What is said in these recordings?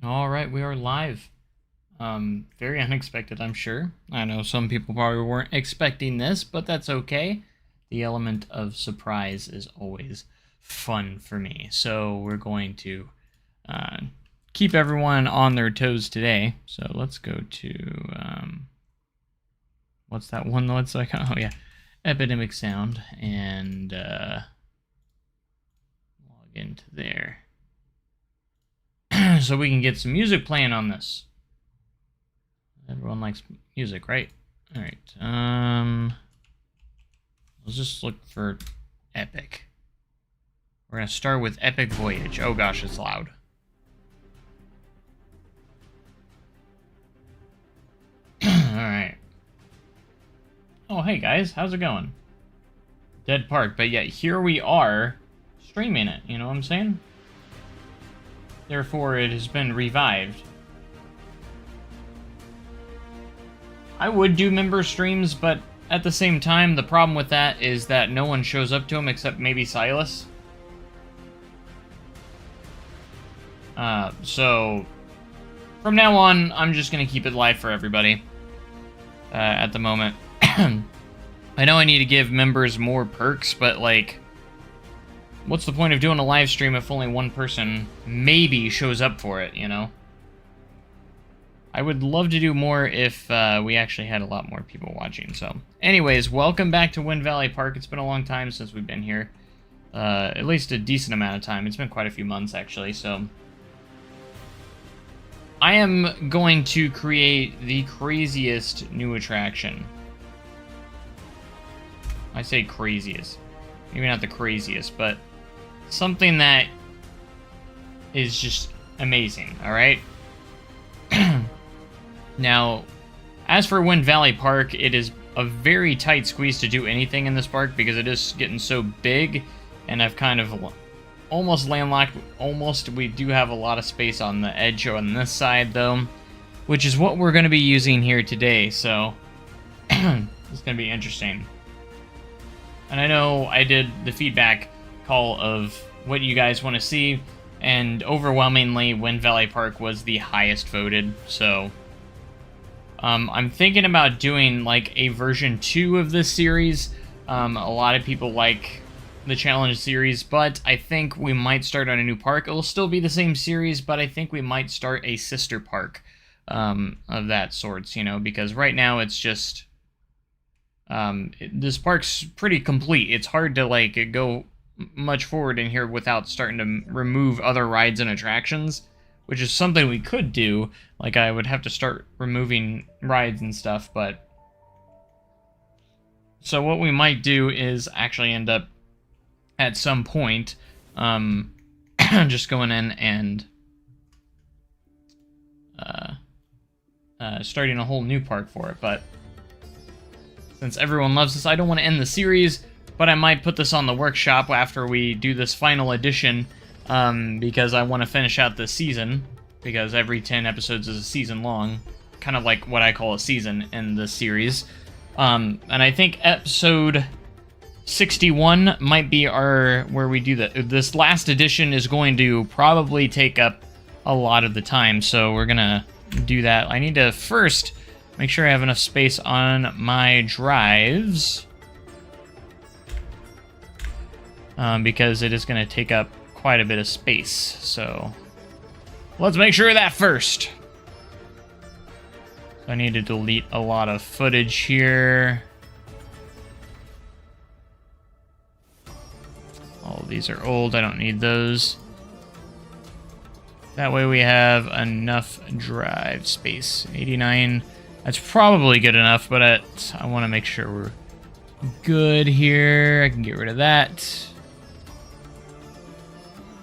All right, we are live. Very unexpected, I'm sure. I know some people probably weren't expecting this, but that's okay. The element of surprise is always fun for me. So we're going to keep everyone on their toes today. So let's go to, what's that one that's like? Oh yeah, Epidemic Sound, and log into there. So we can get some music playing on this. Everyone likes music, right? Alright, let's just look for Epic. We're gonna start with Epic Voyage. Oh gosh, it's loud. Alright. Oh, hey guys, how's it going? Dead Park, but yet here we are streaming it, you know what I'm saying? Therefore, it has been revived. I would do member streams, but at the same time, the problem with that is that no one shows up to them except maybe Silas. So, from now on, I'm just going to keep it live for everybody at the moment. I know I need to give members more perks, but, like, what's the point of doing a live stream if only one person maybe shows up for it, you know? I would love to do more if we actually had a lot more people watching, so. Anyways, welcome back to Wind Valley Park. It's been a long time since we've been here. At least a decent amount of time. It's been quite a few months, actually, so. I am going to create the craziest new attraction. I say craziest. Maybe not the craziest, but something that is just amazing, alright? Now, as for Wind Valley Park, it is a very tight squeeze to do anything in this park because it is getting so big, and I've kind of almost landlocked. Almost. We do have a lot of space on the edge on this side, though, which is what we're going to be using here today, so it's going to be interesting. And I know I did the feedback call of what you guys want to see, and overwhelmingly, Wind Valley Park was the highest voted, so I'm thinking about doing, like, a version 2 of this series. A lot of people like the challenge series, but I think we might start on a new park. It'll still be the same series, but I think we might start a sister park of that sorts, you know, because right now it's just... this park's pretty complete. It's hard to, like, go much forward in here without starting to remove other rides and attractions, which is something we could do. Like, I would have to start removing rides and stuff, but... So what we might do is actually end up, at some point, just going in and starting a whole new park for it, but... Since everyone loves this, I don't want to end the series, but I might put this on the workshop after we do this final edition, because I want to finish out this season, because every 10 episodes is a season long, kind of like what I call a season in this series. And I think episode 61 might be where we do that. This last edition is going to probably take up a lot of the time, so we're gonna do that. I need to first make sure I have enough space on my drives, because it is going to take up quite a bit of space. So let's make sure of that first. I need to delete a lot of footage here. All of these are old. I don't need those. That way we have enough drive space. 89. That's probably good enough, but I want to make sure we're good here. I can get rid of that.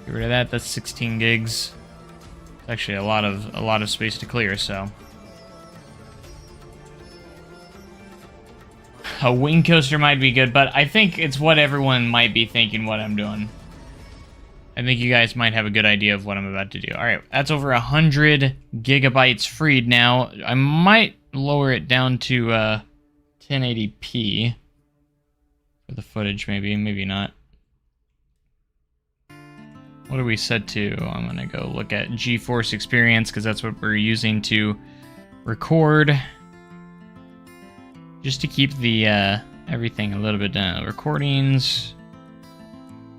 Get rid of that. That's 16 gigs. It's actually a lot of space to clear, so. A wing coaster might be good, but I think it's what everyone might be thinking what I'm doing. I think you guys might have a good idea of what I'm about to do. Alright, that's over 100 gigabytes freed now. I might lower it down to 1080p for the footage, maybe not. what are we set to? I'm gonna go look at GeForce Experience because that's what we're using to record. Just to keep the everything a little bit down. Recordings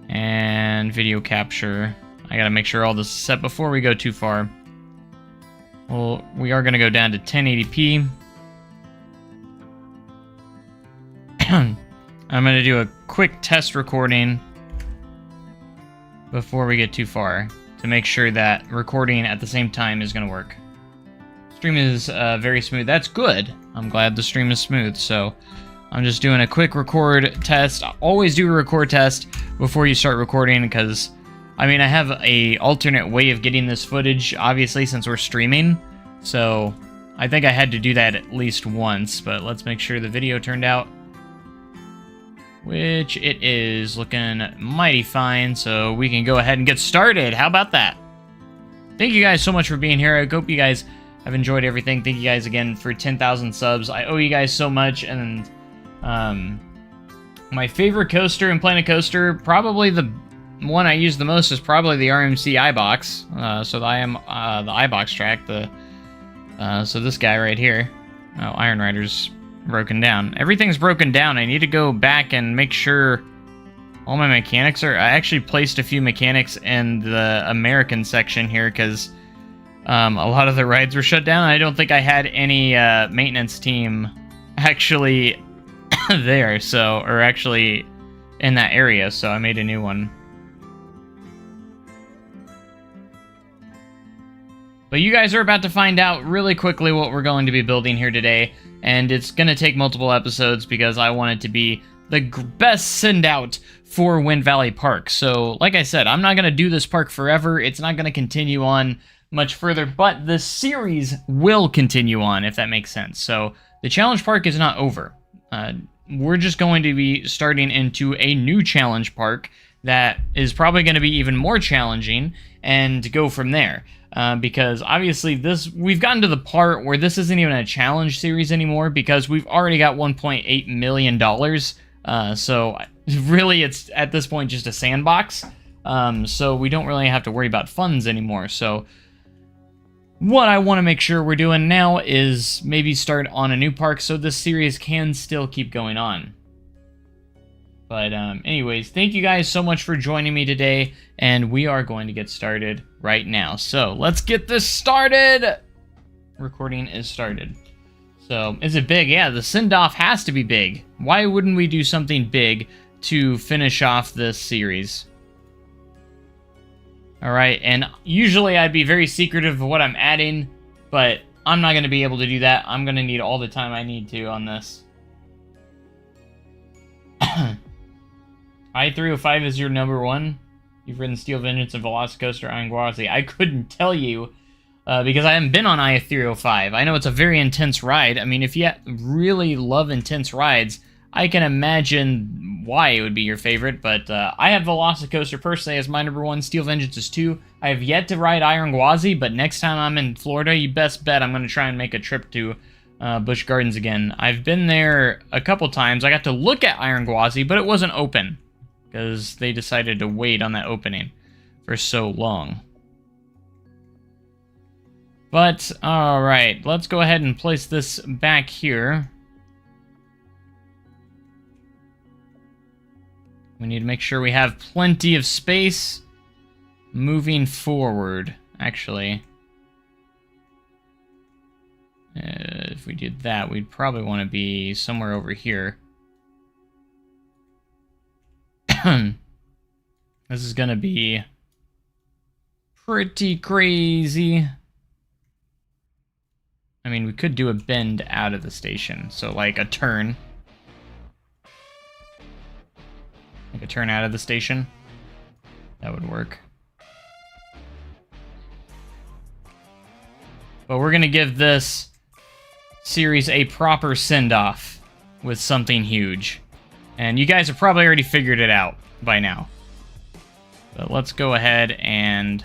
and video capture. I gotta make sure all this is set before we go too far. Well, we are gonna go down to 1080p. I'm gonna do a quick test recording before we get too far to make sure that recording at the same time is gonna work. Stream is very smooth. That's good. I'm glad the stream is smooth. So I'm just doing a quick record test. I always do a record test before you start recording because, I mean, I have a alternate way of getting this footage, obviously, since we're streaming. So I think I had to do that at least once, but let's make sure the video turned out. Which it is looking mighty fine, so we can go ahead and get started. How about that? Thank you guys so much for being here. I hope you guys have enjoyed everything. Thank you guys again for 10,000 subs. I owe you guys so much, and my favorite coaster in Planet Coaster, probably the one I use the most, is probably the RMC iBox. So the iBox track, so this guy right here. Oh, Iron Rider's broken down. Everything's broken down. I need to go back and make sure all my mechanics are... I actually placed a few mechanics in the American section here because a lot of the rides were shut down. I don't think I had any maintenance team actually there, so, or actually in that area, so I made a new one. But you guys are about to find out really quickly what we're going to be building here today, and it's going to take multiple episodes because I want it to be the best send-out for Wind Valley Park. So, like I said, I'm not going to do this park forever. It's not going to continue on much further, but the series will continue on, if that makes sense. So, the Challenge Park is not over. We're just going to be starting into a new Challenge Park that is probably going to be even more challenging and go from there. Because obviously we've gotten to the part where this isn't even a challenge series anymore because we've already got $1.8 million. So really it's at this point just a sandbox. So we don't really have to worry about funds anymore. So what I want to make sure we're doing now is maybe start on a new park so this series can still keep going on. But anyways, thank you guys so much for joining me today, and we are going to get started right now. So let's get this started. Recording is started. So is it big? Yeah, the send-off has to be big. Why wouldn't we do something big to finish off this series? All right, and usually I'd be very secretive of what I'm adding, but I'm not going to be able to do that. I'm going to need all the time I need to on this. I-305 is your number one. You've ridden Steel Vengeance and Velocicoaster Iron Gwazi. I couldn't tell you because I haven't been on I-305. I know it's a very intense ride. I mean, if you really love intense rides, I can imagine why it would be your favorite. But I have Velocicoaster personally as my number one. Steel Vengeance is 2. I have yet to ride Iron Gwazi, but next time I'm in Florida, you best bet I'm going to try and make a trip to Busch Gardens again. I've been there a couple times. I got to look at Iron Gwazi, but it wasn't open because they decided to wait on that opening for so long. But, alright, let's go ahead and place this back here. We need to make sure we have plenty of space moving forward, actually. If we did that, we'd probably want to be somewhere over here. This is gonna be pretty crazy. I mean, we could do a bend out of the station, so like a turn. Like a turn out of the station. That would work. But we're gonna give this series a proper send-off with something huge. And you guys have probably already figured it out by now. But let's go ahead and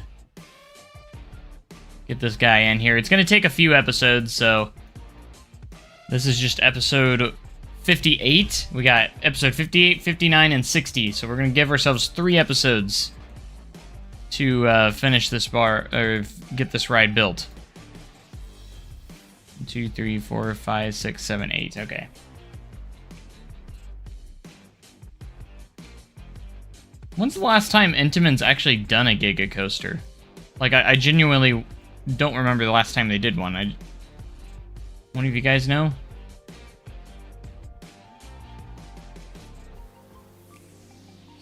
get this guy in here. It's going to take a few episodes, so this is just episode 58. We got episode 58, 59, and 60, so we're going to give ourselves 3 episodes. to finish this bar, or get this ride built. 2, 3, 4, 5, 6, 7, 8. Okay. When's the last time Intamin's actually done a Giga Coaster? Like, I genuinely don't remember the last time they did one. One of you guys know?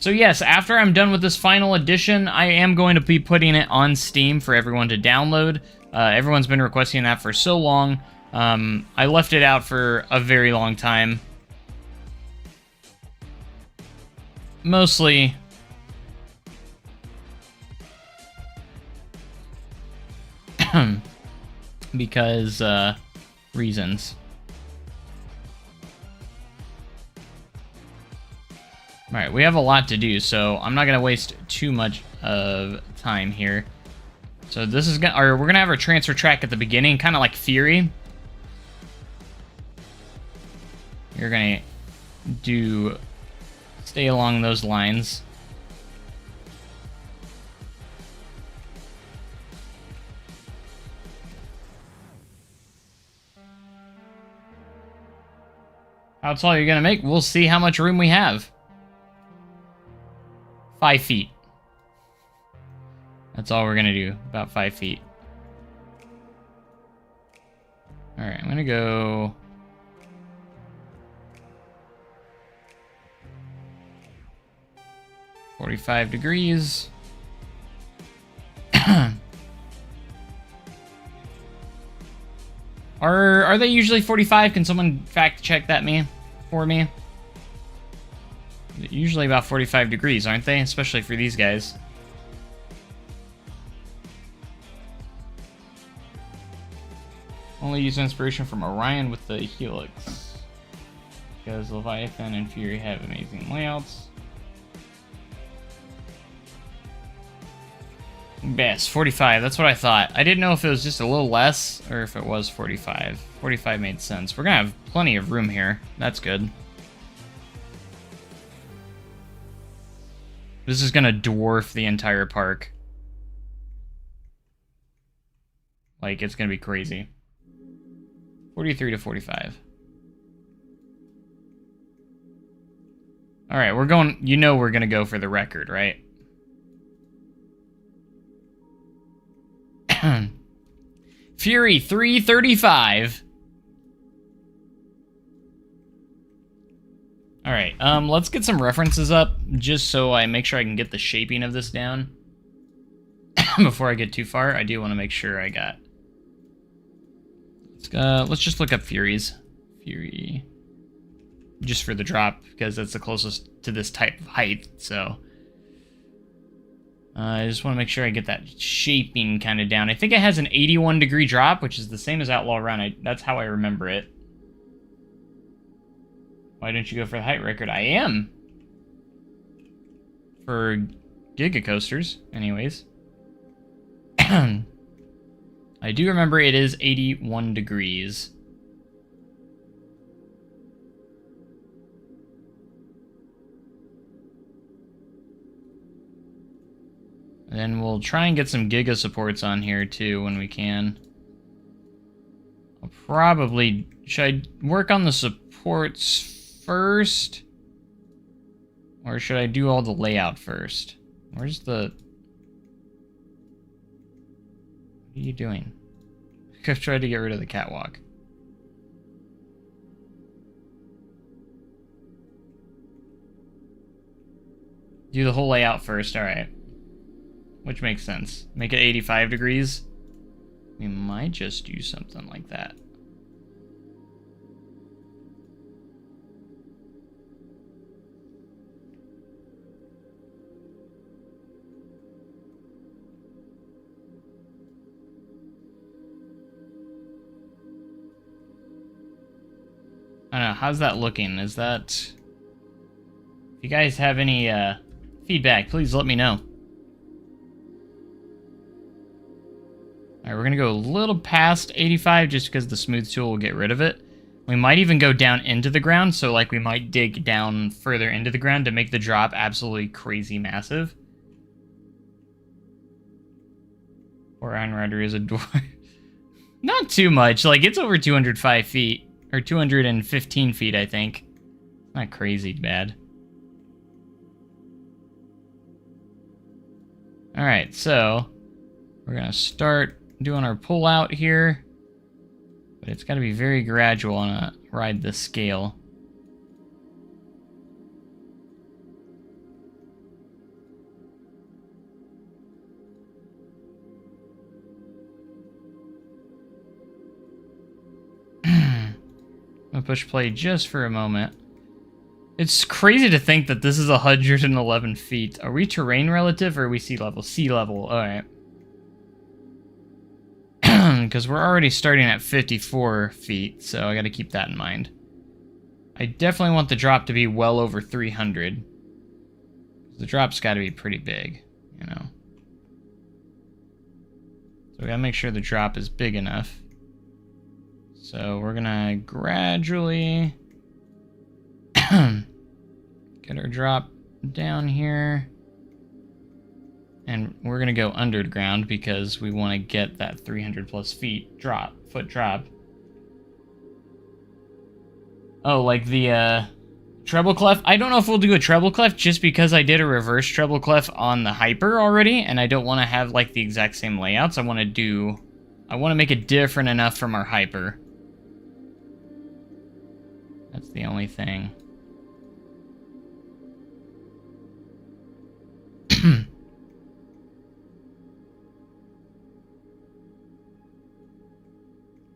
So yes, after I'm done with this final edition, I am going to be putting it on Steam for everyone to download. Everyone's been requesting that for so long. I left it out for a very long time. Mostly because reasons. Alright, we have a lot to do, so I'm not gonna waste too much of time here. So this is gonna, or we're gonna have our transfer track at the beginning, kind of like Fury. You're gonna stay along those lines. How tall you're gonna make? We'll see how much room we have. 5 feet. That's all we're gonna do, about 5 feet. Alright, I'm gonna go... ...45 degrees. Are they usually 45? Can someone fact check that for me? They're usually about 45 degrees, aren't they? Especially for these guys. Only use inspiration from Orion with the Helix. Because Leviathan and Fury have amazing layouts. Best, 45, that's what I thought. I didn't know if it was just a little less, or if it was 45. 45 made sense. We're gonna have plenty of room here. That's good. This is gonna dwarf the entire park. Like, it's gonna be crazy. 43 to 45. Alright, we're going... You know we're gonna go for the record, right? Fury 335. Alright, let's get some references up, just so I make sure I can get the shaping of this down. Before I get too far, I do want to make sure I got... Let's just look up Furies. Fury. Just for the drop, because that's the closest to this type of height, so... I just want to make sure I get that shaping kind of down. I think it has an 81 degree drop, which is the same as Outlaw Run. That's how I remember it. Why don't you go for the height record? I am. For Giga Coasters, anyways. I do remember it is 81 degrees. Then we'll try and get some Giga supports on here too when we can. I'll probably... Should I work on the supports first? Or should I do all the layout first? Where's the... What are you doing? I've tried to get rid of the catwalk. Do the whole layout first, alright. Which makes sense. Make it 85 degrees. We might just do something like that. I don't know, how's that looking? Is that... If you guys have any feedback, please let me know. Alright, we're going to go a little past 85 just because the smooth tool will get rid of it. We might even go down into the ground, so like we might dig down further into the ground to make the drop absolutely crazy massive. Poor Iron Rider is a dwarf. Not too much. Like, it's over 205 feet. Or 215 feet, I think. Not crazy bad. Alright, so we're going to start doing our pull out here. But it's got to be very gradual on a ride the scale. I'll push play just for a moment. It's crazy to think that this is 111 feet. Are we terrain relative or are we sea level? Sea level, alright. Because we're already starting at 54 feet, so I gotta keep that in mind. I definitely want the drop to be well over 300. The drop's gotta be pretty big, you know. So we gotta make sure the drop is big enough. So we're gonna gradually get our drop down here. And we're gonna go underground because we want to get that 300 plus foot drop. Oh, like the treble clef? I don't know if we'll do a treble clef just because I did a reverse treble clef on the hyper already, and I don't want to have like the exact same layouts. I want to make it different enough from our hyper. That's the only thing.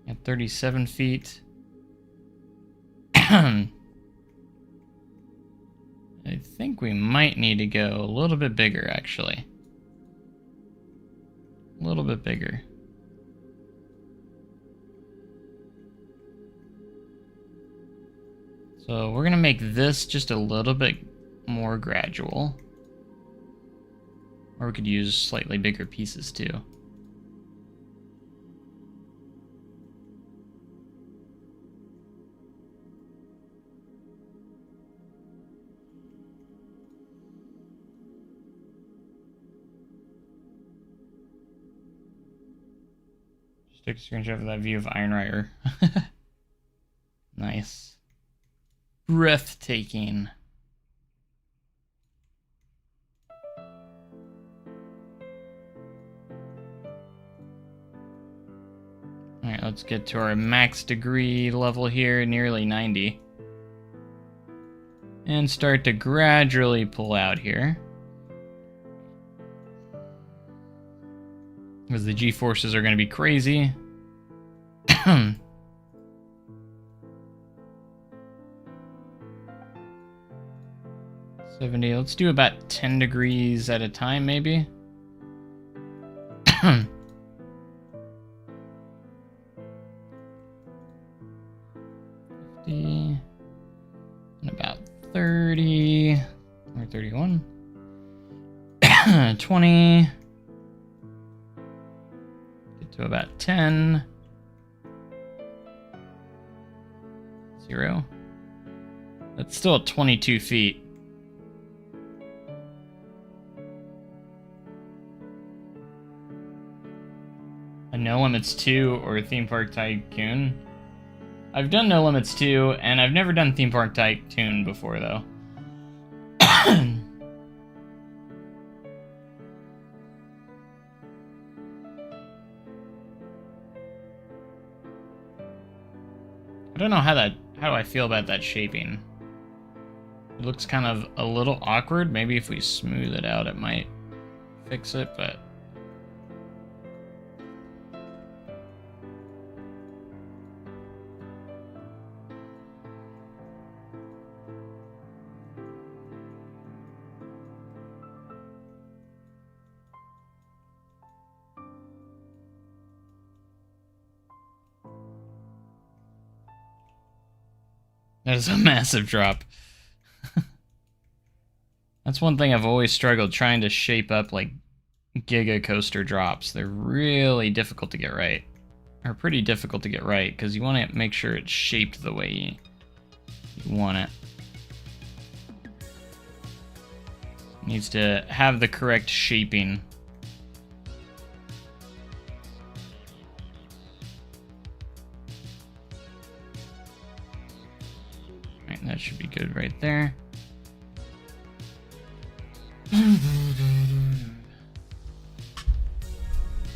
At 37 feet. I think we might need to go a little bit bigger, actually. A little bit bigger. So we're gonna make this just a little bit more gradual. Or we could use slightly bigger pieces too. Just take a screenshot of that view of Iron Rider. Nice. Breathtaking. Alright, let's get to our max degree level here, nearly 90. And start to gradually pull out here. Because the G-forces are going to be crazy. 70, let's do about 10 degrees at a time, maybe. 50, and about 30, or 31. 20. Get to about 10. 0. That's still at 22 feet. A No Limits 2 or Theme Park Tycoon? I've done No Limits 2, and I've never done Theme Park Tycoon before, though. I don't know how do I feel about that shaping. It looks kind of a little awkward. Maybe if we smooth it out, it might fix it, but... That is a massive drop. That's one thing I've always struggled trying to shape up, like, Giga Coaster drops. They're really difficult to get right. Or pretty difficult to get right, because you want to make sure it's shaped the way you want it. It needs to have the correct shaping. there.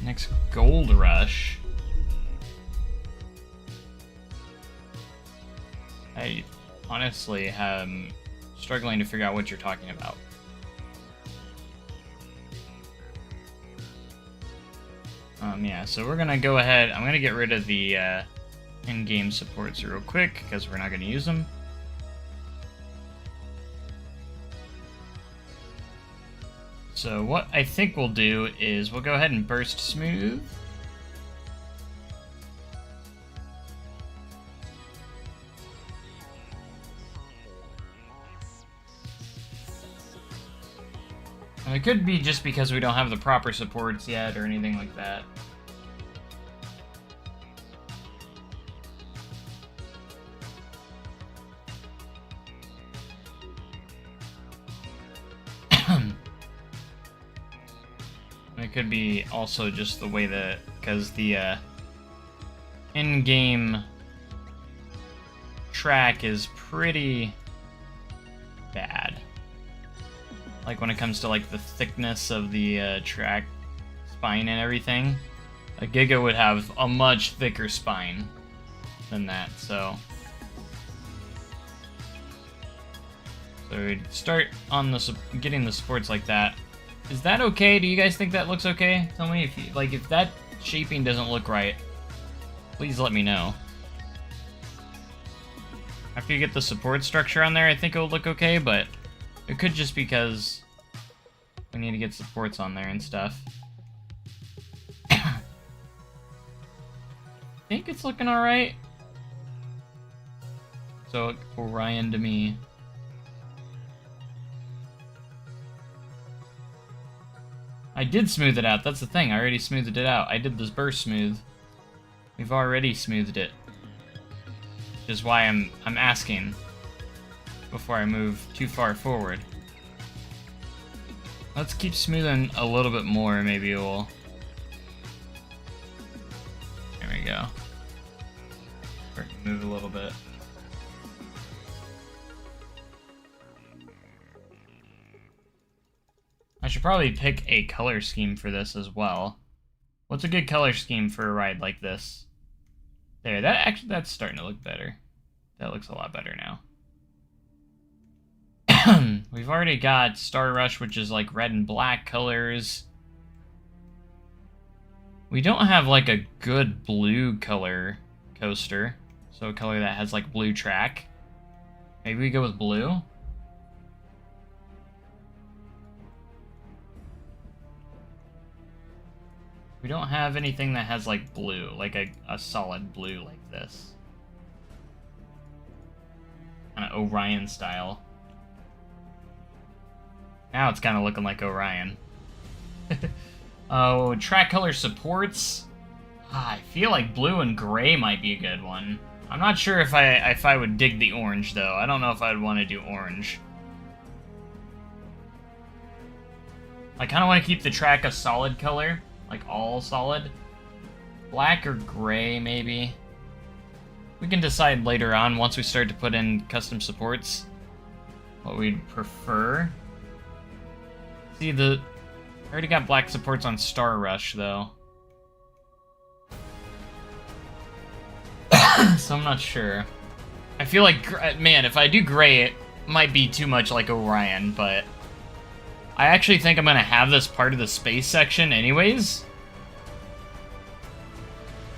Next Gold Rush. I honestly am struggling to figure out what you're talking about. Yeah, so we're gonna go ahead. I'm gonna get rid of the in-game supports real quick because we're not gonna use them. So what I think we'll do is we'll go ahead and burst smooth. And it could be just because we don't have the proper supports yet or anything like that. It could be also just the way that, because the in-game track is pretty bad. Like when it comes to like the thickness of the track spine and everything, a Giga would have a much thicker spine than that. So we'd start on the getting the supports like that. Is that okay? Do you guys think that looks okay? Tell me if you, like, if that shaping doesn't look right, please let me know. After you get the support structure on there, I think it'll look okay, but it could just because we need to get supports on there and stuff. I think it's looking alright. So, Orion to me. I did smooth it out, that's the thing, I already smoothed it out. I did this burst smooth. We've already smoothed it. Which is why I'm asking before I move too far forward. Let's keep smoothing a little bit more, maybe we'll... There we go. Start to move a little bit. I should probably pick a color scheme for this as well. What's a good color scheme for a ride like this? There, that's starting to look better. That looks a lot better now. We've already got Star Rush, which is like red and black colors. We don't have like a good blue color coaster. So a color that has like blue track. Maybe we go with blue? We don't have anything that has like blue, like a solid blue like this. Kind of Orion style. Now it's kind of looking like Orion. Oh, track color supports. I feel like blue and gray might be a good one. I'm not sure if I would dig the orange though. I don't know if I'd want to do orange. I kind of want to keep the track a solid color. Like all solid. Black or gray, maybe. We can decide later on, once we start to put in custom supports, what we'd prefer. See, I already got black supports on Star Rush, though. So I'm not sure. I feel like, man, if I do gray, it might be too much like Orion, but I actually think I'm going to have this part of the space section anyways.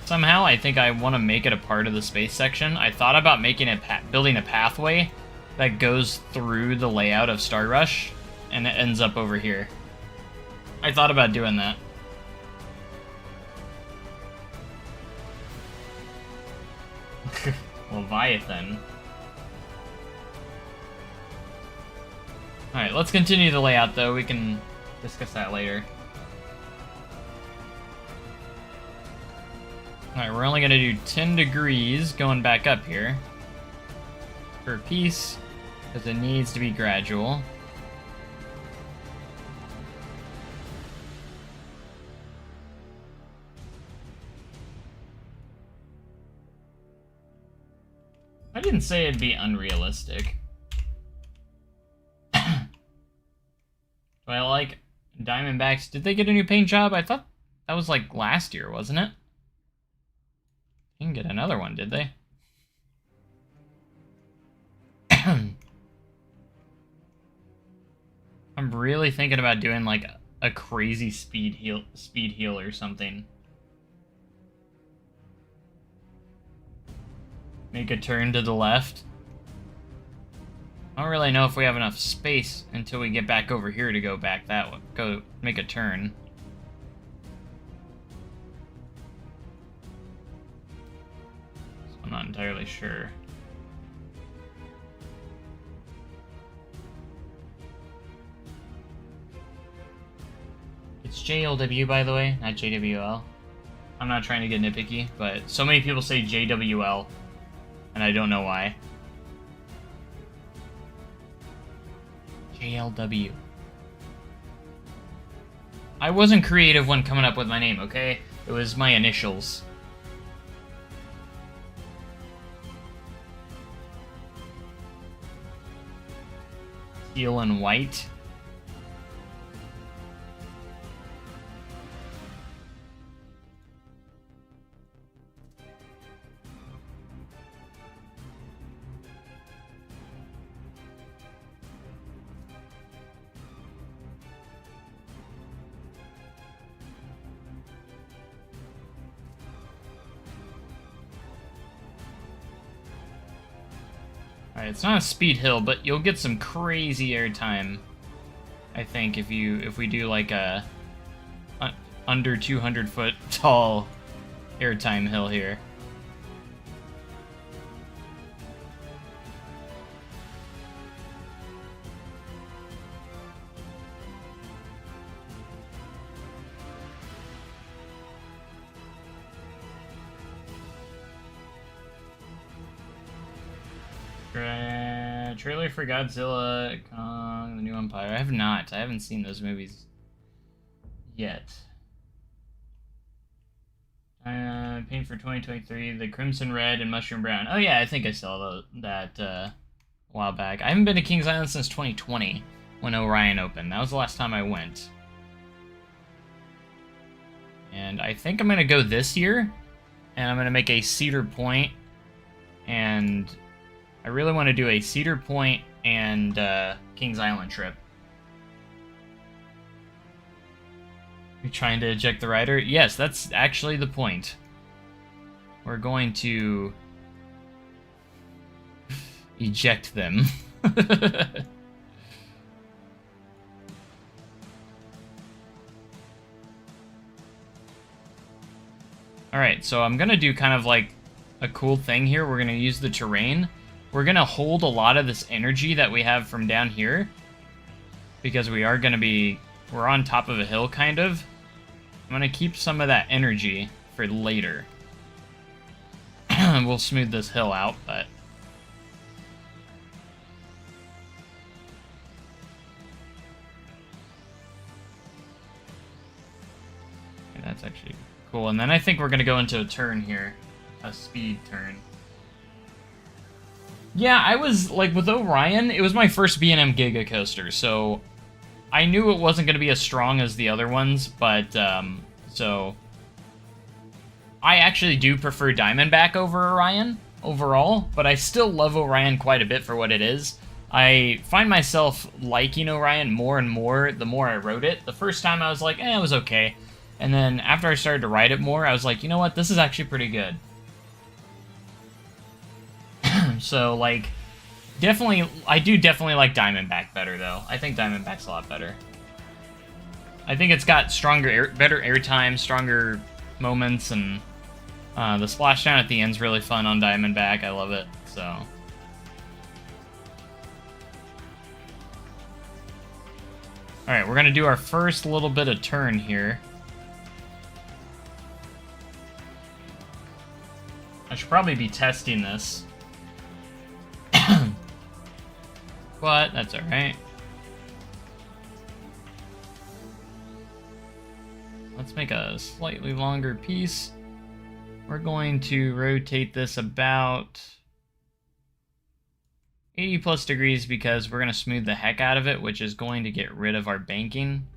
Somehow, I think I want to make it a part of the space section. I thought about making it building a pathway that goes through the layout of Star Rush, and it ends up over here. I thought about doing that. Leviathan. Alright, let's continue the layout, though. We can discuss that later. Alright, we're only going to do 10 degrees going back up here. Per piece, because it needs to be gradual. I didn't say it'd be unrealistic. Diamondbacks, did they get a new paint job? I thought that was like last year, wasn't it? They didn't get another one, did they? I'm really thinking about doing like a crazy speed heal or something. Make a turn to the left. I don't really know if we have enough space until we get back over here to go back that way. Go make a turn. So I'm not entirely sure. It's JLW, by the way, not JWL. I'm not trying to get nitpicky, but so many people say JWL, and I don't know why. JLW. I wasn't creative when coming up with my name, okay? It was my initials. Steel and white. Alright, it's not a speed hill, but you'll get some crazy airtime. I think if we do like a under 200 foot tall airtime hill here. Trailer for Godzilla, Kong, The New Empire. I have not. I haven't seen those movies yet. Paint for 2023, The Crimson Red and Mushroom Brown. Oh yeah, I think I saw that a while back. I haven't been to Kings Island since 2020 when Orion opened. That was the last time I went. And I think I'm going to go this year, and I'm going to make a Cedar Point, and I really want to do a Cedar Point and Kings Island trip. You're trying to eject the rider? Yes, that's actually the point. We're going to eject them. Alright, so I'm going to do kind of like a cool thing here. We're going to use the terrain. We're going to hold a lot of this energy that we have from down here, because we are going to be... we're on top of a hill, kind of. I'm going to keep some of that energy for later. We'll smooth this hill out, but... okay, that's actually cool. And then I think we're going to go into a turn here. A speed turn. Yeah, I was, like, with Orion, it was my first B&M Giga Coaster, so I knew it wasn't going to be as strong as the other ones, but, so... I actually do prefer Diamondback over Orion, overall, but I still love Orion quite a bit for what it is. I find myself liking Orion more and more the more I rode it. The first time I was like, it was okay. And then after I started to ride it more, I was like, you know what, this is actually pretty good. So, like, definitely, I do definitely like Diamondback better, though. I think Diamondback's a lot better. I think it's got better airtime, stronger moments, and the splashdown at the end's really fun on Diamondback. I love it, so... Alright, we're gonna do our first little bit of turn here. I should probably be testing this. But that's alright. Let's make a slightly longer piece. We're going to rotate this about 80 plus degrees because we're going to smooth the heck out of it, which is going to get rid of our banking.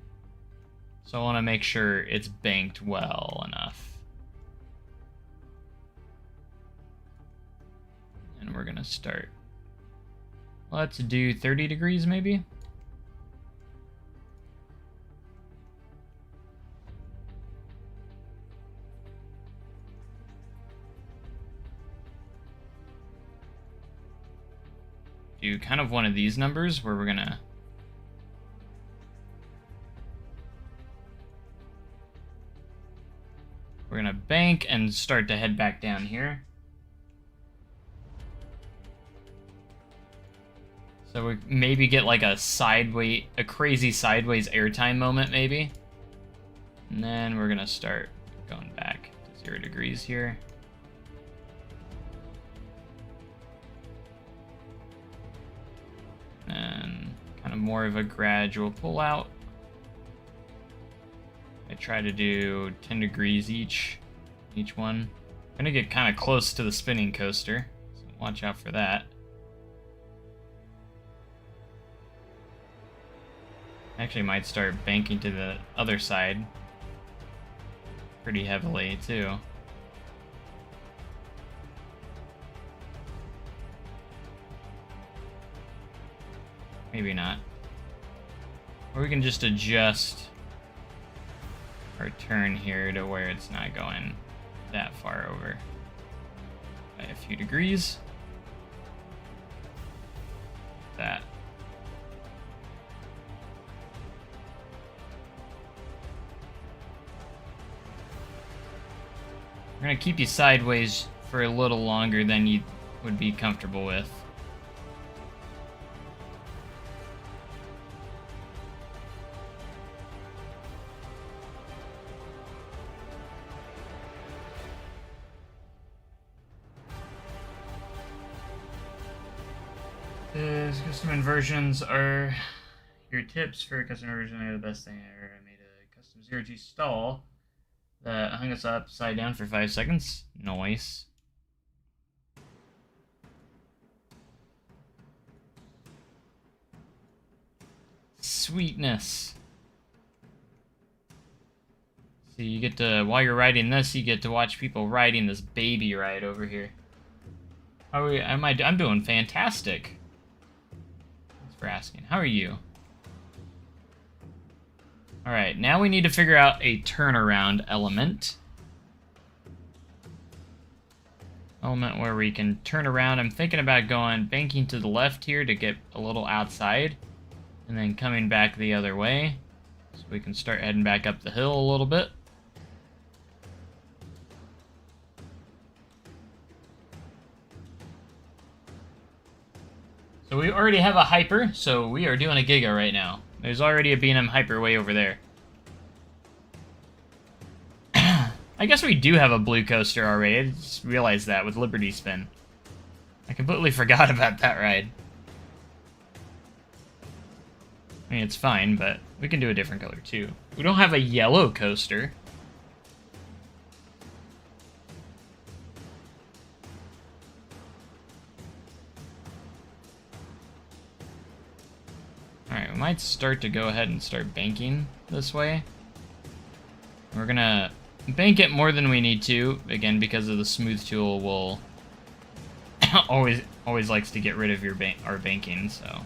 So I want to make sure it's banked well enough. And we're going to start. Let's do 30 degrees maybe. Do kind of one of these numbers where we're gonna bank and start to head back down here. So we maybe get like a crazy sideways airtime moment maybe. And then we're gonna start going back to 0 degrees here. And kind of more of a gradual pull out. I try to do 10 degrees each one. I'm gonna get kind of close to the spinning coaster, so watch out for that. Actually might start banking to the other side pretty heavily too. Maybe not. Or we can just adjust our turn here to where it's not going that far over by a few degrees. That. We're gonna keep you sideways for a little longer than you would be comfortable with. Custom inversions are your tips for custom inversion. Are the best thing ever. I made a custom 0G stall that hung us upside down for 5 seconds. Nice. Sweetness. So you get to, while you're riding this, you get to watch people riding this baby ride over here. How are we? I'm doing fantastic. Thanks for asking. How are you? Alright, now we need to figure out a turnaround element. Element where we can turn around. I'm thinking about banking to the left here to get a little outside. And then coming back the other way. So we can start heading back up the hill a little bit. So we already have a hyper, so we are doing a Giga right now. There's already a B&M hyper way over there. I guess we do have a blue coaster already. I just realized that with Liberty Spin. I completely forgot about that ride. I mean, it's fine, but we can do a different color too. We don't have a yellow coaster. Alright, we might start to go ahead and start banking this way. We're gonna bank it more than we need to, again, because of the smooth tool will always likes to get rid of our banking, so.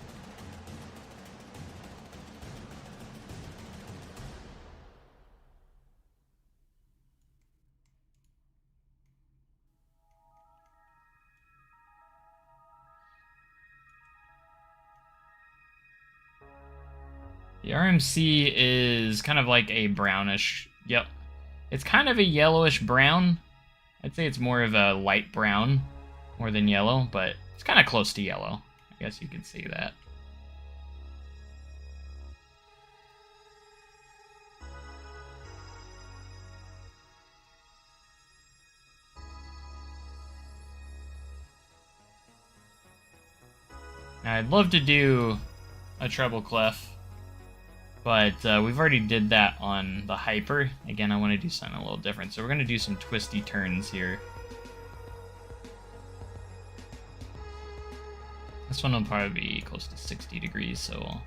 The RMC is kind of like a brownish, yep. It's kind of a yellowish brown. I'd say it's more of a light brown more than yellow, but it's kind of close to yellow. I guess you could see that. Now, I'd love to do a treble clef, but we've already did that on the hyper. Again, I want to do something a little different, so we're going to do some twisty turns here. This one will probably be close to 60 degrees, so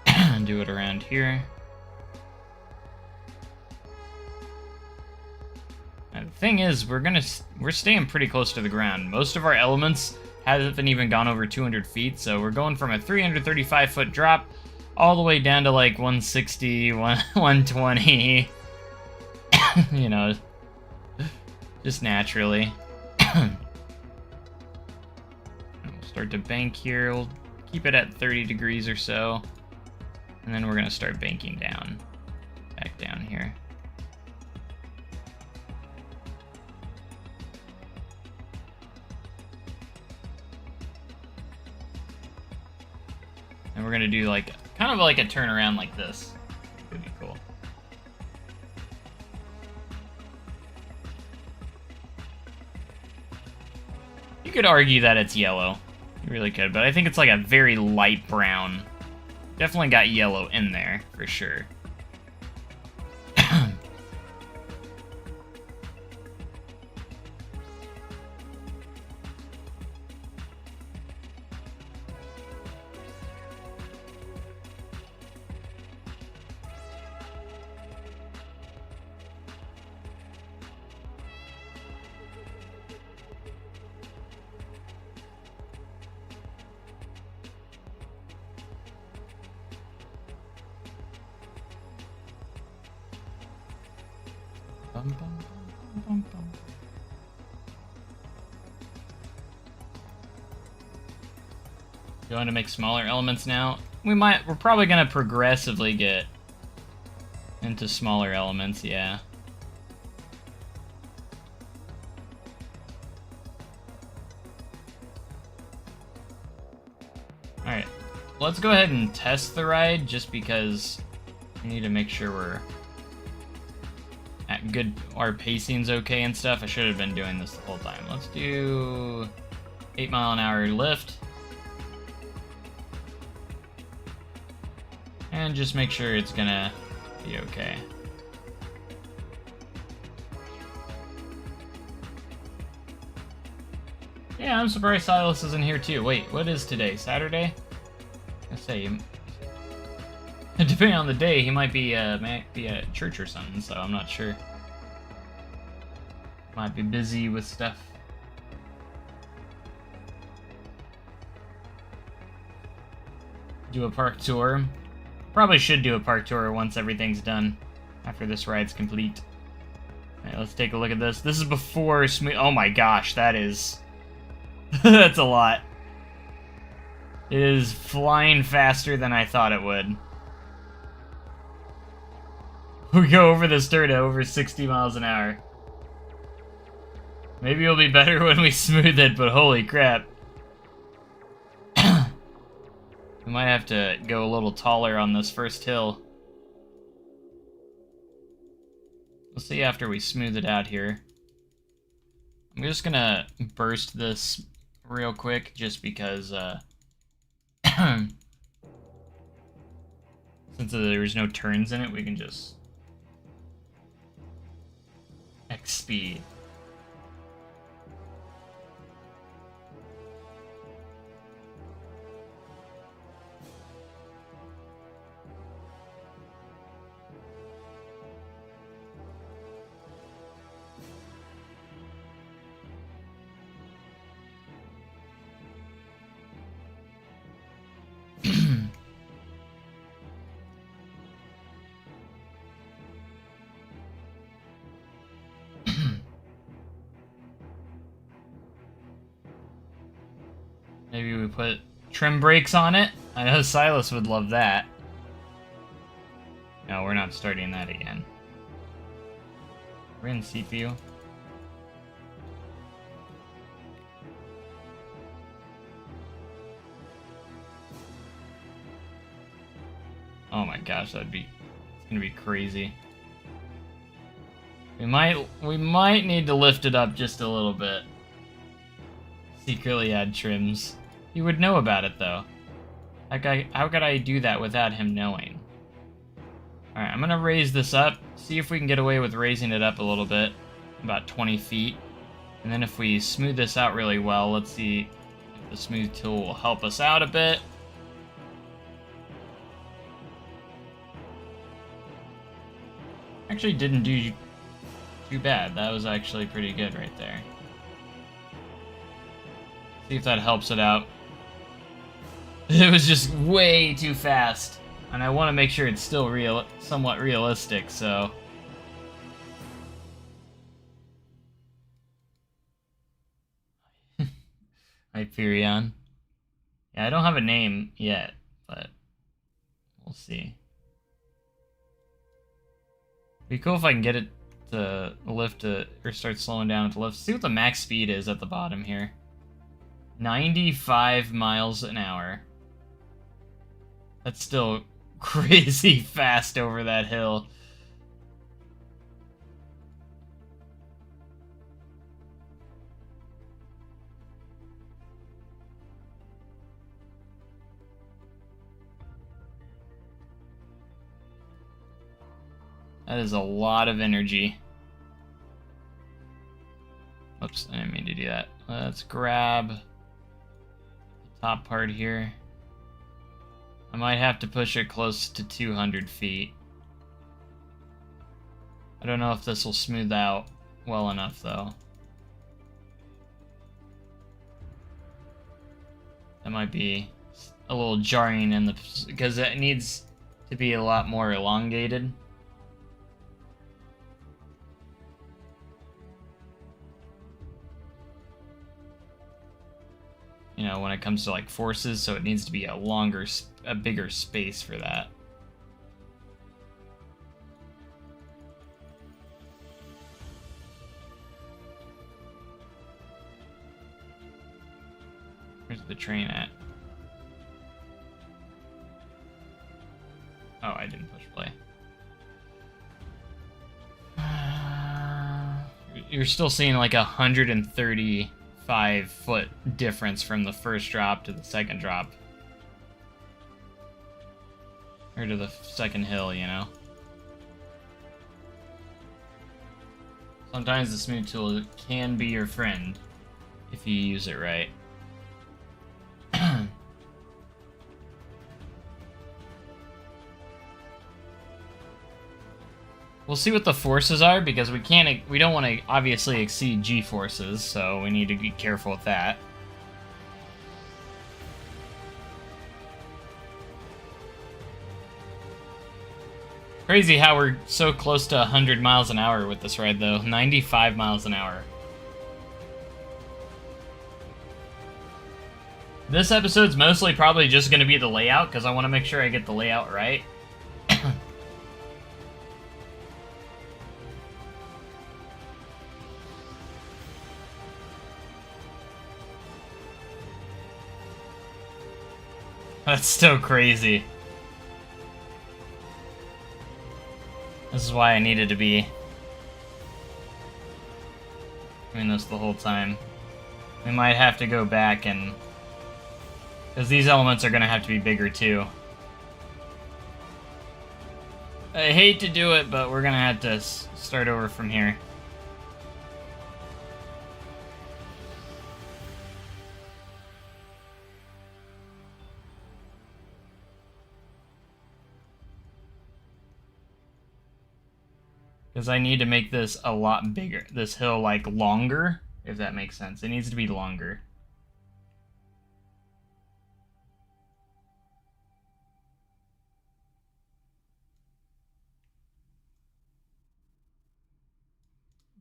we'll do it around here. And the thing is, we're staying pretty close to the ground. Most of our elements haven't even gone over 200 feet, so we're going from a 335-foot drop all the way down to like 160, 120. You know, just naturally. We'll start to bank here. We'll keep it at 30 degrees or so. And then we're going to start banking down. Back down here. And we're going to do like, kind of like a turnaround like this. Could be cool. You could argue that it's yellow. You really could, but I think it's like a very light brown. Definitely got yellow in there, for sure. Bum, bum, bum, bum, bum. Going to make smaller elements now. We're probably gonna progressively get into smaller elements, yeah. Alright, let's go ahead and test the ride just because we need to make sure we're at good, our pacing's okay and stuff. I should have been doing this the whole time. Let's do 8-mile-an-hour lift. And just make sure it's gonna be okay. Yeah, I'm surprised Silas isn't here too. Wait, what is today? Saturday? I say, depending on the day, he might be at church or something, so I'm not sure. Might be busy with stuff. Do a park tour. Probably should do a park tour once everything's done, after this ride's complete. Alright, let's take a look at this. This is before smooth. Oh my gosh, that is... that's a lot. It is flying faster than I thought it would. We go over this dirt at over 60 miles an hour. Maybe it'll be better when we smooth it, but holy crap. We might have to go a little taller on this first hill. We'll see after we smooth it out here. I'm just gonna burst this real quick just because, since there's no turns in it, we can just X speed. Maybe we put trim brakes on it. I know Silas would love that. No, we're not starting that again. We're in CPU. Oh my gosh, it's gonna be crazy. We might need to lift it up just a little bit. Secretly add trims. He would know about it though. How could I do that without him knowing? Alright, I'm gonna raise this up, see if we can get away with raising it up a little bit, about 20 feet. And then if we smooth this out really well, let's see if the smooth tool will help us out a bit. Actually didn't do Too bad. That was actually pretty good right there. See if that helps it out. It was just way too fast. And I want to make sure it's still somewhat realistic, so... Hyperion. Yeah, I don't have a name yet, but we'll see. Be cool if I can get it to lift to, or start slowing down to lift. See what the max speed is at the bottom here. 95 miles an hour. That's still crazy fast over that hill. That is a lot of energy. Oops, I didn't mean to do that. Let's grab the top part here. I might have to push it close to 200 feet. I don't know if this will smooth out well enough, though. That might be a little jarring in the... because it needs to be a lot more elongated. You know, when it comes to like forces, so it needs to be a bigger space for that. Where's the train at? Oh, I didn't push play. You're still seeing like 135-foot difference from the first drop to the second drop. Or to the second hill, you know? Sometimes the smooth tool can be your friend if you use it right. We'll see what the forces are, because we don't want to obviously exceed G forces, so we need to be careful with that. Crazy how we're so close to 100 miles an hour with this ride, though. 95 miles an hour. This episode's mostly probably just going to be the layout, because I want to make sure I get the layout right. That's so crazy. This is why I needed to be doing this the whole time. We might have to go back and... because these elements are going to have to be bigger too. I hate to do it, but we're going to have to start over from here. Because I need to make this a lot bigger. This hill, like, longer, if that makes sense. It needs to be longer.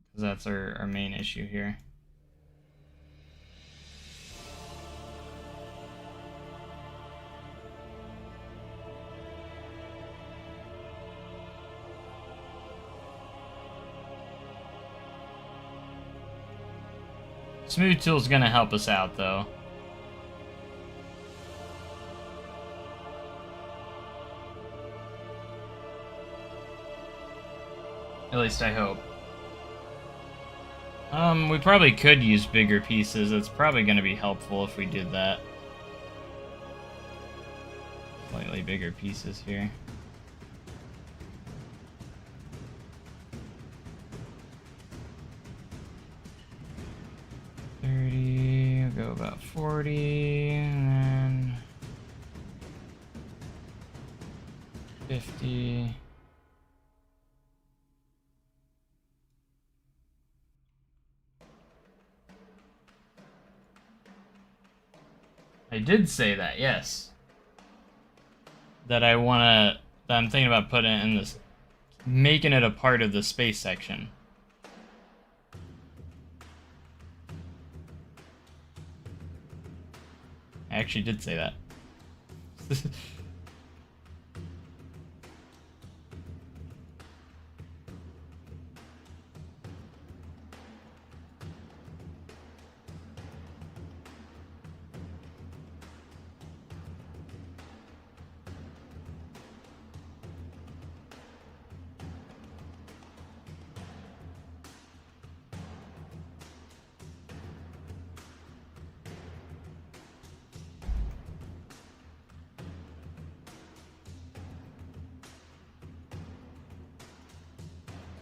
Because that's our main issue here. Smooth Tool's gonna help us out, though. At least I hope. We probably could use bigger pieces. It's probably gonna be helpful if we did that. Slightly bigger pieces here. We'll go about 40, and then 50. I did say that, yes. That I'm thinking about putting it in this, making it a part of the space section. I actually did say that.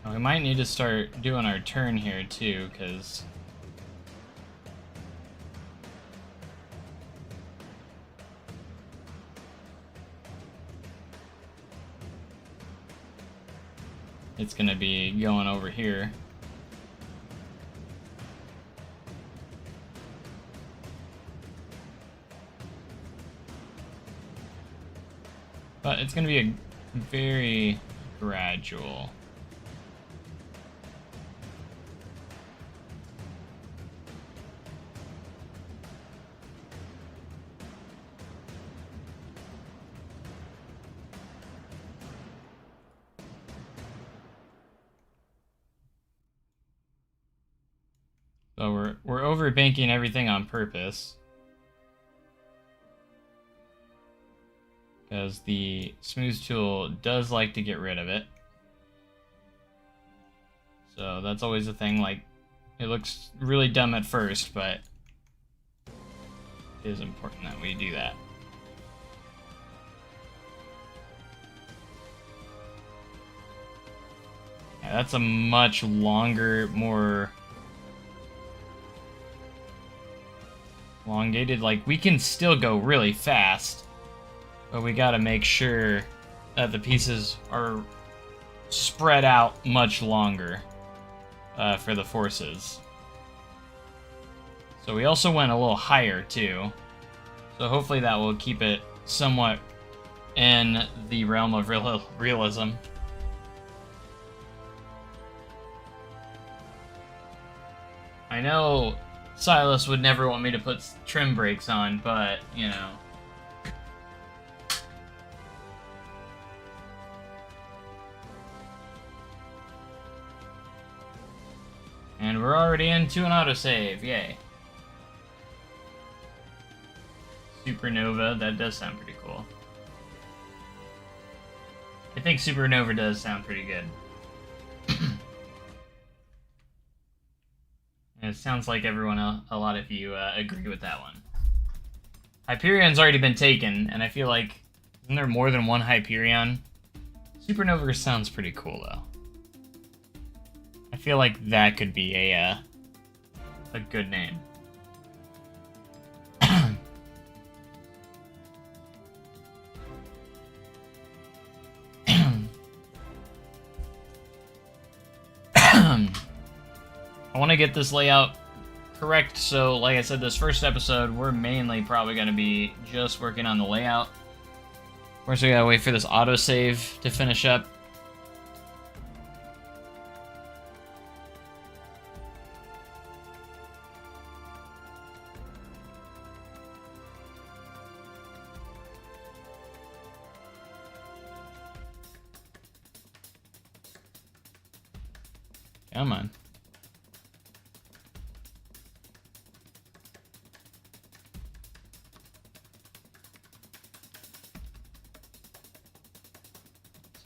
We might need to start doing our turn here too, because it's gonna be going over here. But it's gonna be a very gradual. So we're overbanking everything on purpose, because the smooth tool does like to get rid of it. So that's always a thing. Like, it looks really dumb at first, but it is important that we do that. Yeah, that's a much longer, more elongated. Like, we can still go really fast, but we gotta make sure that the pieces are spread out much longer for the forces. So we also went a little higher too, so hopefully that will keep it somewhat in the realm of realism. I know Silas would never want me to put trim brakes on, but, you know. And we're already into an autosave, yay. Supernova, that does sound pretty cool. I think Supernova does sound pretty good. And it sounds like everyone else, a lot of you agree with that one. Hyperion's already been taken, and I feel like, isn't there more than one Hyperion? Supernova sounds pretty cool, though. I feel like that could be a good name. I want to get this layout correct, so like I said, this first episode, we're mainly probably going to be just working on the layout. Of course, we gotta wait for this autosave to finish up. Come on.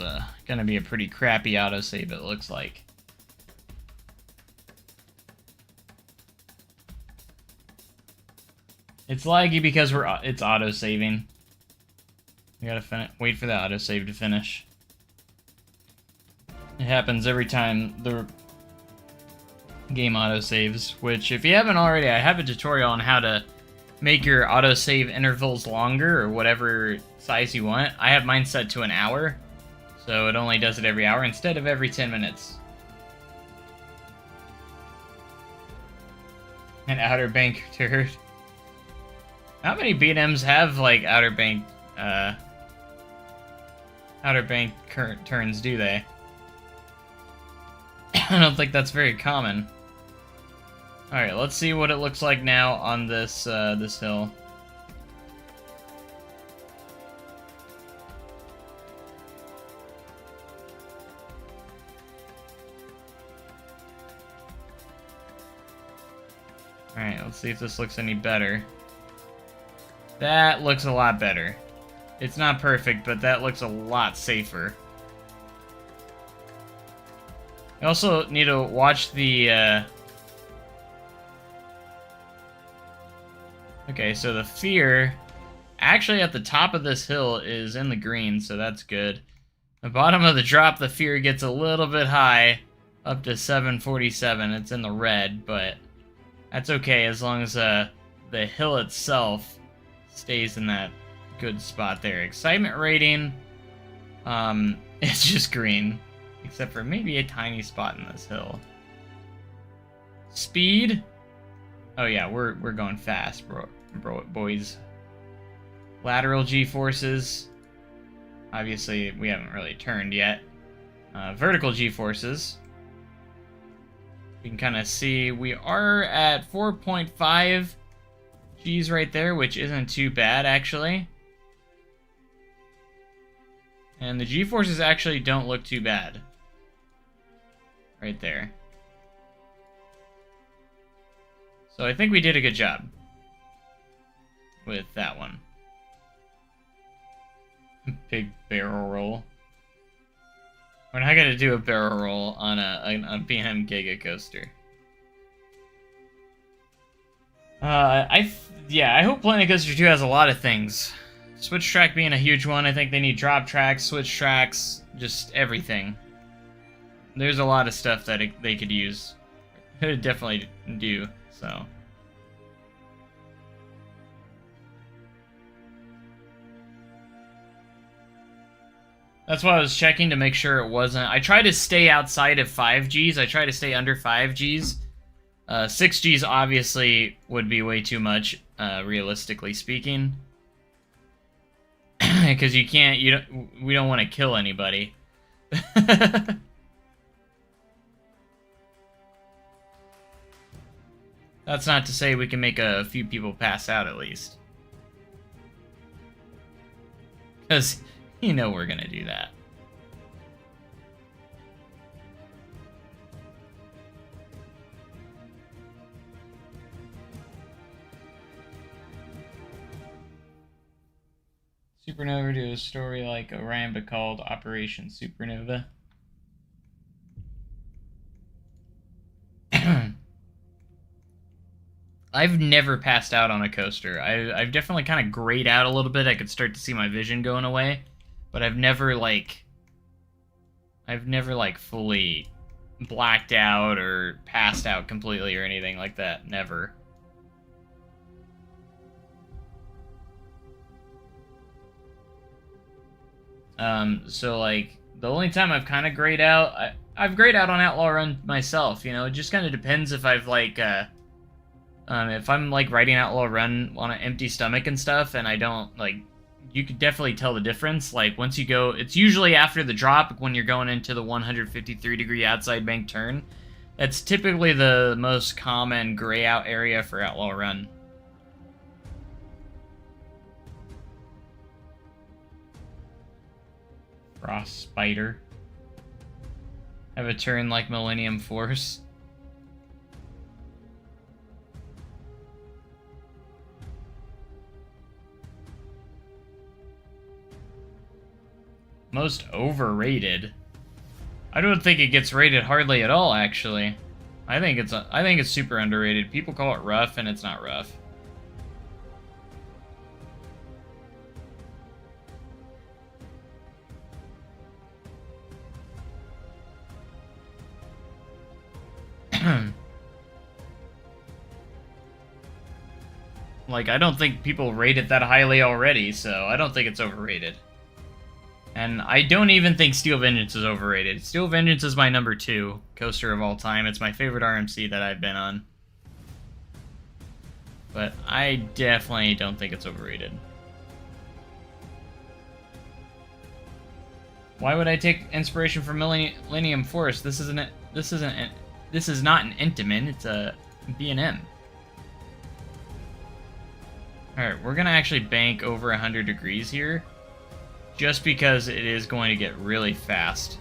It's gonna be a pretty crappy autosave, it looks like. It's laggy because it's autosaving. We gotta wait for the autosave to finish. It happens every time the game autosaves, which if you haven't already, I have a tutorial on how to make your autosave intervals longer, or whatever size you want. I have mine set to an hour, so it only does it every hour instead of every 10 minutes. An Outer Bank turret. How many B&Ms have, like, Outer Bank turns, do they? I don't think that's very common. Alright, let's see what it looks like now on this, this hill. Alright, let's see if this looks any better. That looks a lot better. It's not perfect, but that looks a lot safer. I also need to watch the, Okay, so the fear actually at the top of this hill is in the green, so that's good. The bottom of the drop, the fear gets a little bit high, up to 747. It's in the red, but that's okay as long as the hill itself stays in that good spot there. Excitement rating, it's just green, except for maybe a tiny spot in this hill. Speed, oh yeah, we're going fast, boys. Lateral G-forces, obviously we haven't really turned yet. Vertical G-forces, you can kind of see we are at 4.5 G's right there, which isn't too bad actually. And the G-forces actually don't look too bad right there. So I think we did a good job with that one. Big barrel roll. We're not gonna do a barrel roll on a B&M Giga Coaster. I hope Planet Coaster 2 has a lot of things. Switch track being a huge one. I think they need drop tracks, switch tracks, just everything. There's a lot of stuff that they could use. Definitely do, so. That's why I was checking to make sure it wasn't. I try to stay outside of 5Gs. I try to stay under 5Gs. 6Gs obviously would be way too much, realistically speaking. Because we don't want to kill anybody. That's not to say we can make a few people pass out at least. Because you know we're gonna do that. Supernova do a story like Orion but called Operation Supernova. I've never passed out on a coaster. I've definitely kind of grayed out a little bit. I could start to see my vision going away, but I've never fully blacked out or passed out completely or anything like that. Never. So like the only time I've kind of grayed out, I've grayed out on Outlaw Run myself. You know, it just kind of depends if I've if I'm like riding Outlaw Run on an empty stomach and stuff, and I don't you could definitely tell the difference. Like once you go, it's usually after the drop when you're going into the 153-degree outside bank turn. That's typically the most common gray out area for Outlaw Run. Frost Spider. Have a turn like Millennium Force. Most overrated. I don't think it gets rated hardly at all, actually. I think it's super underrated. People call it rough, and it's not rough. Like, I don't think people rate it that highly already, so I don't think it's overrated. And I don't even think Steel Vengeance is overrated. Steel Vengeance is my number 2 coaster of all time. It's my favorite RMC that I've been on. but I definitely don't think it's overrated. Why would I take inspiration from Millennium Force? This is not an Intamin, it's a B&M. Alright, we're gonna actually bank over 100 degrees here, just because it is going to get really fast.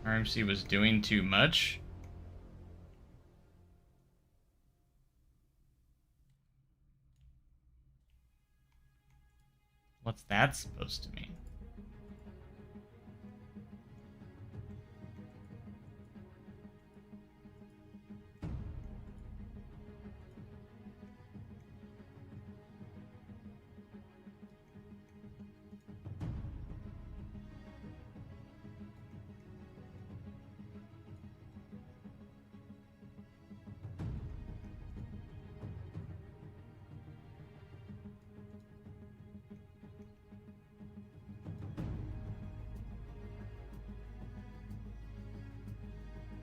RMC was doing too much. What's that supposed to mean?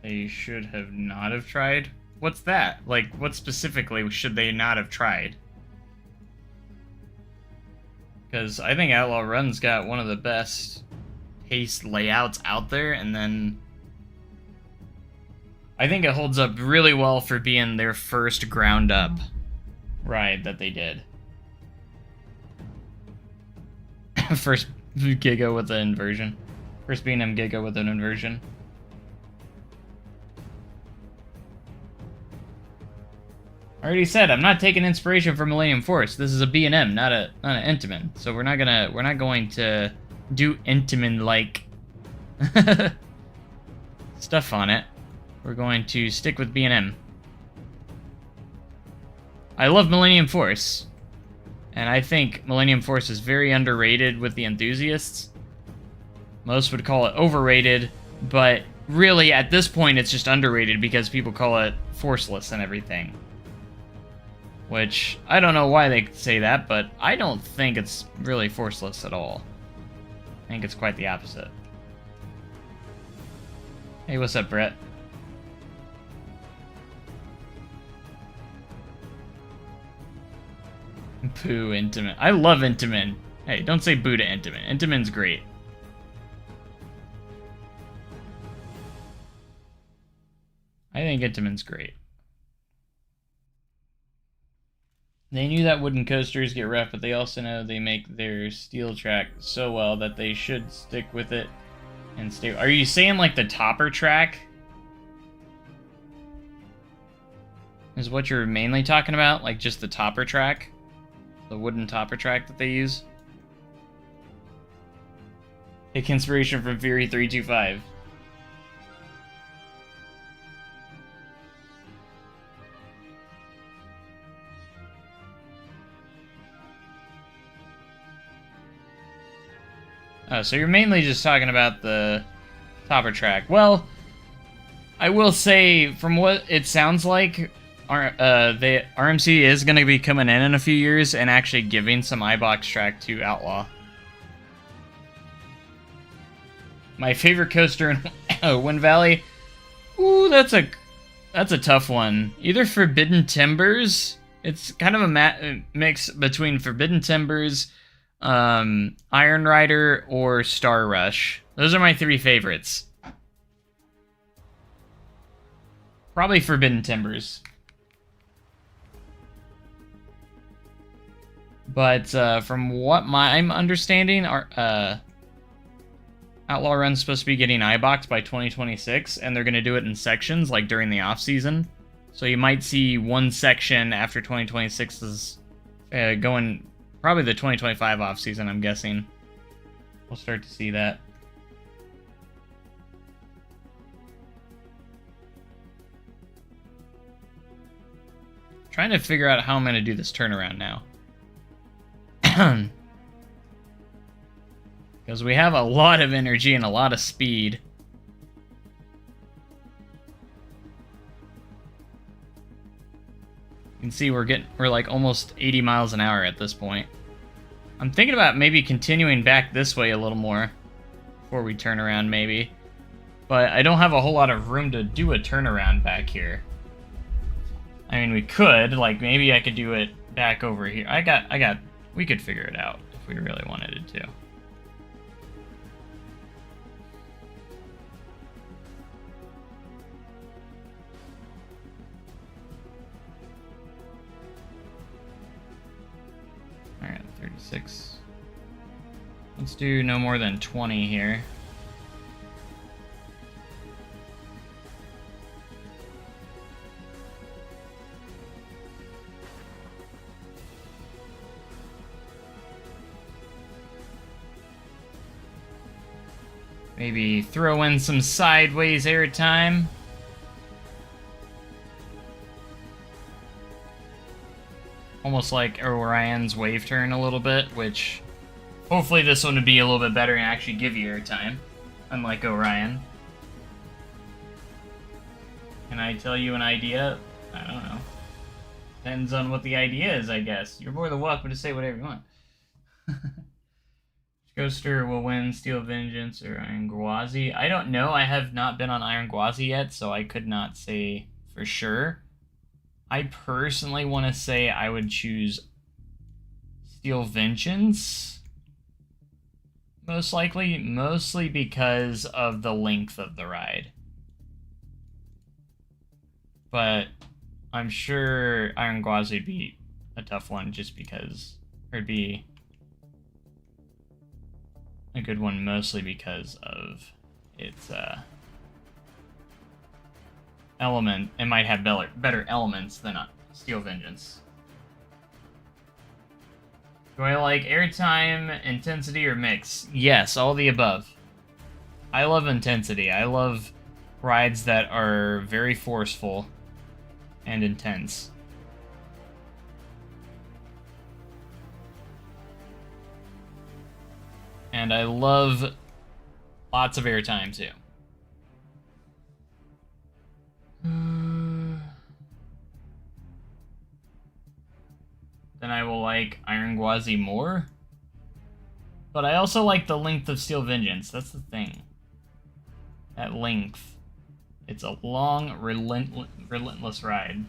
They should have not have tried? What's that? Like, what specifically should they not have tried? Because I think Outlaw Run's got one of the best pace layouts out there, and then I think it holds up really well for being their first ground-up ride that they did. First Giga with an inversion. First B&M Giga with an inversion. I already said I'm not taking inspiration from Millennium Force. This is a B&M, not an Intamin. So we're not going to do Intamin like stuff on it. We're going to stick with B&M. I love Millennium Force, and I think Millennium Force is very underrated with the enthusiasts. Most would call it overrated, but really at this point it's just underrated because people call it forceless and everything. Which, I don't know why they say that, but I don't think it's really forceless at all. I think it's quite the opposite. Hey, what's up, Brett? Boo, Intamin. I love Intamin. Hey, don't say boo to Intamin. Intamin's great. I think Intamin's great. They knew that wooden coasters get rough, but they also know they make their steel track so well that they should stick with it and stay. Are you saying like the topper track? Is what you're mainly talking about? Like just the topper track? The wooden topper track that they use? Take inspiration from Fury 325. Oh, so you're mainly just talking about the topper track. Well, I will say, from what it sounds like, the RMC is going to be coming in a few years and actually giving some iBox track to Outlaw. My favorite coaster in Wind Valley? Ooh, that's a tough one. Either Forbidden Timbers. It's kind of a mix between Forbidden Timbers, Iron Rider, or Star Rush. Those are my three favorites. Probably Forbidden Timbers. But from what I'm understanding, Outlaw Run's supposed to be getting iBox by 2026, and they're going to do it in sections, like during the off-season. So you might see one section after 2026 is going... Probably the 2025 off-season, I'm guessing. We'll start to see that. Trying to figure out how I'm going to do this turnaround now. Because we have a lot of energy and a lot of speed. You can see we're like almost 80 miles an hour at this point. I'm thinking about maybe continuing back this way a little more before we turn around, maybe. But I don't have a whole lot of room to do a turnaround back here. I mean, we could, like, maybe I could do it back over here. We could figure it out if we really wanted it to. Alright, 36. Let's do no more than 20 here. Maybe throw in some sideways airtime. Almost like Orion's wave turn a little bit, which hopefully this one would be a little bit better and actually give you airtime, unlike Orion. Can I tell you an idea? I don't know. Depends on what the idea is, I guess. You're more than welcome to say whatever you want. Ghoster will win Steel Vengeance or Iron Gwazi. I don't know. I have not been on Iron Gwazi yet, so I could not say for sure. I personally want to say I would choose Steel Vengeance. Most likely, mostly because of the length of the ride. But I'm sure Iron Gwazi would be a tough one just because it'd be a good one mostly because of its element. It might have better elements than Steel Vengeance. Do I like airtime, intensity, or mix? Yes, all the above. I love intensity. I love rides that are very forceful and intense. And I love lots of airtime, too. Then I will like Iron Gwazi more. But I also like the length of Steel Vengeance. That's the thing. That length. It's a long, relentless ride.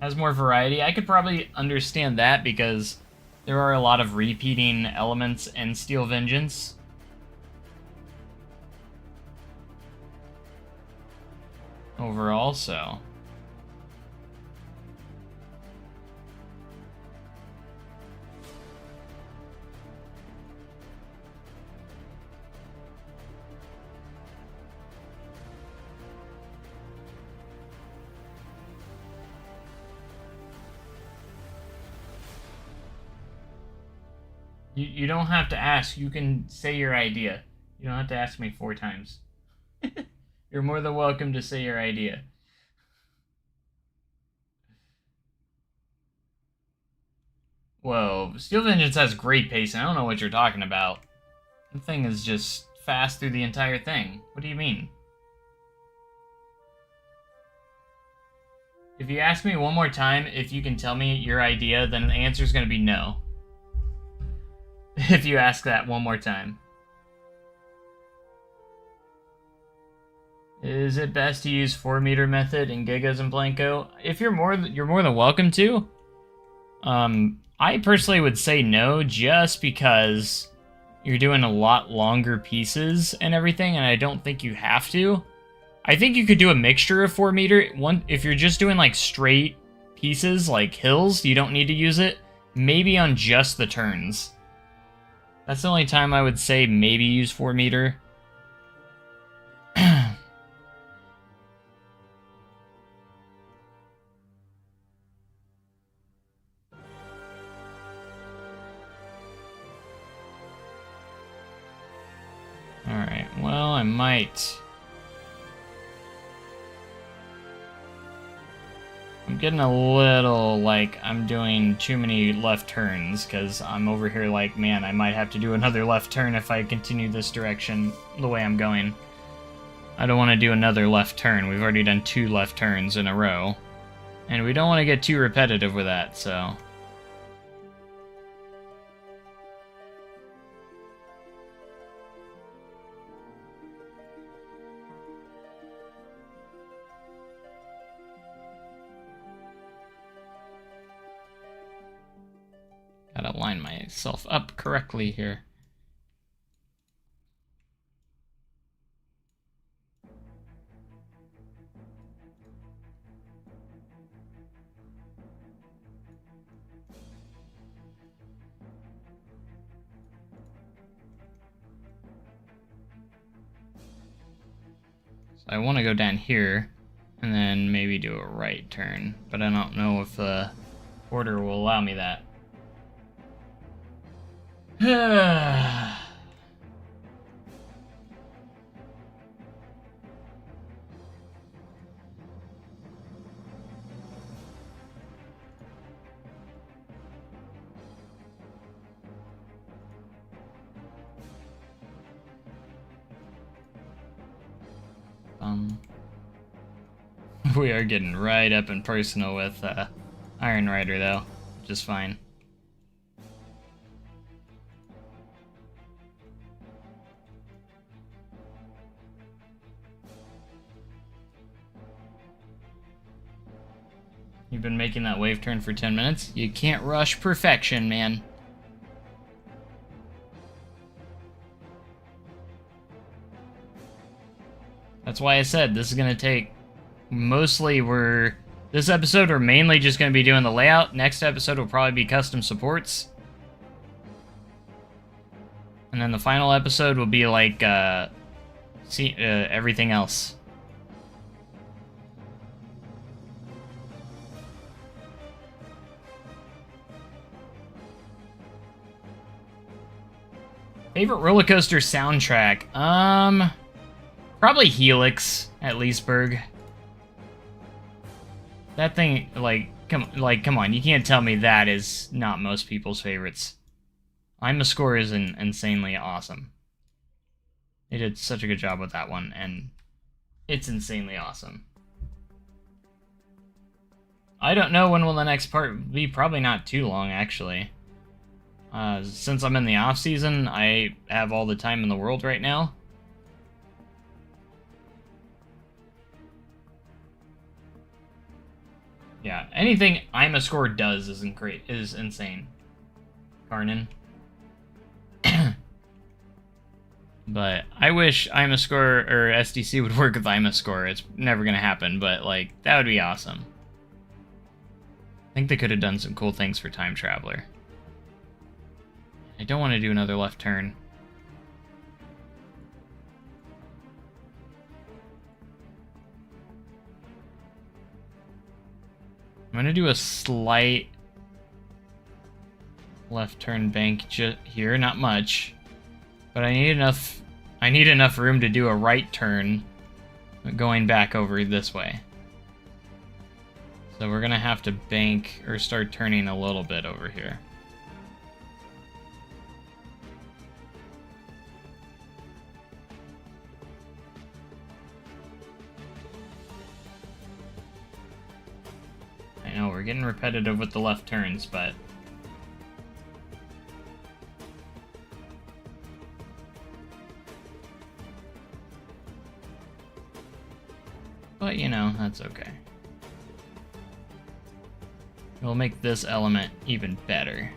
Has more variety. I could probably understand that because there are a lot of repeating elements in Steel Vengeance. Overall, so. You don't have to ask. You can say your idea. You don't have to ask me 4 times. You're more than welcome to say your idea. Whoa, Steel Vengeance has great pacing. I don't know what you're talking about. The thing is just fast through the entire thing. What do you mean? If you ask me one more time if you can tell me your idea, then the answer is going to be no. If you ask that one more time. Is it best to use 4-meter method in Gigas and Blanco? If you're more than welcome to. I personally would say no, just because you're doing a lot longer pieces and everything, and I don't think you have to. I think you could do a mixture of 4-meter. If you're just doing like straight pieces, like hills, you don't need to use it. Maybe on just the turns. That's the only time I would say maybe use 4-meter. Alright, well, I might... I'm getting a little, like, I'm doing too many left turns, because I'm over here like, man, I might have to do another left turn if I continue this direction the way I'm going. I don't want to do another left turn. We've already done 2 left turns in a row. And we don't want to get too repetitive with that, so... Gotta line myself up correctly here. So I want to go down here and then maybe do a right turn, but I don't know if the order will allow me that. We are getting right up and personal with Iron Rider, though, which is fine. You've been making that wave turn for 10 minutes? You can't rush perfection, man. That's why I said this is going to take... Mostly this episode we're mainly just going to be doing the layout. Next episode will probably be custom supports. And then the final episode will be like, everything else. Favorite roller coaster soundtrack? Probably Helix at Leesburg. That thing, come on, you can't tell me that is not most people's favorites. I'm a Score is insanely awesome. They did such a good job with that one, and it's insanely awesome. I don't know when will the next part be. Probably not too long, actually. Since I'm in the off season, I have all the time in the world right now. Yeah, anything I'm a Score does is insane. Karnan. But I wish I'm a Score or SDC would work with I'm a Score. It's never gonna happen, but like that would be awesome. I think they could have done some cool things for Time Traveler. I don't want to do another left turn. I'm gonna do a slight left turn bank here, not much, but I need enough room to do a right turn going back over this way. So we're gonna have to bank or start turning a little bit over here. I know, we're getting repetitive with the left turns, but... But, you know, that's okay. It'll make this element even better.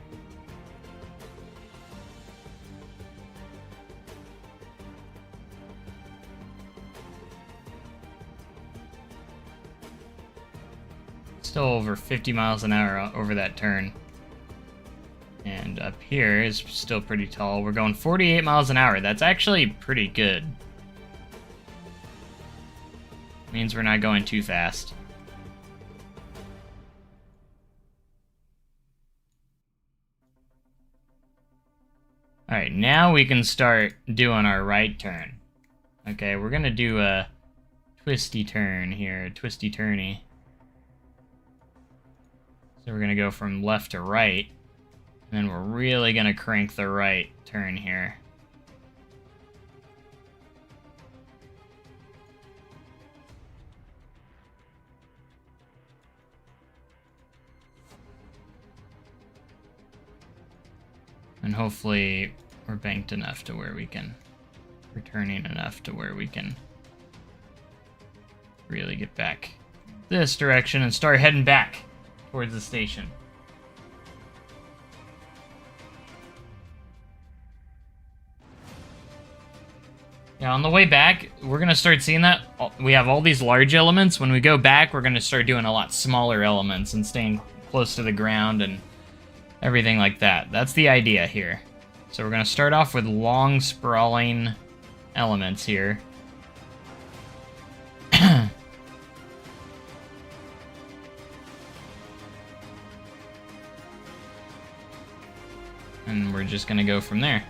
Still over 50 miles an hour over that turn. And up here is still pretty tall. We're going 48 miles an hour. That's actually pretty good. Means we're not going too fast. Alright, now we can start doing our right turn. Okay, we're gonna do a twisty turn here, twisty turny. So we're going to go from left to right. And then we're really going to crank the right turn here. And hopefully we're banked enough to where we can, we're turning enough to where we can really get back this direction and start heading back towards the station. Yeah, on the way back, we're going to start seeing that we have all these large elements. When we go back, we're going to start doing a lot smaller elements and staying close to the ground and everything like that. That's the idea here. So we're going to start off with long, sprawling elements here. And we're just going to go from there.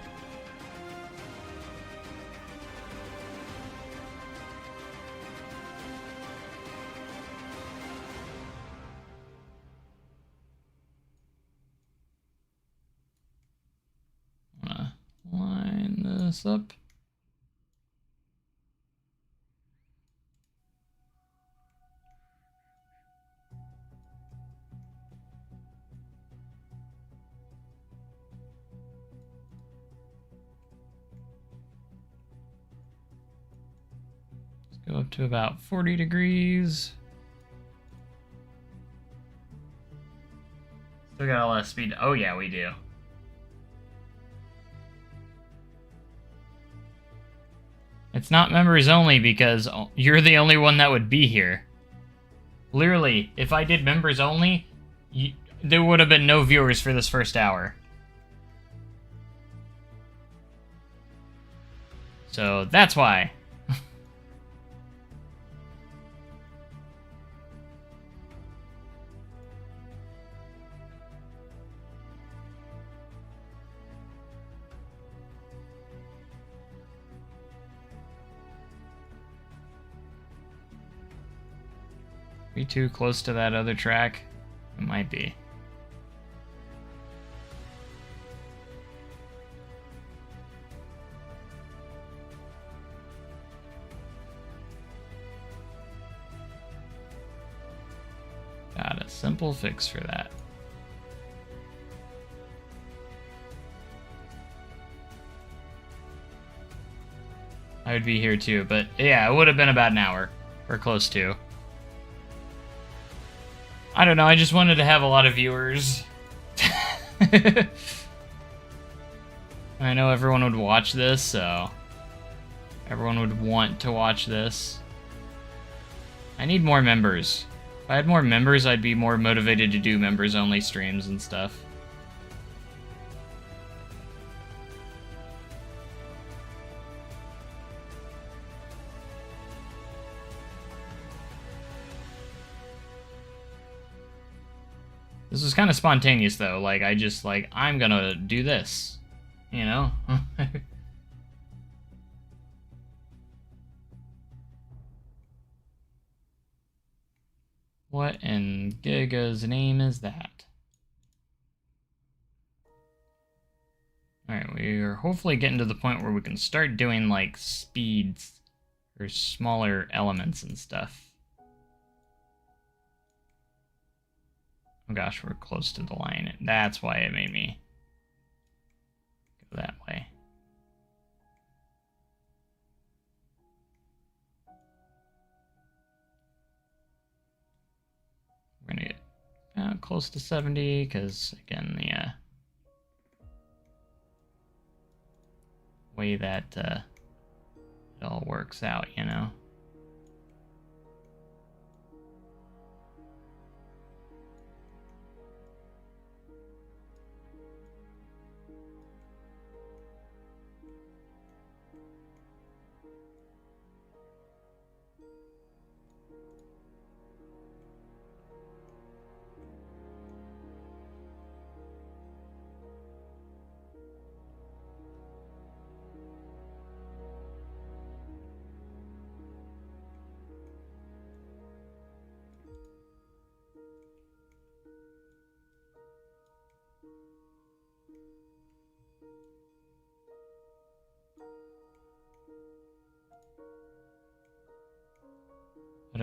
Line this up. Let's go up to about 40 degrees. Still got a lot of speed. Oh yeah, we do. It's not members only because you're the only one that would be here. Literally, if I did members only, there would have been no viewers for this first hour. So that's why. Be too close to that other track? It might be. Got a simple fix for that. I would be here too, but yeah, it would have been about an hour, or close to. I don't know, I just wanted to have a lot of viewers. I know everyone would watch this, so everyone would want to watch this. I need more members. If I had more members, I'd be more motivated to do members-only streams and stuff. This was kind of spontaneous, though. Like, I just, like, I'm gonna do this. You know? What in Giga's name is that? Alright, we are hopefully getting to the point where we can start doing, like, speeds or smaller elements and stuff. Oh gosh, we're close to the line. That's why it made me go that way. We're gonna get close to 70, because again, the way that it all works out, you know?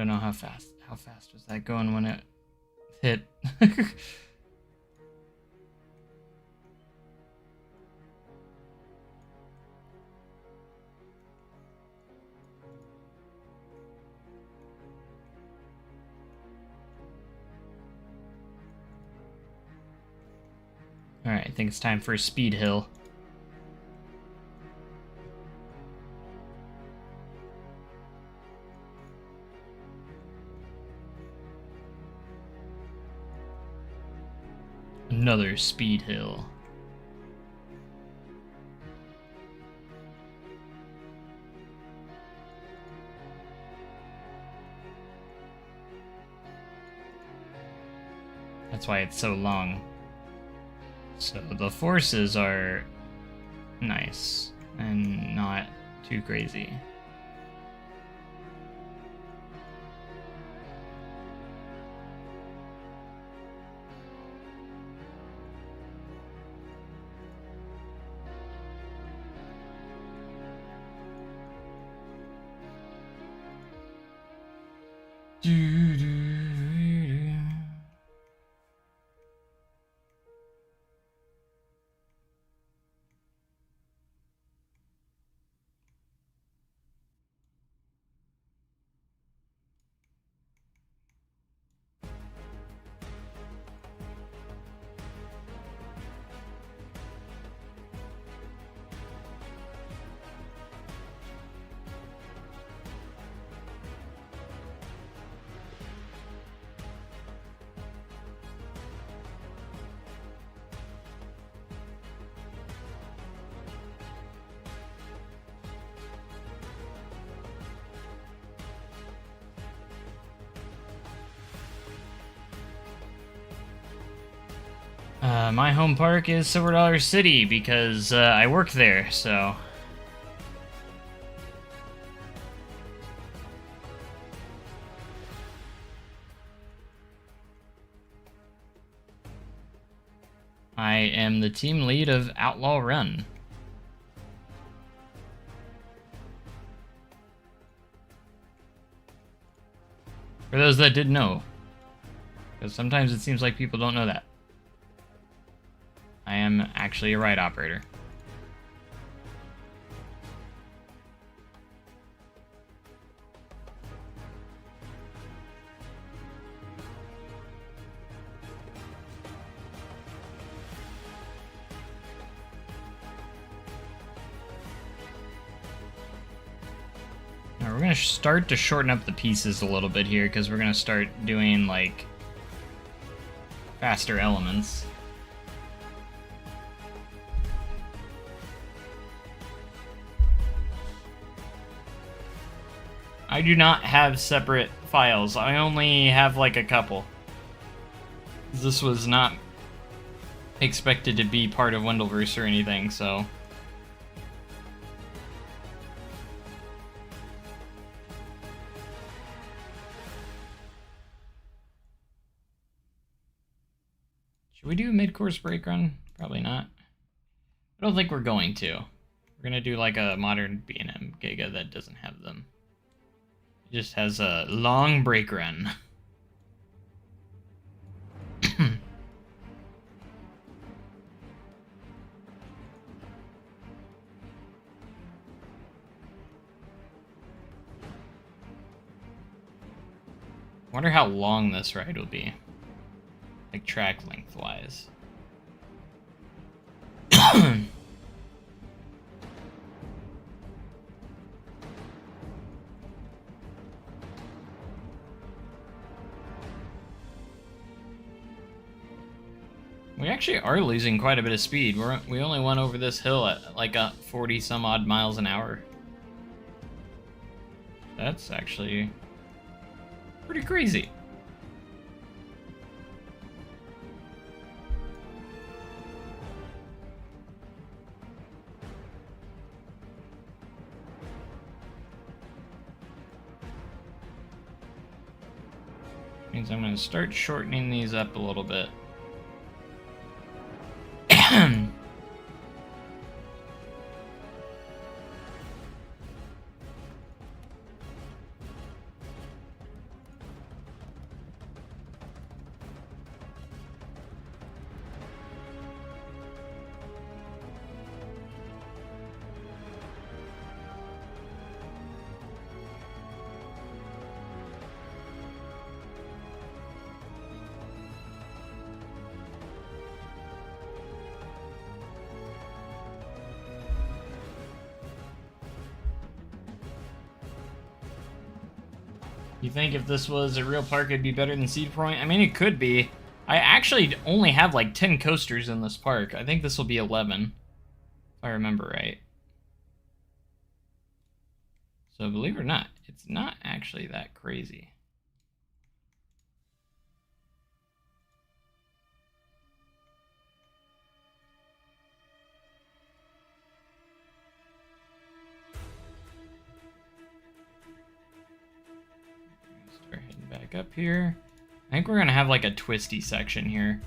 don't know how fast. How fast was that going when it hit? Alright, I think it's time for a speed hill. Another speed hill. That's why it's so long. So the forces are nice and not too crazy. My home park is Silver Dollar City because I work there, so... I am the team lead of Outlaw Run. For those that didn't know. Because sometimes it seems like people don't know that. I am actually a ride operator. Now we're going to start to shorten up the pieces a little bit here because we're going to start doing like faster elements. I do not have separate files. I only have like a couple. This was not expected to be part of Wendleverse or anything, so... Should we do a mid-course brake run? Probably not. I don't think we're going to. We're gonna do like a modern B&M Giga that doesn't have them. It just has a long brake run. Wonder how long this ride will be. Like track length-wise. We actually are losing quite a bit of speed. We only went over this hill at like 40 some odd miles an hour. That's actually pretty crazy. Means I'm going to start shortening these up a little bit. You think if this was a real park, it'd be better than Cedar Point? I mean, it could be. I actually only have like 10 coasters in this park. I think this will be 11, if I remember right. So believe it or not, it's not actually that crazy. Start heading back up here. I think we're gonna have like a twisty section here,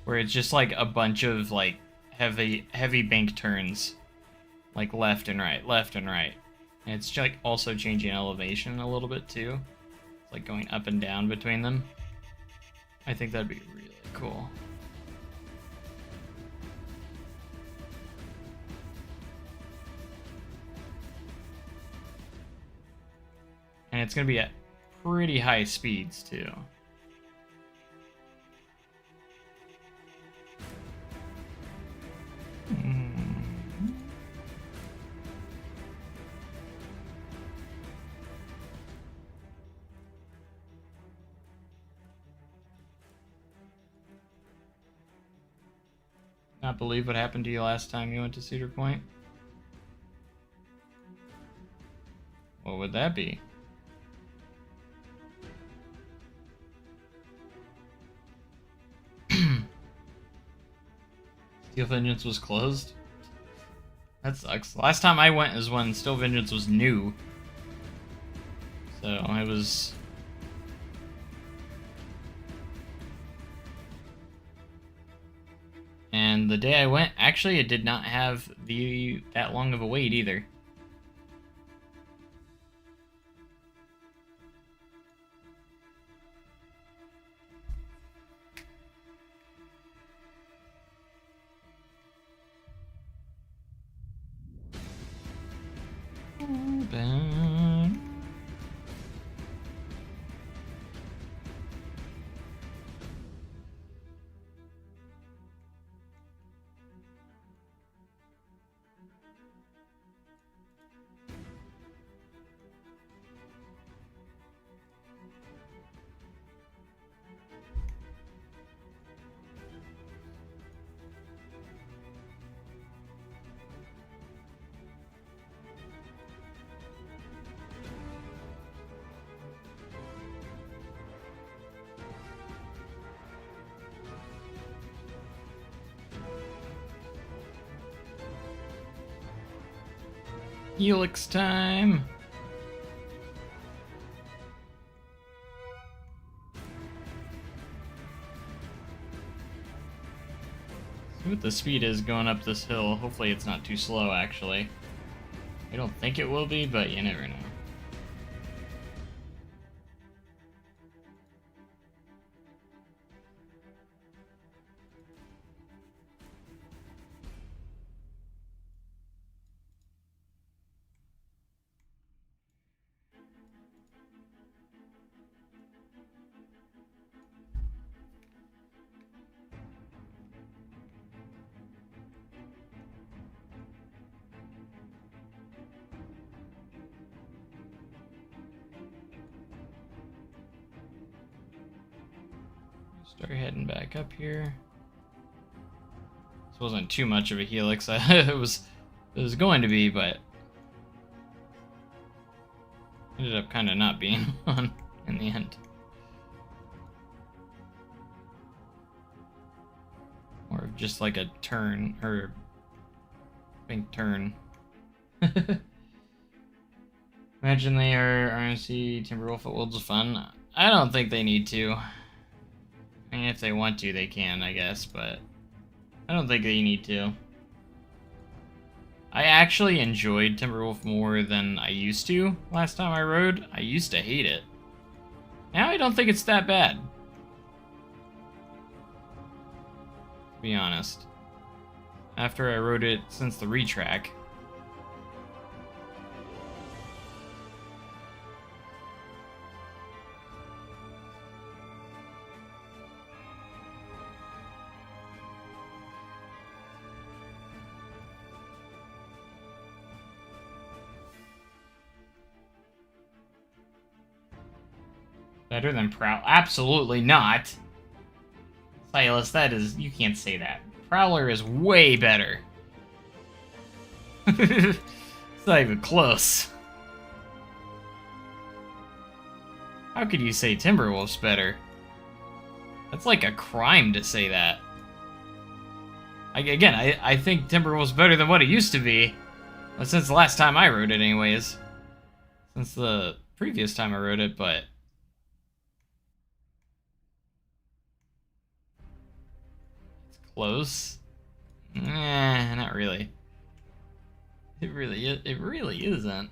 where it's just like a bunch of like heavy bank turns, like left and right, left and right. And it's like also changing elevation a little bit too. It's like going up and down between them. I think that'd be really cool. And it's gonna be at pretty high speeds too. Not believe what happened to you last time you went to Cedar Point? What would that be? Steel Vengeance was closed? That sucks. Last time I went is when Steel Vengeance was new. So it was... And the day I went, actually it did not have that long of a wait either. Helix time! See what the speed is going up this hill. Hopefully it's not too slow, actually. I don't think it will be, but you never know. Start heading back up here. This wasn't too much of a helix. it was going to be, but ended up kind of not being one in the end. More of just like a turn, or bank turn. Imagine they are RNC Timberwolf at Worlds of Fun. I don't think they need to. I mean, if they want to, they can, I guess, but I don't think they need to. I actually enjoyed Timberwolf more than I used to last time I rode. I used to hate it. Now I don't think it's that bad. To be honest. After I rode it since the retrack. Better than Prowl? Absolutely not. Silas, that is... You can't say that. Prowler is way better. It's not even close. How could you say Timberwolf's better? That's like a crime to say that. I think Timberwolf's better than what it used to be. Well, since the last time I wrote it, anyways. Since the previous time I wrote it, but... It's close. Nah, not really. It really isn't.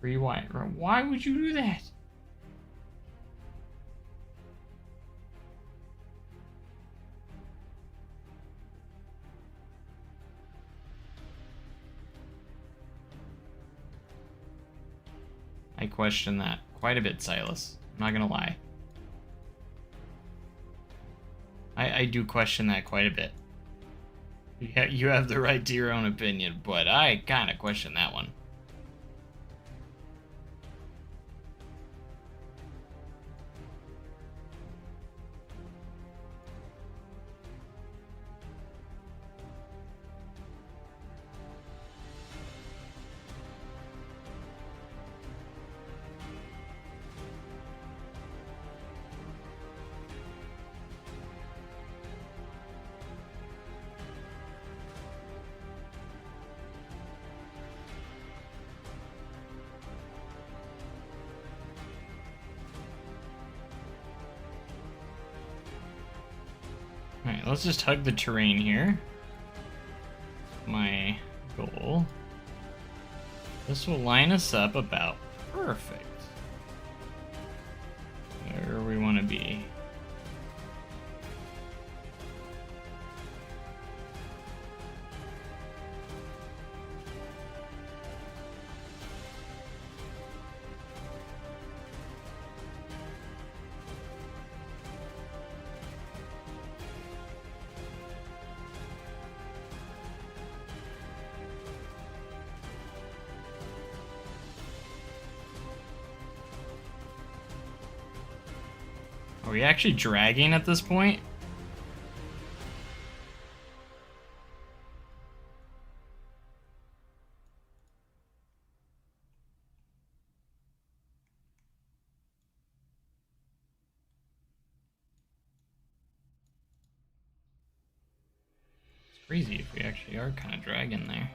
Rewind. Why would you do that? I question that quite a bit, Silas. I'm not gonna lie. I do question that quite a bit. Yeah, you have the right to your own opinion, but I kind of question that one. Alright, let's just hug the terrain here. My goal. This will line us up about perfect. Where we want to be. Are we actually dragging at this point? It's crazy if we actually are kind of dragging there.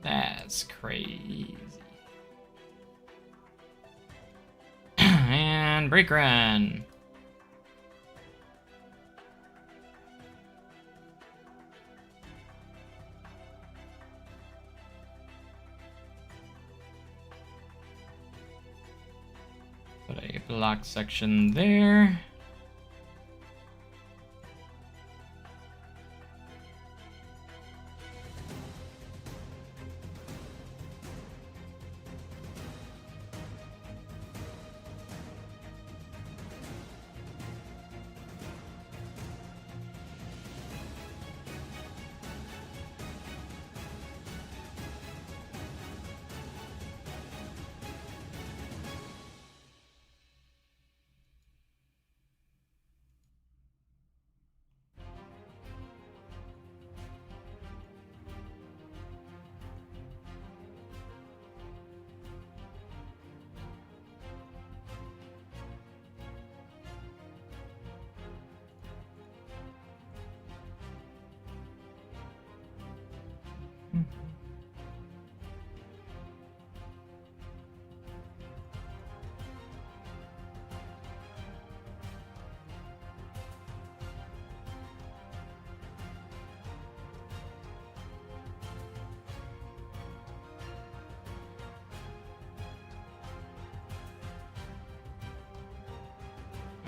That's crazy. And break run. Put a block section there.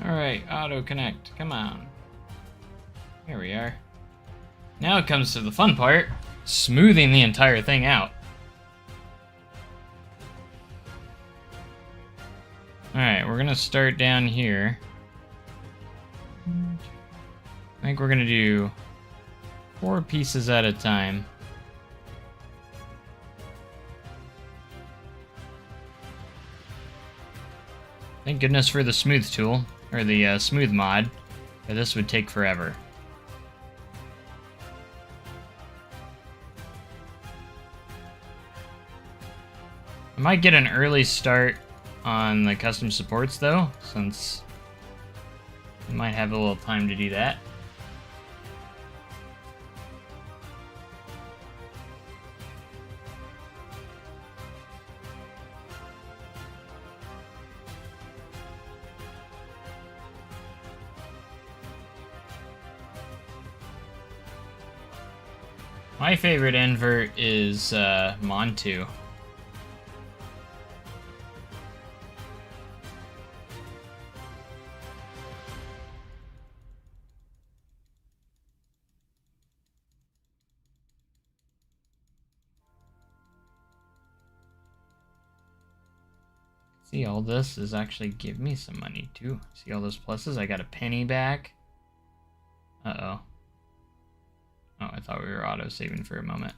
Alright, auto connect. Come on. Here we are. Now it comes to the fun part, smoothing the entire thing out. Alright, we're gonna start down here. I think we're gonna do 4 pieces at a time. Thank goodness for the smooth tool, or the smooth mod, or this would take forever. I might get an early start on the custom supports though, since I might have a little time to do that. My favorite invert is Montu. See, all this is actually give me some money too. See all those pluses? I got a penny back. Uh-oh. Oh, I thought we were auto-saving for a moment.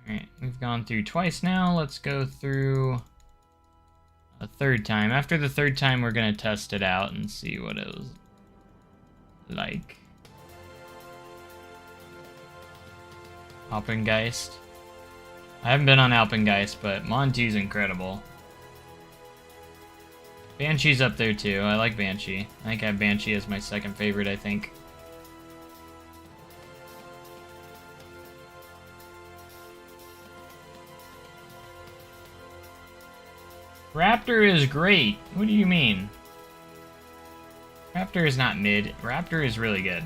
Alright, we've gone through twice now. Let's go through a third time. After the third time, we're going to test it out and see what it was like. Alpengeist. I haven't been on Alpengeist, but Montu's incredible. Banshee's up there too. I like Banshee. I think I have Banshee as my second favorite, I think. Raptor is great. What do you mean? Raptor is not mid. Raptor is really good.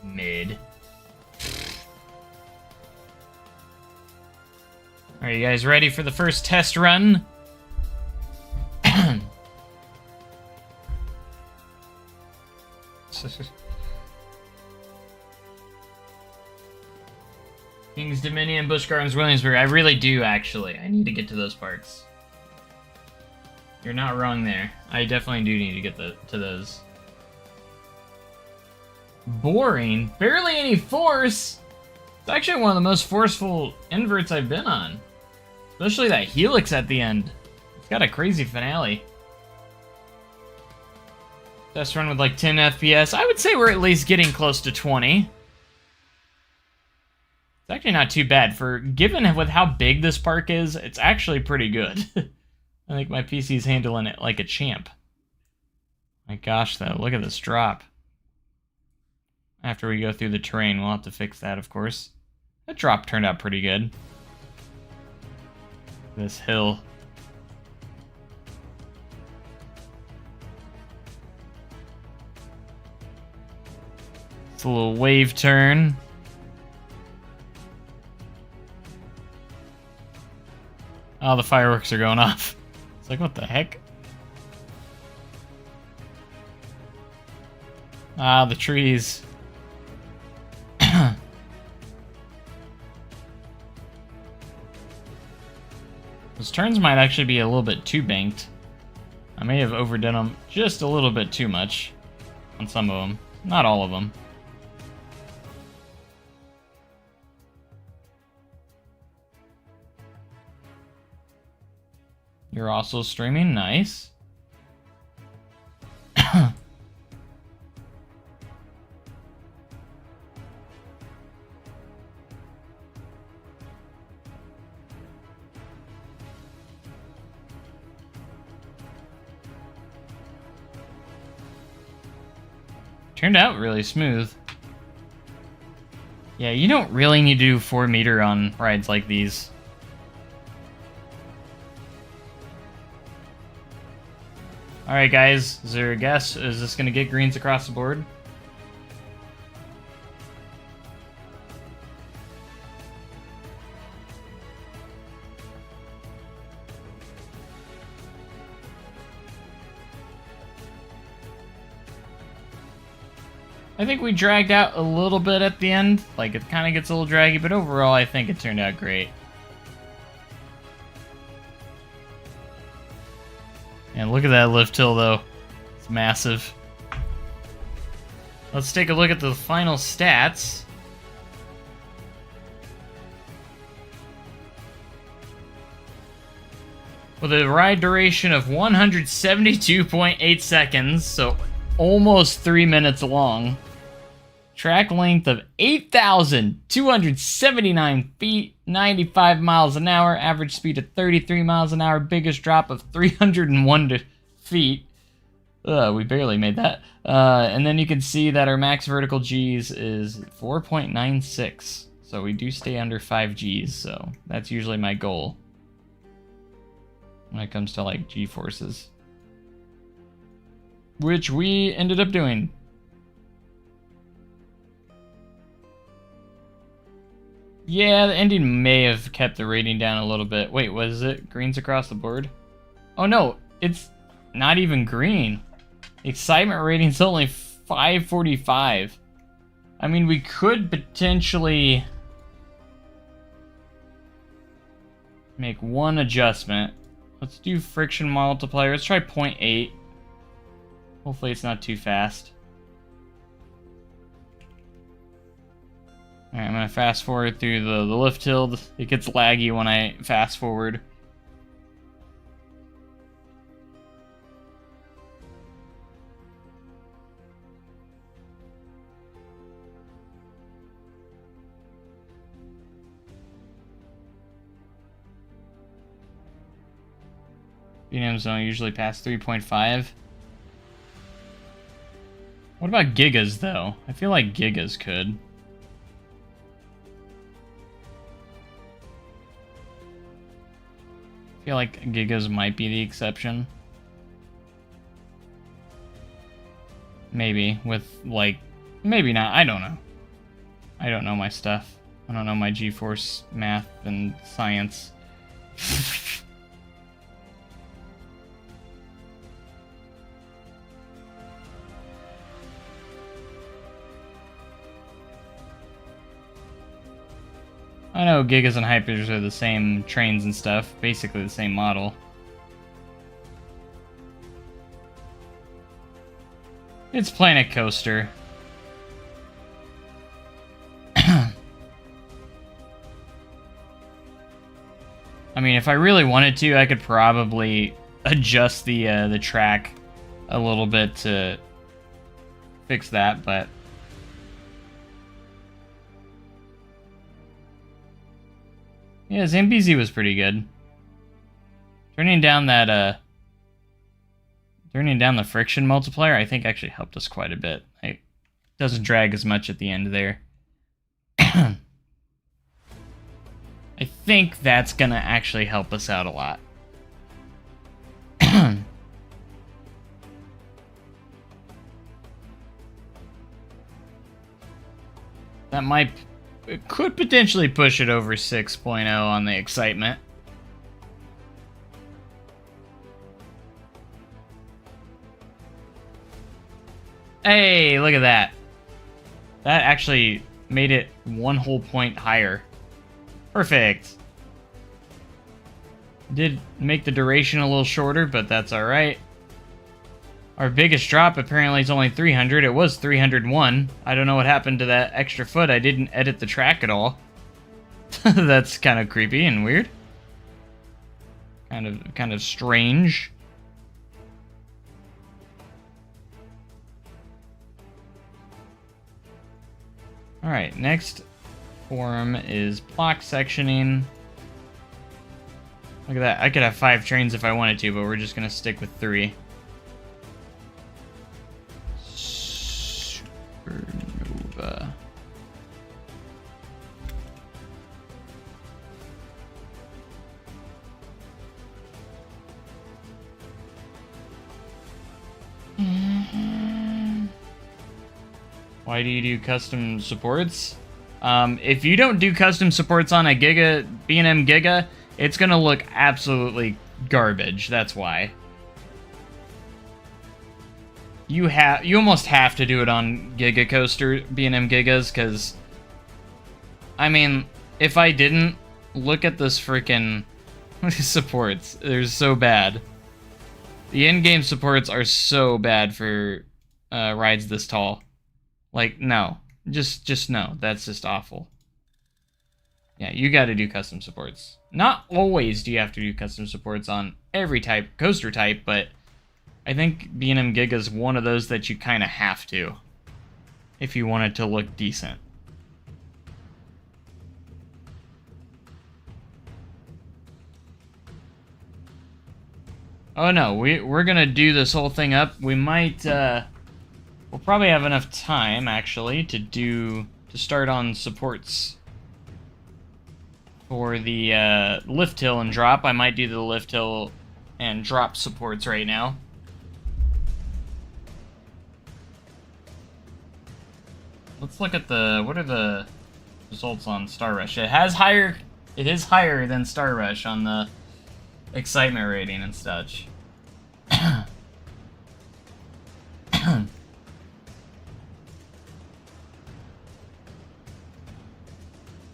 Mid. Are you guys ready for the first test run? King's Dominion, Busch Gardens, Williamsburg. I really do, actually. I need to get to those parks. You're not wrong there. I definitely do need to get to those. Boring? Barely any force? It's actually one of the most forceful inverts I've been on. Especially that Helix at the end. It's got a crazy finale. Test run with like 10 FPS. I would say we're at least getting close to 20. It's actually not too bad. Given with how big this park is, it's actually pretty good. I think my PC's handling it like a champ. My gosh, though, look at this drop. After we go through the terrain, we'll have to fix that, of course. That drop turned out pretty good. This hill. It's a little wave turn. Oh, the fireworks are going off. It's like, what the heck? Ah, the trees. Those turns might actually be a little bit too banked. I may have overdone them just a little bit too much on some of them. Not all of them. You're also streaming? Nice. Turned out really smooth. Yeah, you don't really need to do 4 meter on rides like these. Alright guys, is there a guess? Is this going to get greens across the board? I think we dragged out a little bit at the end. Like, it kind of gets a little draggy, but overall, I think it turned out great. And look at that lift hill, though. It's massive. Let's take a look at the final stats. With a ride duration of 172.8 seconds, so almost 3 minutes long. Track length of 8,279 feet, 95 miles an hour, average speed of 33 miles an hour, biggest drop of 301 feet. We barely made that. And then you can see that our max vertical Gs is 4.96. So we do stay under 5 Gs, so that's usually my goal when it comes to like G-forces. Which we ended up doing. Yeah, the ending may have kept the rating down a little bit. Wait, was it greens across the board? Oh no, it's not even green. Excitement rating's only 545. I mean, we could potentially make one adjustment. Let's do friction multiplier. Let's try 0.8. Hopefully it's not too fast. Alright, I'm going to fast forward through the lift hill. It gets laggy when I fast forward. BNMs don't usually pass 3.5. What about gigas, though? I feel like gigas could. I feel like gigas might be the exception. Maybe, with, like... Maybe not, I don't know. I don't know my stuff. I don't know my G-force math and science. I know Gigas and Hypers are the same trains and stuff, basically the same model. It's Planet Coaster. I mean, if I really wanted to, I could probably adjust the track a little bit to fix that, but... Yeah, Zambezi was pretty good. Turning down the friction multiplier, I think actually helped us quite a bit. It doesn't drag as much at the end there. I think that's gonna actually help us out a lot. That might... It could potentially push it over 6.0 on the excitement. Hey, look at that. That actually made it 1 whole point higher. Perfect. Did make the duration a little shorter, but that's alright. Our biggest drop apparently is only 300. It was 301. I don't know what happened to that extra foot. I didn't edit the track at all. That's kind of creepy and weird. Kind of strange. Alright, next form is block sectioning. Look at that. I could have 5 trains if I wanted to, but we're just going to stick with 3. Supernova. Why do you do custom supports? If you don't do custom supports on a Giga, B&M Giga, it's gonna look absolutely garbage. That's why. you almost have to do it on Giga Coaster B&M Gigas, because I mean, if I didn't, look at this freaking supports. They're so bad. The in-game supports are so bad for rides this tall. Like, no. Just no. That's just awful. Yeah, you gotta do custom supports. Not always do you have to do custom supports on every coaster type, but I think B&M Giga is one of those that you kind of have to if you want it to look decent. Oh no, we're gonna do this whole thing up. We might, we'll probably have enough time, actually, to start on supports. For the lift hill and drop, I might do the lift hill and drop supports right now. Let's look at what are the results on Star Rush? It is higher than Star Rush on the excitement rating and such.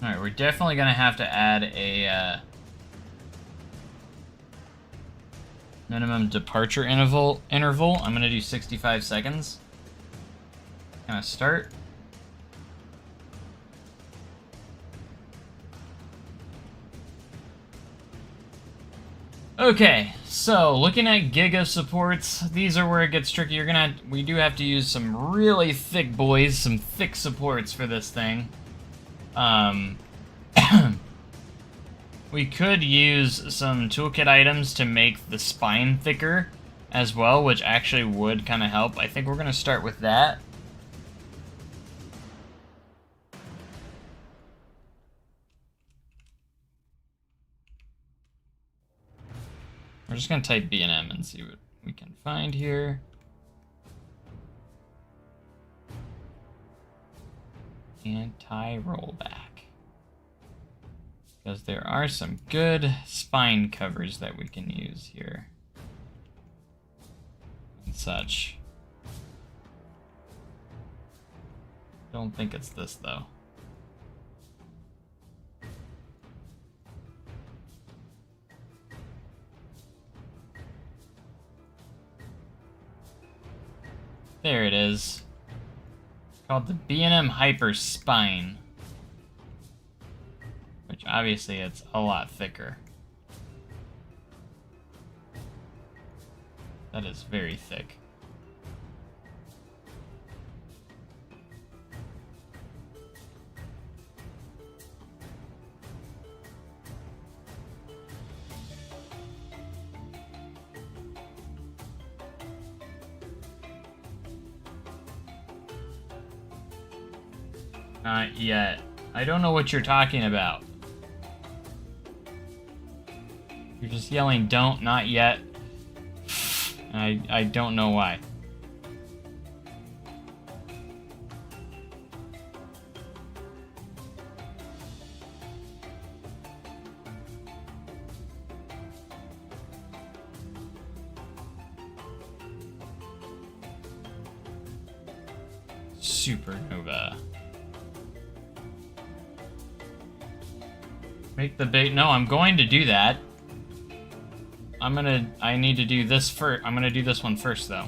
Alright, we're definitely gonna have to add a minimum departure interval. I'm gonna do 65 seconds. Gonna start. Okay, so looking at Giga supports, these are where it gets tricky. We do have to use some really thick boys, some thick supports for this thing. We could use some toolkit items to make the spine thicker as well, which actually would kind of help. I think we're going to start with that. We're just going to type B&M and see what we can find here. Anti-rollback. Because there are some good spine covers that we can use here. And such. Don't think it's this, though. There it is. It's called the B&M Hyper Spine. Which obviously it's a lot thicker. That is very thick. Not yet. I don't know what you're talking about. You're just yelling, don't, not yet. I don't know why. Supernova. Make the bait. No, I'm going to do that. I need to do this first. I'm gonna do this one first, though.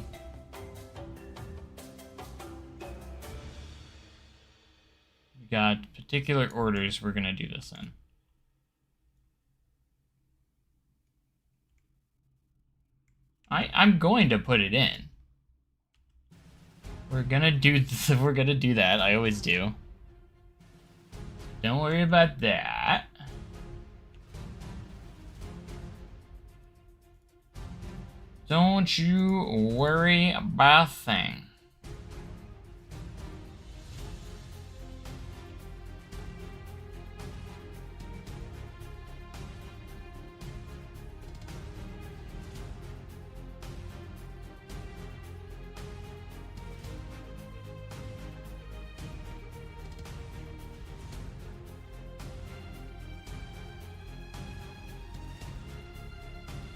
We got particular orders we're gonna do this in. I'm going to put it in. We're gonna do that. I always do. Don't worry about that. Don't you worry about a thing.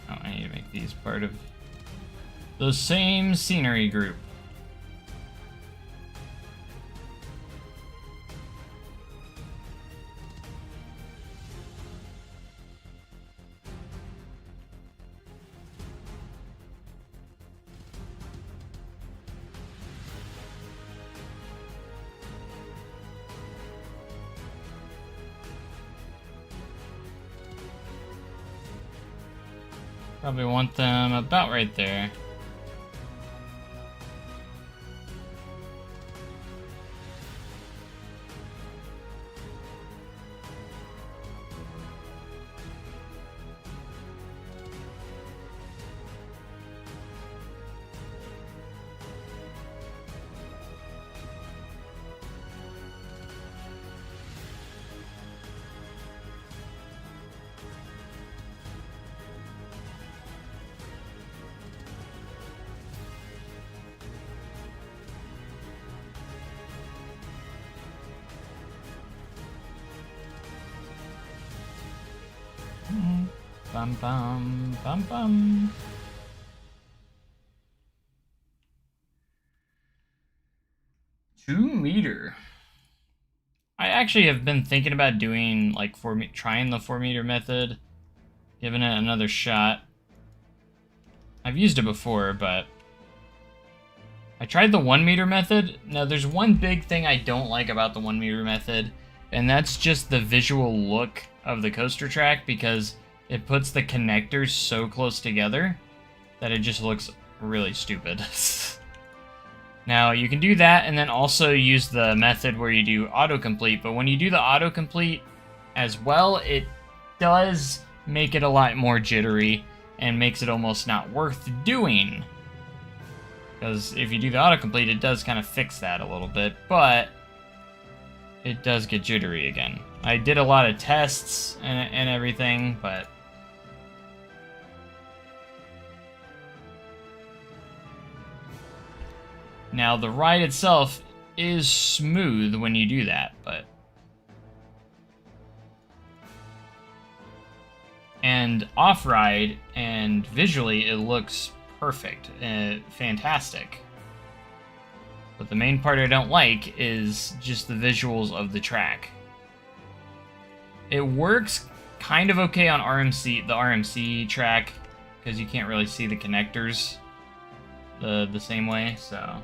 Oh, I need to make these part of the same scenery group. Probably want them about right there. Bum bum bum bum. $2 meter. I actually have been thinking about doing like trying the 4 meter method, giving it another shot. I've used it before, but I tried the 1 meter method. Now, there's one big thing I don't like about the 1 meter method, and that's just the visual look of the coaster track, because it puts the connectors so close together that it just looks really stupid. Now, you can do that and then also use the method where you do autocomplete, but when you do the autocomplete as well, it does make it a lot more jittery and makes it almost not worth doing. Because if you do the autocomplete, it does kind of fix that a little bit, but it does get jittery again. I did a lot of tests and everything, but now the ride itself is smooth when you do that, but and off-ride and visually it looks perfect, fantastic. But the main part I don't like is just the visuals of the track. It works kind of okay on the RMC track, because you can't really see the connectors the same way, so.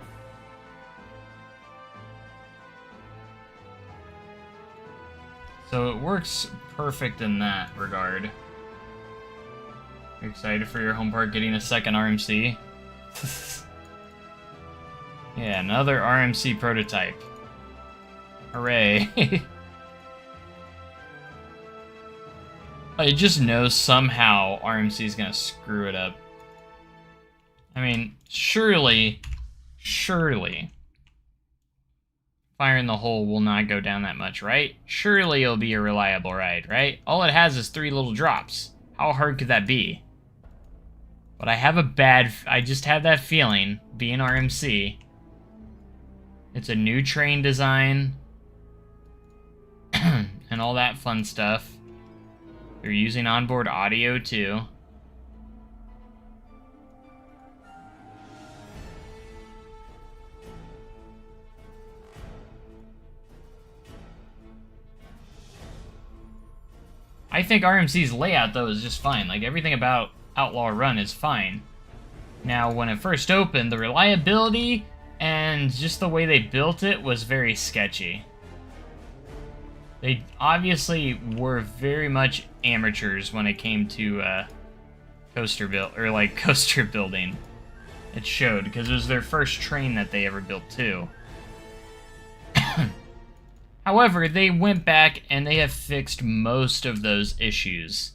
So it works perfect in that regard. You're excited for your home park getting a second RMC? Yeah, another RMC prototype. Hooray. I just know somehow RMC is gonna screw it up. I mean, surely, Fire in the Hole will not go down that much, right? Surely it'll be a reliable ride, right? All it has is 3 little drops. How hard could that be? But I just have that feeling, being RMC. It's a new train design, and all that fun stuff. They're using onboard audio, too. I think RMC's layout, though, is just fine. Like, everything about Outlaw Run is fine. Now, when it first opened, the reliability and just the way they built it was very sketchy. They obviously were very much amateurs when it came to coaster building. It showed, because it was their first train that they ever built, too. However, they went back and they have fixed most of those issues.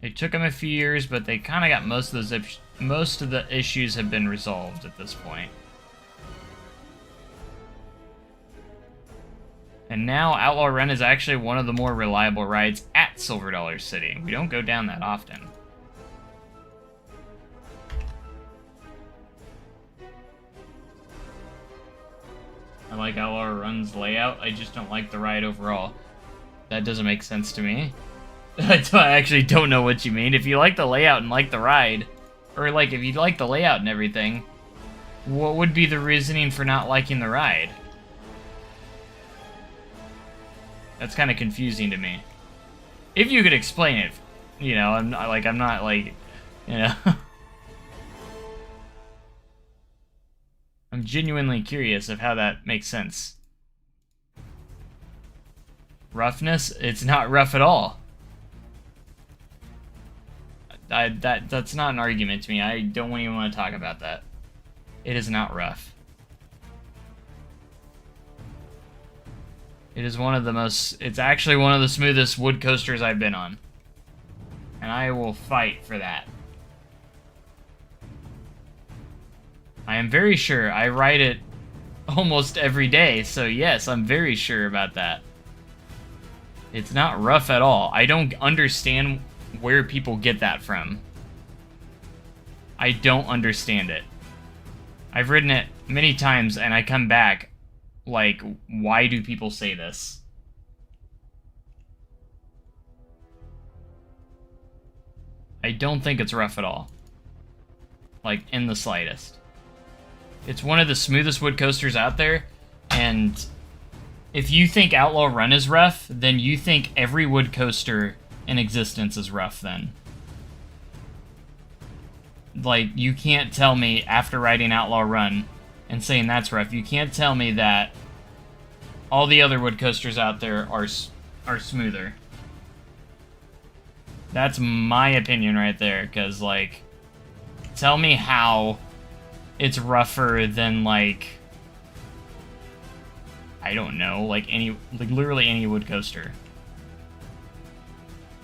It took them a few years, but they kind of got most of the issues have been resolved at this point. And now Outlaw Run is actually one of the more reliable rides at Silver Dollar City. We don't go down that often. I like Outlaw Run's layout, I just don't like the ride overall. That doesn't make sense to me. I actually don't know what you mean. If you like the layout and like the ride, or like if you like the layout and everything, what would be the reasoning for not liking the ride? That's kind of confusing to me. If you could explain it, you know, I'm not like, you know. I'm genuinely curious of how that makes sense. Roughness? It's not rough at all. That's not an argument to me. I don't even want to talk about that. It is not rough. It is one of the most... It's actually one of the smoothest wood coasters I've been on. And I will fight for that. I am very sure. I ride it almost every day, so yes, I'm very sure about that. It's not rough at all. I don't understand where people get that from. I don't understand it. I've ridden it many times, and I come back like, why do people say this? I don't think it's rough at all. Like, in the slightest. It's one of the smoothest wood coasters out there, and if you think Outlaw Run is rough, then you think every wood coaster in existence is rough then. Like, you can't tell me after riding Outlaw Run and saying that's rough, you can't tell me that all the other wood coasters out there are smoother. That's my opinion right there, because, like, tell me how it's rougher than, like, I don't know, like literally any wood coaster.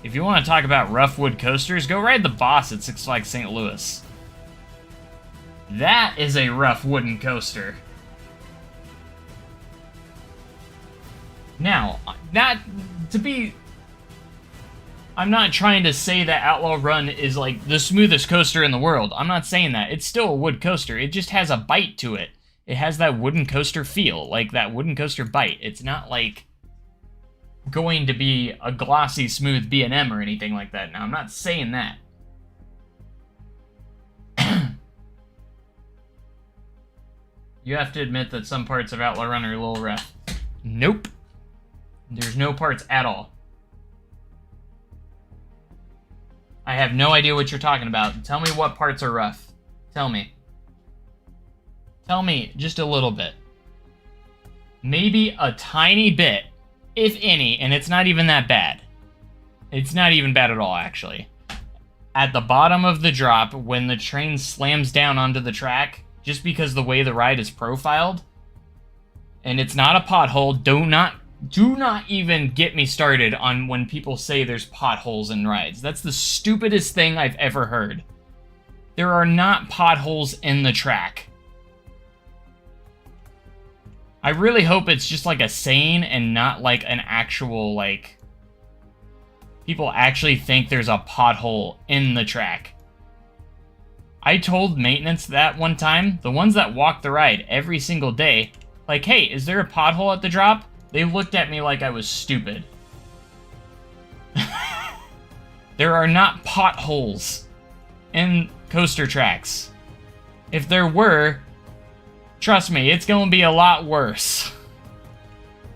If you want to talk about rough wood coasters, go ride the Boss at Six Flags St. Louis. That is a rough wooden coaster. Now, I'm not trying to say that Outlaw Run is, like, the smoothest coaster in the world. I'm not saying that. It's still a wood coaster. It just has a bite to it. It has that wooden coaster feel, like that wooden coaster bite. It's not, like, going to be a glossy, smooth B&M or anything like that. Now, I'm not saying that. You have to admit that some parts of Outlaw Run are a little rough. Nope. There's no parts at all. I have no idea what you're talking about. Tell me what parts are rough. Tell me. Tell me just a little bit. Maybe a tiny bit, if any, and it's not even that bad. It's not even bad at all, actually. At the bottom of the drop, when the train slams down onto the track, just because the way the ride is profiled, and it's not a pothole, do not even get me started on when people say there's potholes in rides. That's the stupidest thing I've ever heard. There are not potholes in the track. I really hope it's just like a saying and not like an actual, like, people actually think there's a pothole in the track. I told maintenance that one time, the ones that walk the ride every single day, like, hey, is there a pothole at the drop? They looked at me like I was stupid. There are not potholes in coaster tracks. If there were, trust me, it's going to be a lot worse.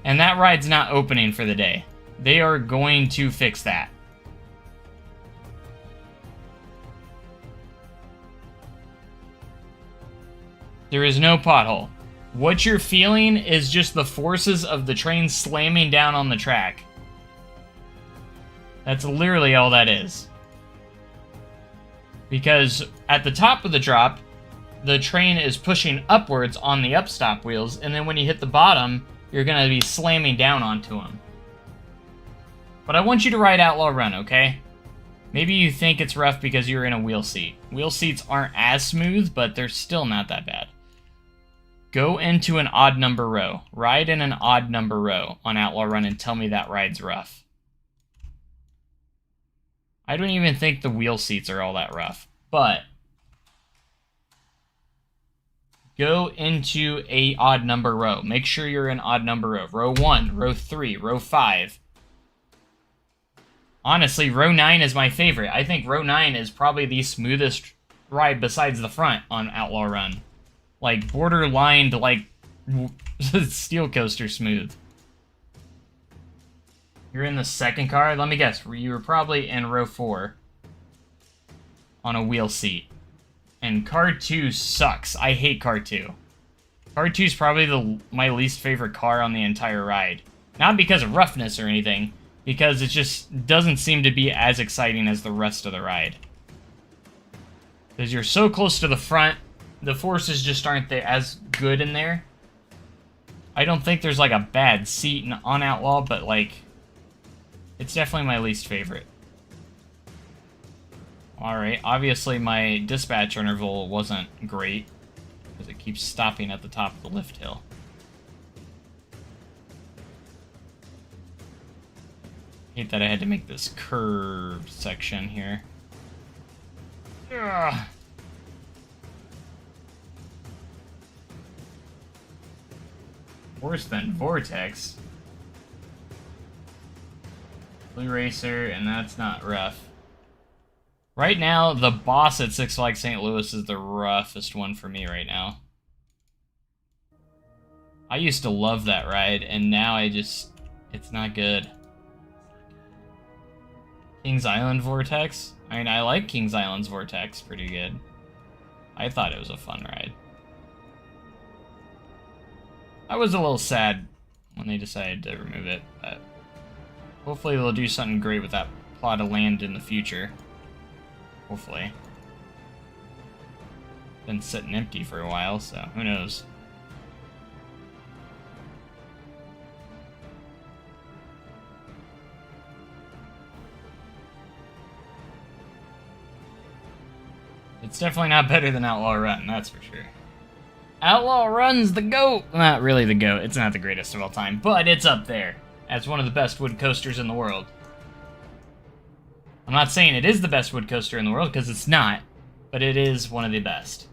And that ride's not opening for the day. They are going to fix that. There is no pothole. What you're feeling is just the forces of the train slamming down on the track. That's literally all that is. Because at the top of the drop, the train is pushing upwards on the upstop wheels, and then when you hit the bottom, you're going to be slamming down onto them. But I want you to ride Outlaw Run, okay? Maybe you think it's rough because you're in a wheel seat. Wheel seats aren't as smooth, but they're still not that bad. Go into an odd number row. Ride in an odd number row on Outlaw Run and tell me that ride's rough. I don't even think the wheel seats are all that rough, but go into a odd number row. Make sure you're in odd number row. Row 1, row 3, row 5. Honestly, row 9 is my favorite. I think row 9 is probably the smoothest ride besides the front on Outlaw Run. Like, borderline to, like, steel coaster smooth. You're in the second car? Let me guess. You were probably in row 4 on a wheel seat. And car 2 sucks. I hate car 2. Car 2 is probably my least favorite car on the entire ride. Not because of roughness or anything, because it just doesn't seem to be as exciting as the rest of the ride. Because you're so close to the front, the forces just aren't there as good in there. I don't think there's like a bad seat on Outlaw, but like, it's definitely my least favorite. Alright, obviously my dispatch interval wasn't great, because it keeps stopping at the top of the lift hill. Hate that I had to make this curved section here. Ugh. Worse than Vortex. Blue Racer, and that's not rough. Right now, the boss at Six Flags St. Louis is the roughest one for me right now. I used to love that ride, and now it's not good. Kings Island Vortex? I mean, I like Kings Island's Vortex pretty good. I thought it was a fun ride. I was a little sad when they decided to remove it, but hopefully they'll do something great with that plot of land in the future. Hopefully. Been sitting empty for a while, so who knows. It's definitely not better than Outlaw Run, that's for sure. Outlaw Run's the GOAT! Not really the GOAT, it's not the greatest of all time, but it's up there as one of the best wood coasters in the world. I'm not saying it is the best wood coaster in the world, because it's not, but it is one of the best.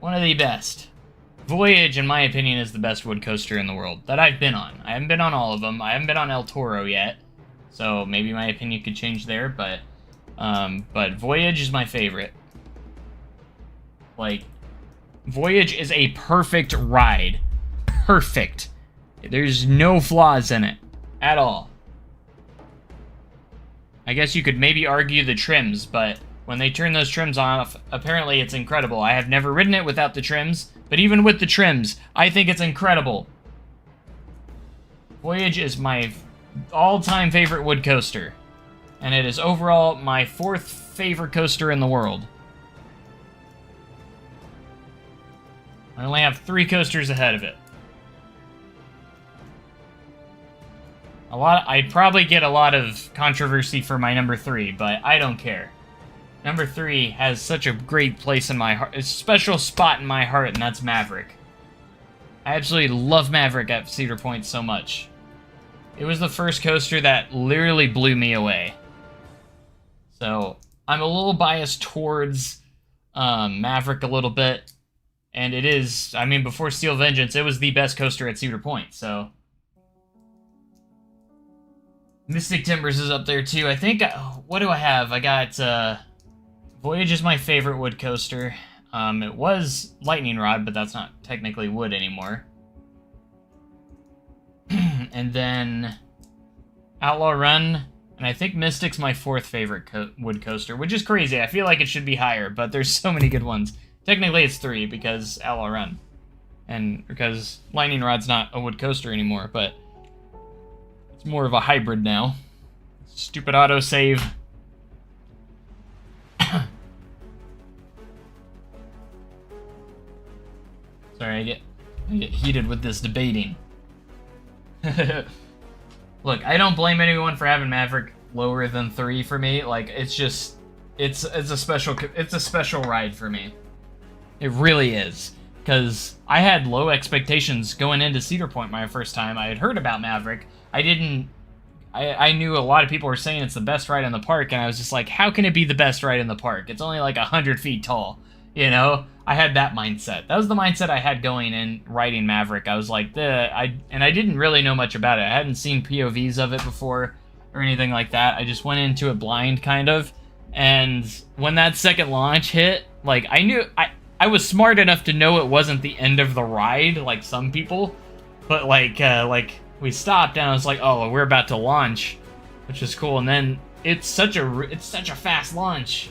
One of the best. Voyage, in my opinion, is the best wood coaster in the world that I've been on. I haven't been on all of them. I haven't been on El Toro yet, so maybe my opinion could change there, but Voyage is my favorite. Like, Voyage is a perfect ride. Perfect. There's no flaws in it. At all. I guess you could maybe argue the trims, but when they turn those trims off, apparently it's incredible. I have never ridden it without the trims, but even with the trims, I think it's incredible. Voyage is my all-time favorite wood coaster, and it is overall my 4th favorite coaster in the world. I only have 3 coasters ahead of it. I'd probably get a lot of controversy for my number 3, but I don't care. Number 3 has such a great place in my heart, a special spot in my heart, and that's Maverick. I absolutely love Maverick at Cedar Point so much. It was the first coaster that literally blew me away. So, I'm a little biased towards Maverick a little bit. And it is, I mean, before Steel Vengeance, it was the best coaster at Cedar Point, so. Mystic Timbers is up there, too. I think, what do I have? I got, Voyage is my favorite wood coaster. It was Lightning Rod, but that's not technically wood anymore. And then Outlaw Run, and I think Mystic's my 4th favorite wood coaster, which is crazy. I feel like it should be higher, but there's so many good ones. Technically it's 3 because Outlaw Run. And because Lightning Rod's not a wood coaster anymore, but it's more of a hybrid now. Stupid autosave. Sorry, I get heated with this debating. Look, I don't blame anyone for having Maverick lower than 3 for me. Like, it's just, it's a special ride for me. It really is. Because I had low expectations going into Cedar Point my first time. I had heard about Maverick. I knew a lot of people were saying it's the best ride in the park, and I was just like, how can it be the best ride in the park? It's only like 100 feet tall, you know? I had that mindset. That was the mindset I had going in riding Maverick. I was like, I didn't really know much about it. I hadn't seen POVs of it before or anything like that. I just went into it blind, kind of. And when that second launch hit, like, I was smart enough to know it wasn't the end of the ride, like some people. But, like, we stopped, and I was like, oh, we're about to launch, which is cool. And then it's such a fast launch.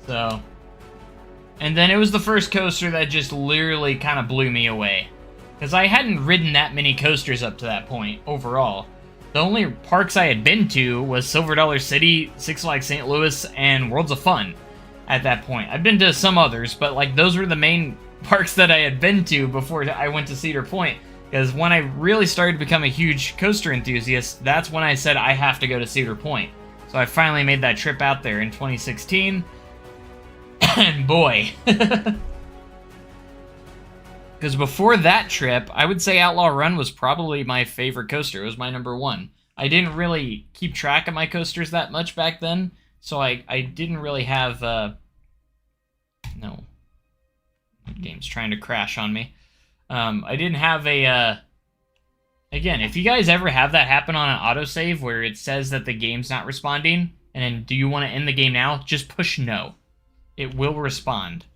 So, and then it was the first coaster that just literally kind of blew me away. Because I hadn't ridden that many coasters up to that point, overall. The only parks I had been to was Silver Dollar City, Six Flags St. Louis, and Worlds of Fun at that point. I've been to some others, but like those were the main parks that I had been to before I went to Cedar Point. Because when I really started to become a huge coaster enthusiast, that's when I said I have to go to Cedar Point. So I finally made that trip out there in 2016. And boy. Because before that trip, I would say Outlaw Run was probably my favorite coaster. It was my number one. I didn't really keep track of my coasters that much back then, so I didn't really have... No. The game's trying to crash on me. I didn't have a... Again, if you guys ever have that happen on an autosave where it says that the game's not responding, and then do you want to end the game now, just push no. It will respond.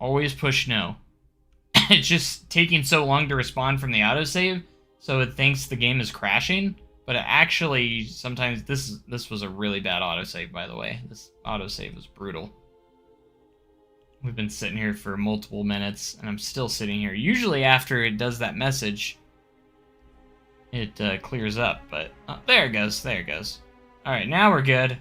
Always push no. It's just taking so long to respond from the autosave, so it thinks the game is crashing. But it actually, sometimes, this was a really bad autosave, by the way. This autosave was brutal. We've been sitting here for multiple minutes, and I'm still sitting here. Usually after it does that message, it clears up, but... Oh, there it goes, there it goes. Alright, now we're good.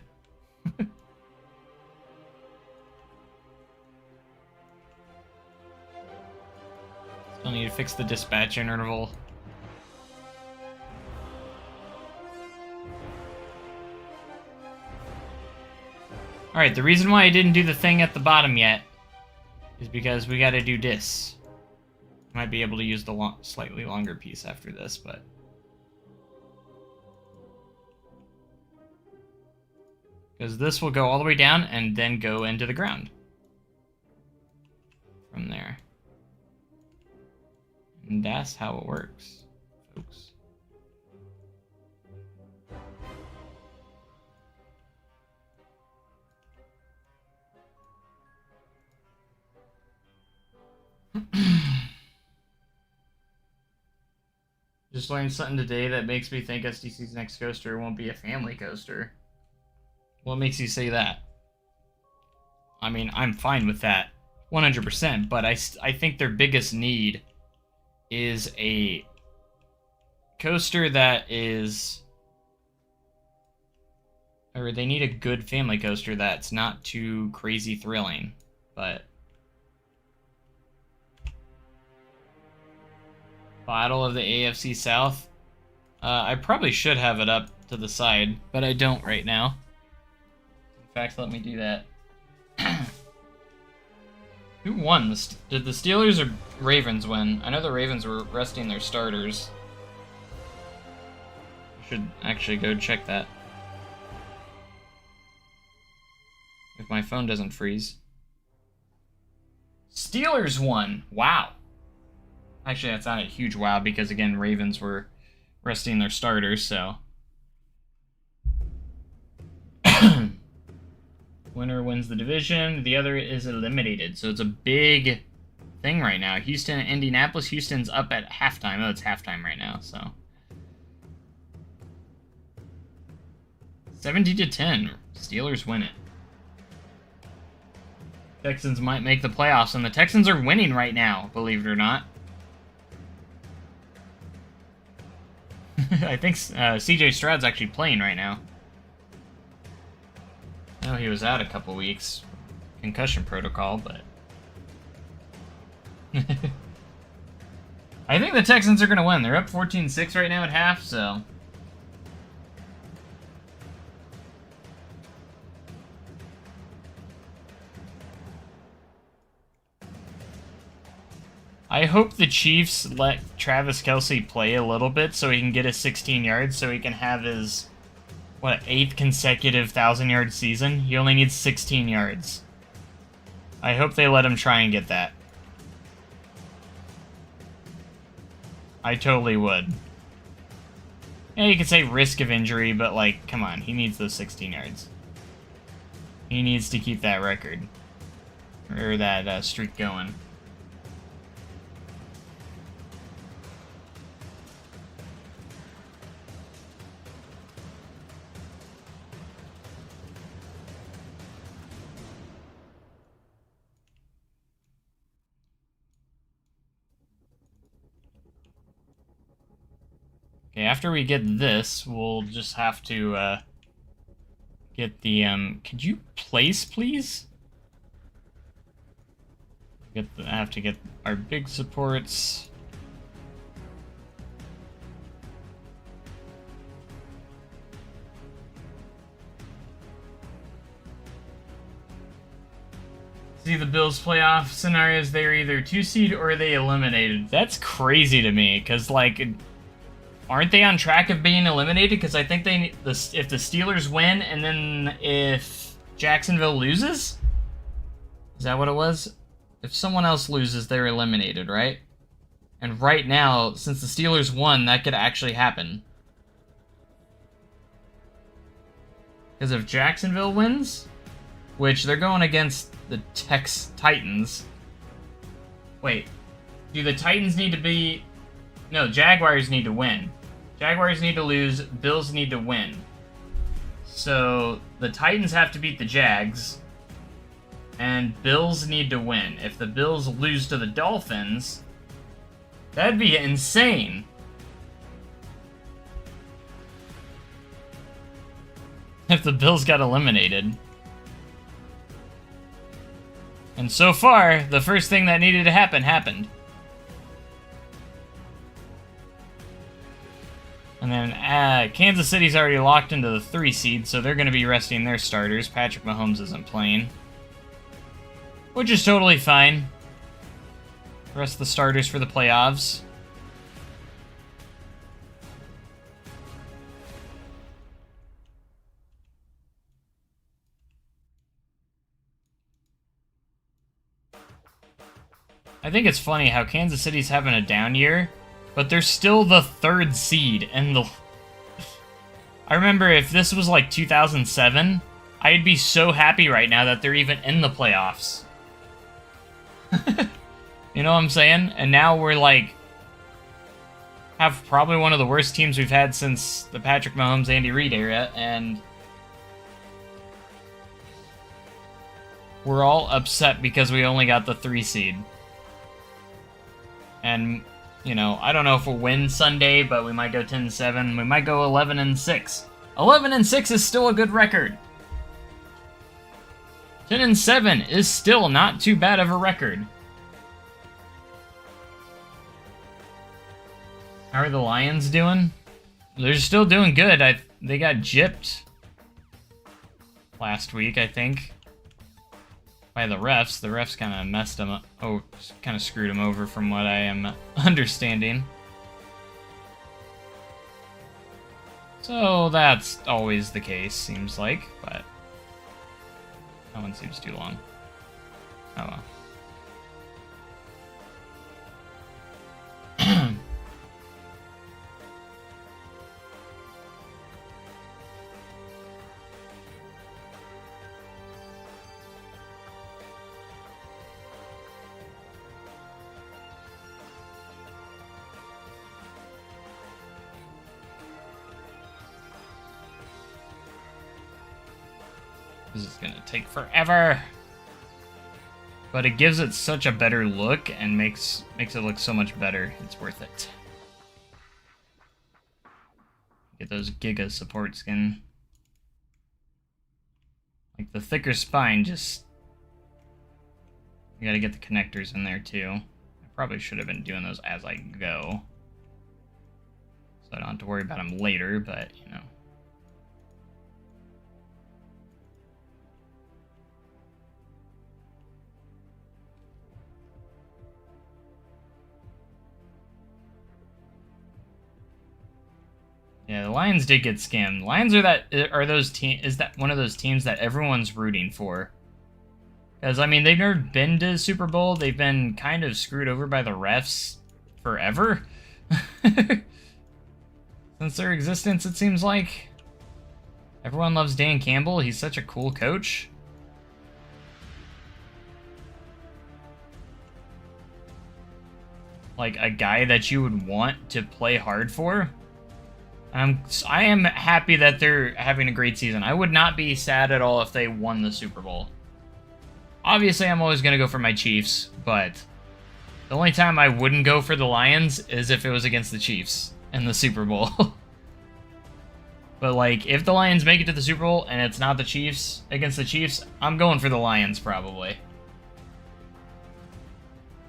Still need to fix the dispatch interval. Alright, the reason why I didn't do the thing at the bottom yet is because we gotta do this. Might be able to use the slightly longer piece after this, but... Because this will go all the way down and then go into the ground. From there. And that's how it works, folks. Just learned something today that makes me think SDC's next coaster won't be a family coaster. What makes you say that? I mean, I'm fine with that, 100%, but I think their biggest need is a coaster that is... Or they need a good family coaster that's not too crazy thrilling, but... Battle of the AFC South. I probably should have it up to the side, but I don't right now. In fact, let me do that. Who won? Did the Steelers or Ravens win? I know the Ravens were resting their starters. I should actually go check that. If my phone doesn't freeze. Steelers won! Wow. Actually, that's not a huge wow, because again, Ravens were resting their starters, so... Winner wins the division, the other is eliminated, so it's a big thing right now. Houston and Indianapolis. Houston's up at halftime. Oh, it's halftime right now, so... 70-10. Steelers win it. Texans might make the playoffs, and the Texans are winning right now, believe it or not. I think CJ Stroud's actually playing right now. I know he was out a couple weeks. Concussion protocol, but... I think the Texans are going to win. They're up 14-6 right now at half, so... I hope the Chiefs let Travis Kelce play a little bit so he can get his 16 yards so he can have his, what, 8th consecutive 1,000-yard season? He only needs 16 yards. I hope they let him try and get that. I totally would. Yeah, you could say risk of injury, but, like, come on. He needs those 16 yards. He needs to keep that record. Or that streak going. Okay, after we get this, we'll just have to get the could you place, please? I have to get our big supports. See the Bills playoff scenarios, they're either 2 seed or they eliminated. That's crazy to me, because, like, aren't they on track of being eliminated? Because I think they if the Steelers win and then if Jacksonville loses? Is that what it was? If someone else loses, they're eliminated, right? And right now, since the Steelers won, that could actually happen. Because if Jacksonville wins, which they're going against the Titans. Wait, do the Titans need to be... No, Jaguars need to win. Jaguars need to lose, Bills need to win. So, the Titans have to beat the Jags, and Bills need to win. If the Bills lose to the Dolphins, that'd be insane. If the Bills got eliminated. And so far, the first thing that needed to happen happened. And then Kansas City's already locked into the 3 seed, so they're going to be resting their starters. Patrick Mahomes isn't playing. Which is totally fine. Rest the starters for the playoffs. I think it's funny how Kansas City's having a down year, but they're still the 3rd seed, and I remember if this was like 2007, I'd be so happy right now that they're even in the playoffs. You know what I'm saying? And now we're like, have probably one of the worst teams we've had since the Patrick Mahomes, Andy Reid era, and we're all upset because we only got the 3 seed. And, you know, I don't know if we'll win Sunday, but we might go 10-7. We might go 11-6. 11-6 is still a good record. 10-7 is still not too bad of a record. How are the Lions doing? They're still doing good. They got gypped last week, I think, by the refs. The refs kind of messed them up. Oh, kind of screwed them over from what I am understanding. So that's always the case, seems like, but that one seems too long. Oh well. This is gonna take forever. But it gives it such a better look and makes it look so much better. It's worth it. Get those Giga support skin. Like the thicker spine, just... You gotta get the connectors in there too. I probably should have been doing those as I go. So I don't have to worry about them later, but, you know. Yeah, the Lions did get scammed. Lions is that one of those teams that everyone's rooting for? Because, I mean, they've never been to Super Bowl. They've been kind of screwed over by the refs forever. Since their existence, it seems like. Everyone loves Dan Campbell. He's such a cool coach. Like, a guy that you would want to play hard for. I am happy that they're having a great season. I would not be sad at all if they won the Super Bowl. Obviously, I'm always going to go for my Chiefs, but the only time I wouldn't go for the Lions is if it was against the Chiefs. in the Super Bowl. But, like, if the Lions make it to the Super Bowl and it's not the Chiefs against the Chiefs, I'm going for the Lions, probably.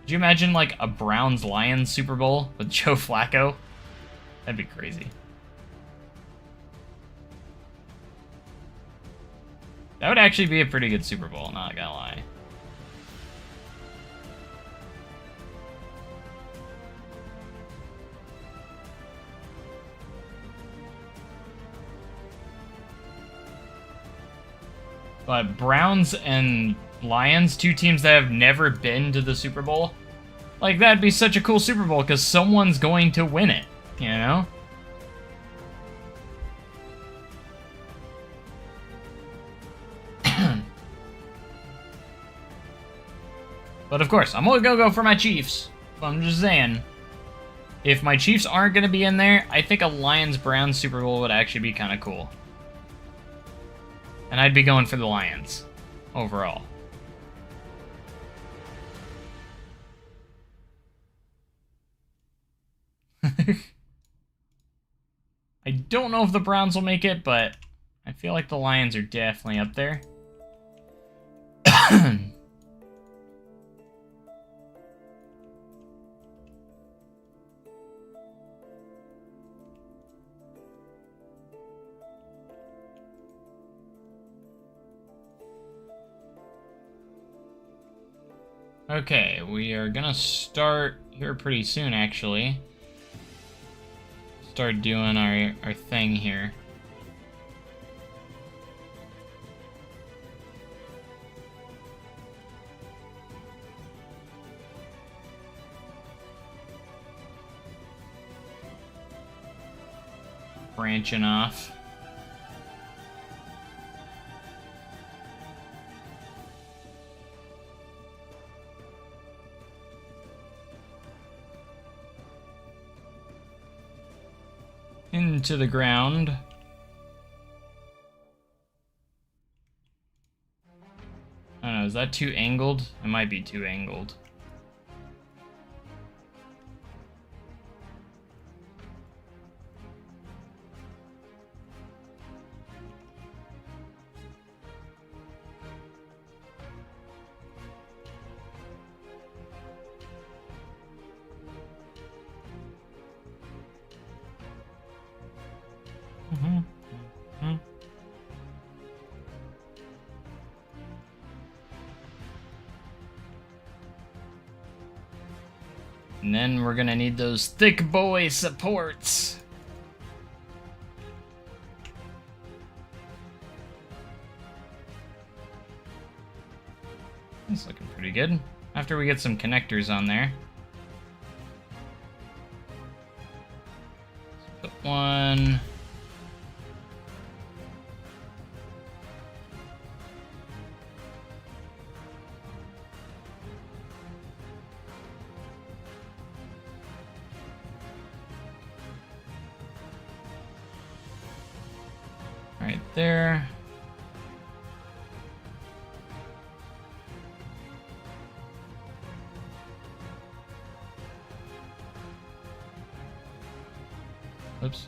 Could you imagine, like, a Browns-Lions Super Bowl with Joe Flacco? That'd be crazy. That would actually be a pretty good Super Bowl, not gonna lie. But Browns and Lions, two teams that have never been to the Super Bowl, like, that'd be such a cool Super Bowl because someone's going to win it, you know? But of course, I'm only gonna go for my Chiefs. I'm just saying, if my Chiefs aren't gonna be in there, I think a Lions-Browns Super Bowl would actually be kind of cool. And I'd be going for the Lions, overall. I don't know if the Browns will make it, but I feel like the Lions are definitely up there. Okay, we are gonna start here pretty soon, actually. Start doing our thing here. Branching off. Into the ground. I don't know, is that too angled? It might be too angled. And then we're gonna need those thick boy supports. It's looking pretty good. After we get some connectors on there. Let's put one. Right there. Oops.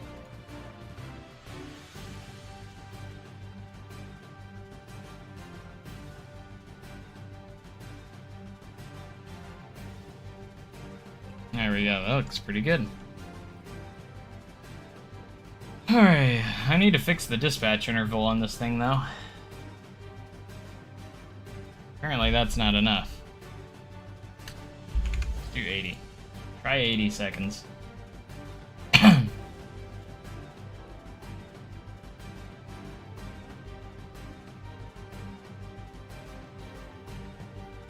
There we go. That looks pretty good. Alright, I need to fix the dispatch interval on this thing, though. Apparently that's not enough. Let's do 80. Try 80 seconds.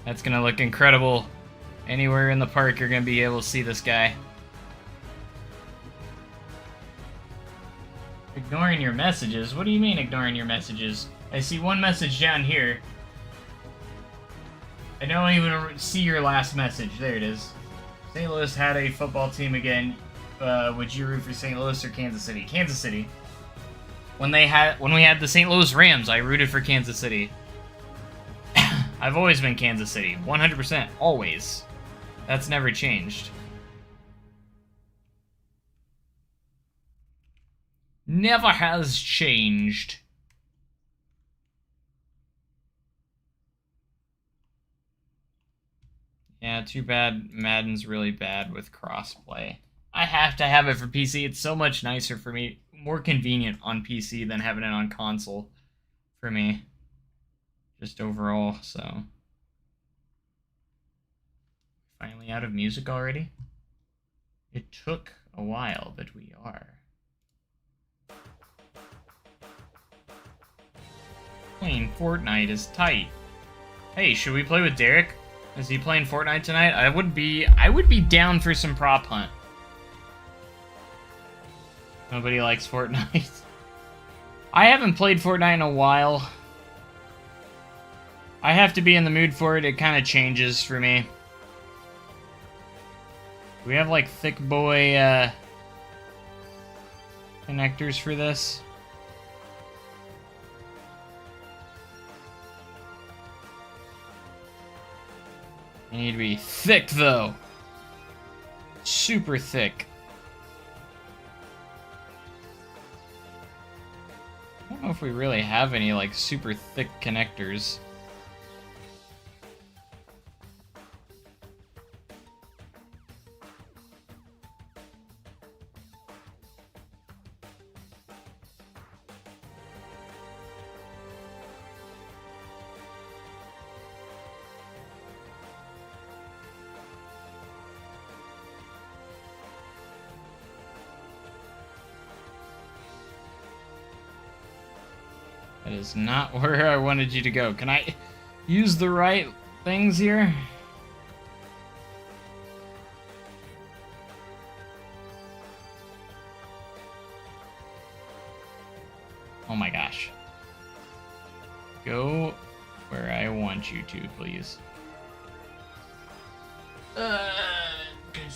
That's gonna look incredible. Anywhere in the park you're gonna be able to see this guy. Ignoring your messages? What do you mean ignoring your messages? I see one message down here. I don't even see your last message. There it is. St. Louis had a football team again. Would you root for St. Louis or Kansas City? Kansas City. When we had the St. Louis Rams, I rooted for Kansas City. I've always been Kansas City. 100%. Always. That's never changed. Never has changed. Yeah, too bad Madden's really bad with crossplay. I have to have it for PC. It's so much nicer for me. More convenient on PC than having it on console for me. Just overall, so. Finally out of music already? It took a while, but we are. Playing Fortnite is tight. Hey, should we play with Derek? Is he playing Fortnite tonight? I would be down for some prop hunt. Nobody likes Fortnite. I haven't played Fortnite in a while. I have to be in the mood for it. It kind of changes for me. We have like thick boy connectors for this. They need to be thick though. Super thick. I don't know if we really have any like super thick connectors. That is not where I wanted you to go. Can I use the right things here? Oh my gosh. Go where I want you to, please.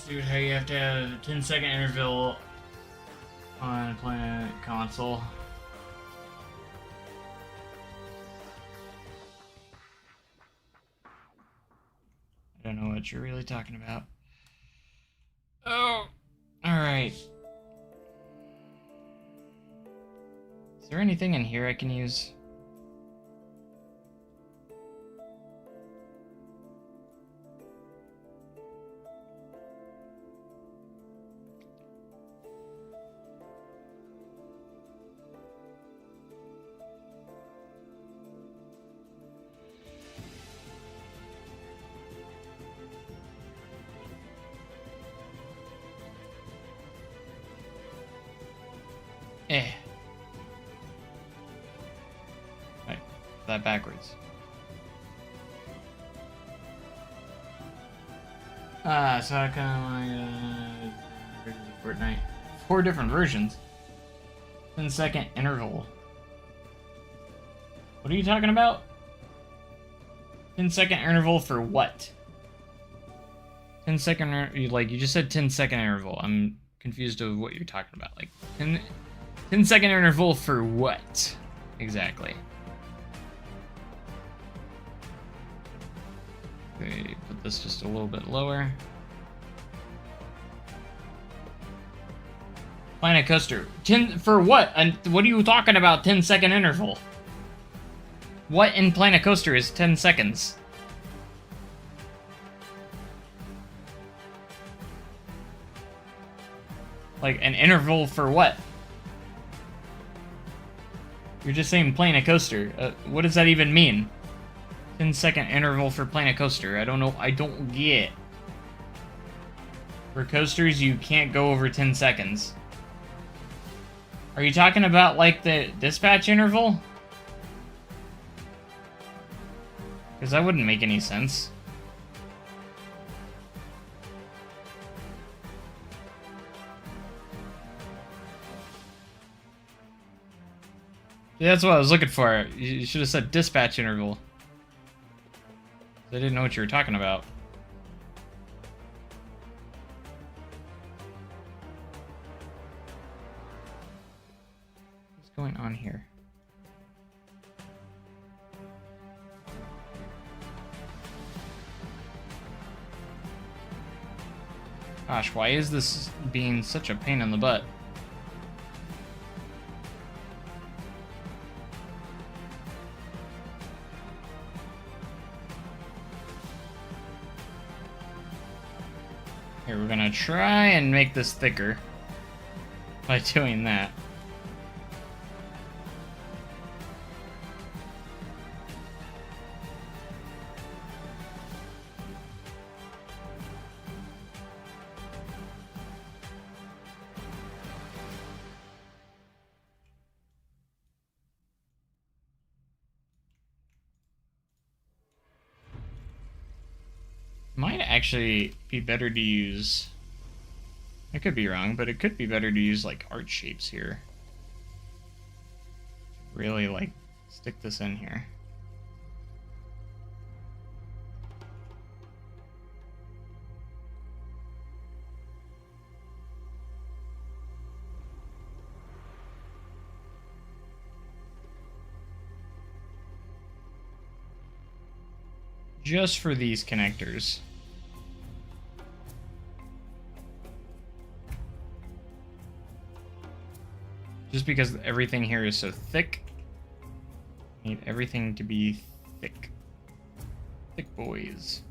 Dude, how you have to have a 10-second interval on playing console. I don't know what you're really talking about. Oh, alright. Is there anything in here I can use? Right, that backwards. So I kind of like Fortnite. 4 different versions. 10-second interval. What are you talking about? 10-second interval for what? 10-second, like you just said 10-second interval. I'm confused of what you're talking about. Like 10-second interval for what? Exactly. Okay, put this just a little bit lower. Planet Coaster. 10 for what? And what are you talking about? 10-second interval. What in Planet Coaster is 10 seconds? Like an interval for what? You're just saying Planet Coaster. What does that even mean? 10-second interval for Planet Coaster. I don't know. I don't get. For coasters, you can't go over 10 seconds. Are you talking about like the dispatch interval? Because that wouldn't make any sense. Yeah, that's what I was looking for. You should have said dispatch interval. I didn't know what you were talking about. What's going on here? Gosh, why is this being such a pain in the butt? Here, we're gonna try and make this thicker by doing that. Might actually be better to use... I could be wrong, but it could be better to use, like, art shapes here. Really, like, stick this in here. Just for these connectors. Just because everything here is so thick, I need everything to be thick. Thick boys.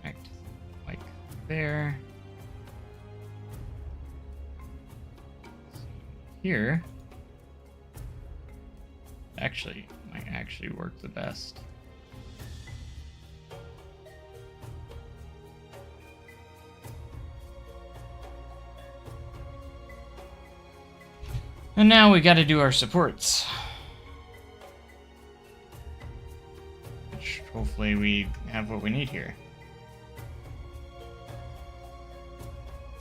Connect like there. Here, actually, might actually work the best. And now we gotta do our supports. Which, hopefully we have what we need here.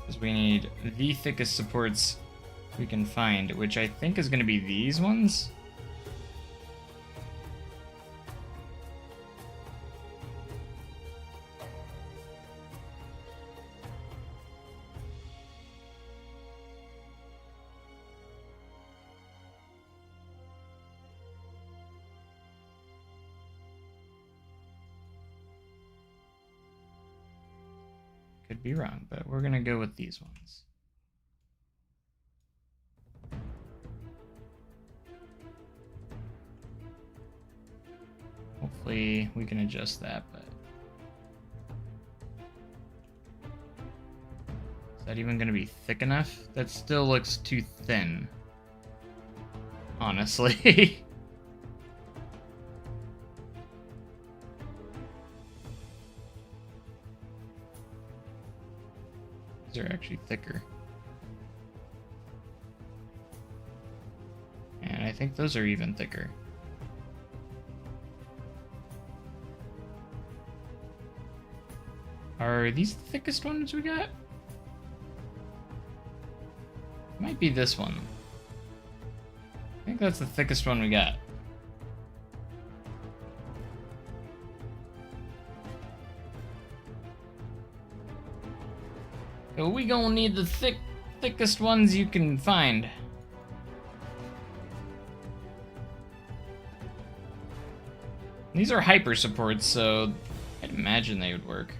Because we need the thickest supports we can find, which I think is gonna be these ones. Could be wrong, but we're gonna go with these ones. Hopefully we can adjust that, but is that even gonna be thick enough? That still looks too thin, honestly. These are actually thicker. And I think those are even thicker. Are these the thickest ones we got? Might be this one. I think that's the thickest one we got. So we gonna need the thickest ones you can find. These are hyper supports, so I'd imagine they would work.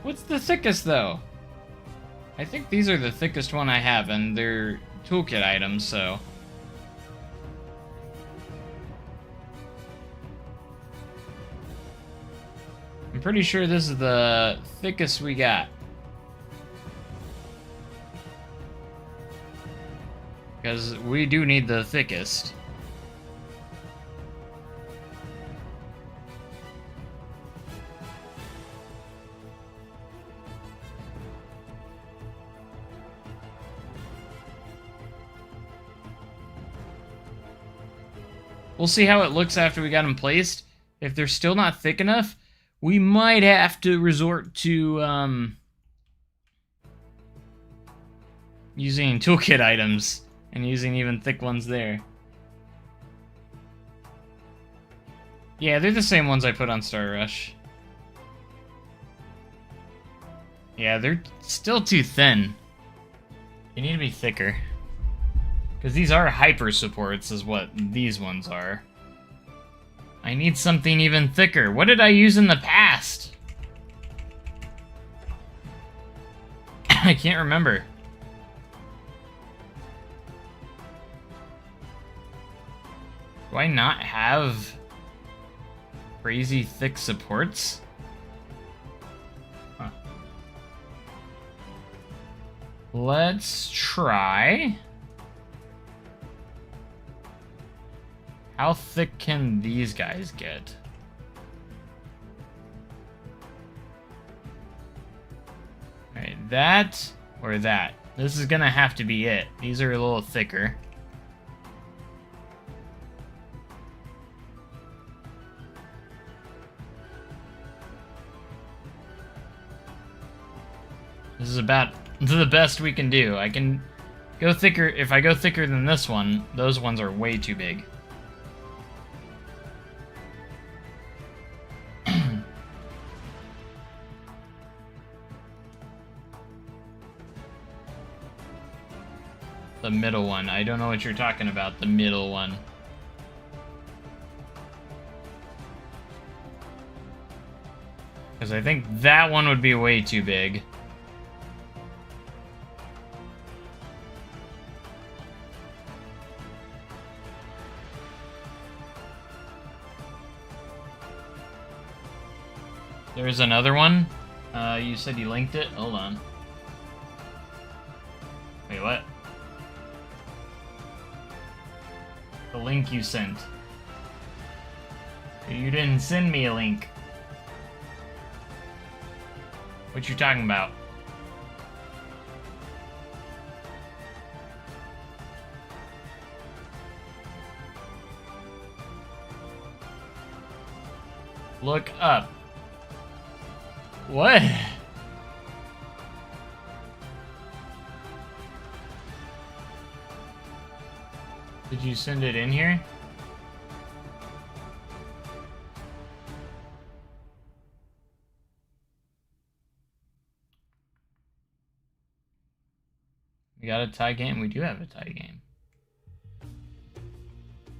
What's the thickest, though? I think these are the thickest one I have, and they're toolkit items, so... I'm pretty sure this is the thickest we got. Because we do need the thickest. We'll see how it looks after we got them placed. If they're still not thick enough, we might have to resort to using toolkit items and using even thick ones there. Yeah, they're the same ones I put on Star Rush. Yeah, they're still too thin. They need to be thicker. Because these are hyper supports, is what these ones are. I need something even thicker. What did I use in the past? I can't remember. Do I not have crazy thick supports? Huh. Let's try. How thick can these guys get? Alright, that or that. This is gonna have to be it. These are a little thicker. This is about the best we can do. I can go thicker. If I go thicker than this one, those ones are way too big. The middle one. I don't know what you're talking about. The middle one. Because I think that one would be way too big. There's another one. You said you linked it? Hold on. Wait, what? The link you sent. You didn't send me a link. What you talking about? Look up. What? Did you send it in here? We got a tie game? We do have a tie game.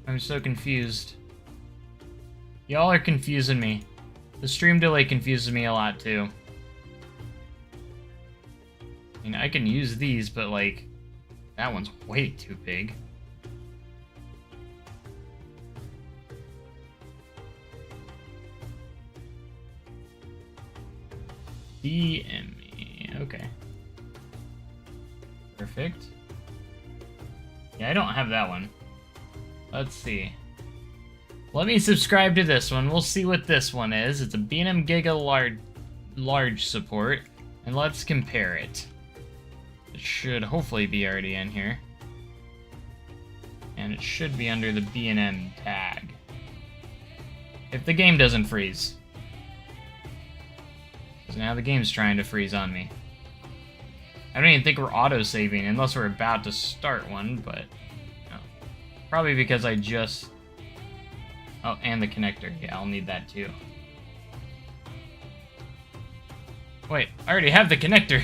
I'm so confused. Y'all are confusing me. The stream delay confuses me a lot, too. I mean, I can use these, but, like, that one's way too big. DME. Okay. Perfect. Yeah, I don't have that one. Let's see. Let me subscribe to this one. We'll see what this one is. It's a B&M Giga large support. And let's compare it. It should hopefully be already in here. And it should be under the B&M tag. If the game doesn't freeze. Because now the game's trying to freeze on me. I don't even think we're auto-saving unless we're about to start one, but no. Probably because I just... Oh, and the connector. Yeah, I'll need that too. Wait, I already have the connector.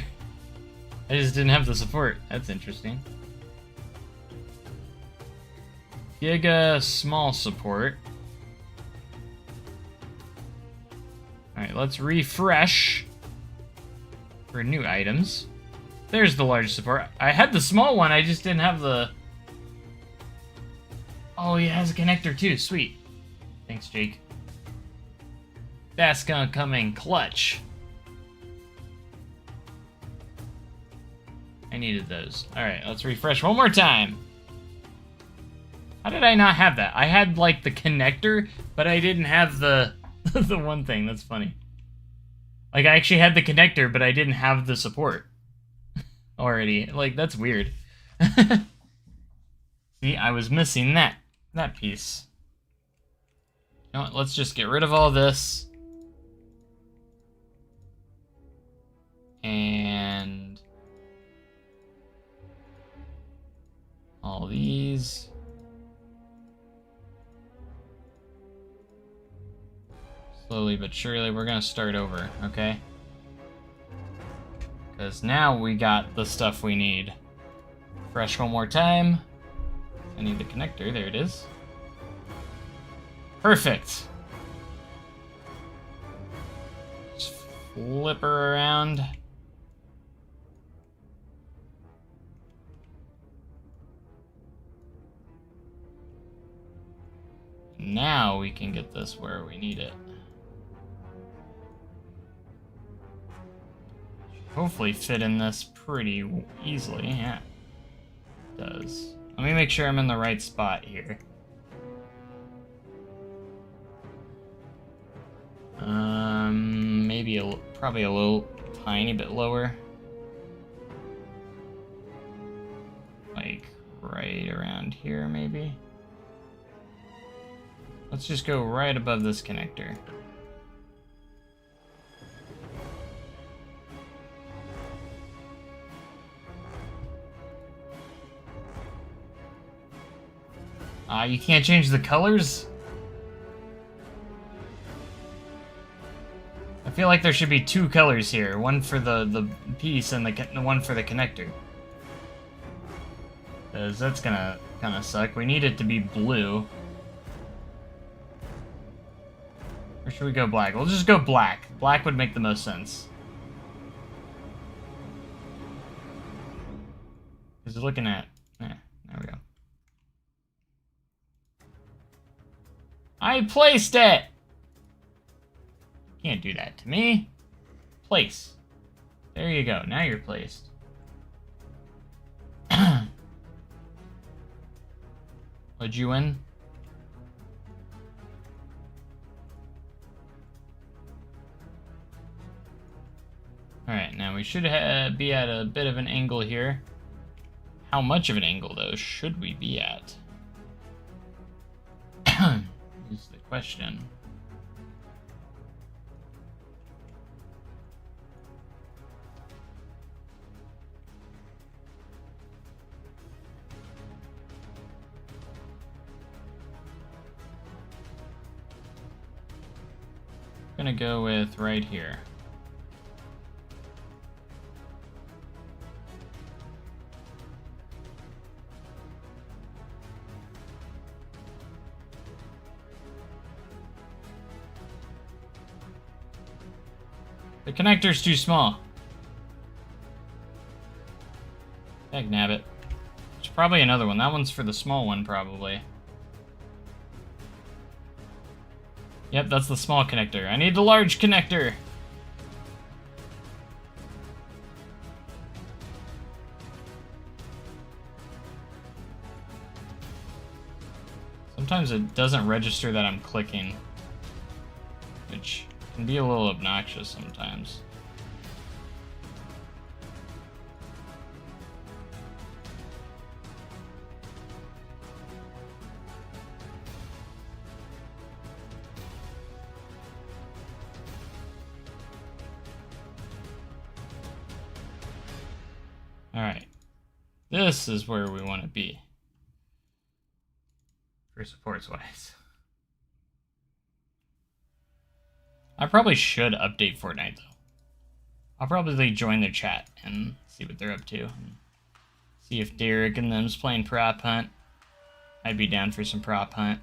I just didn't have the support. That's interesting. Giga small support. Alright, let's refresh for new items. There's the large support. I had the small one, I just didn't have the... Oh, he has a connector too. Sweet. Thanks, Jake. That's gonna come in clutch. I needed those. Alright, let's refresh one more time. How did I not have that? I had, like, the connector, but I didn't have the the one thing. That's funny. Like, I actually had the connector, but I didn't have the support. Already. Like, that's weird. See, I was missing that piece. You know what, let's just get rid of all this. And... all these. Slowly but surely, we're gonna start over, okay? Because now we got the stuff we need. Fresh one more time. I need the connector, there it is. Perfect. flip her around. Now we can get this where we need it. Hopefully fit in this pretty easily. Yeah, it does. Let me make sure I'm in the right spot here. Maybe probably a little tiny bit lower. Like right around here, maybe. Let's just go right above this connector. You can't change the colors? I feel like there should be two colors here. One for the piece and the one for the connector. Because that's gonna kind of suck. We need it to be blue. Or should we go black? We'll just go black. Black would make the most sense. Because looking at... there we go. I placed it! Can't do that to me. Place. There you go. Now you're placed. What'd you win? Alright, now we should be at a bit of an angle here. How much of an angle, though, should we be at? Is the question. I'm gonna go with right here. The connector's too small. Heck, nabbit. There's probably another one. That one's for the small one, probably. Yep, that's the small connector. I need the large connector! Sometimes it doesn't register that I'm clicking, which can be a little obnoxious sometimes. Alright. This is where we want to be. For supports wise. I probably should update Fortnite, though. I'll probably join their chat and see what they're up to. And see if Derek and them's playing prop hunt. I'd be down for some prop hunt.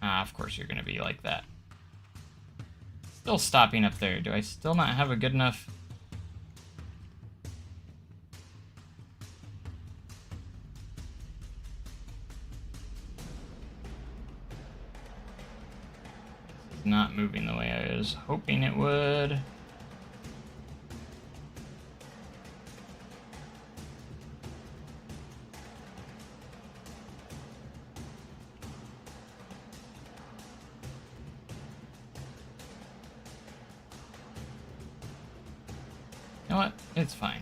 Of course you're going to be like that. Still stopping up there. Do I still not have a good enough... This is not moving the way I was hoping it would. You know what? It's fine.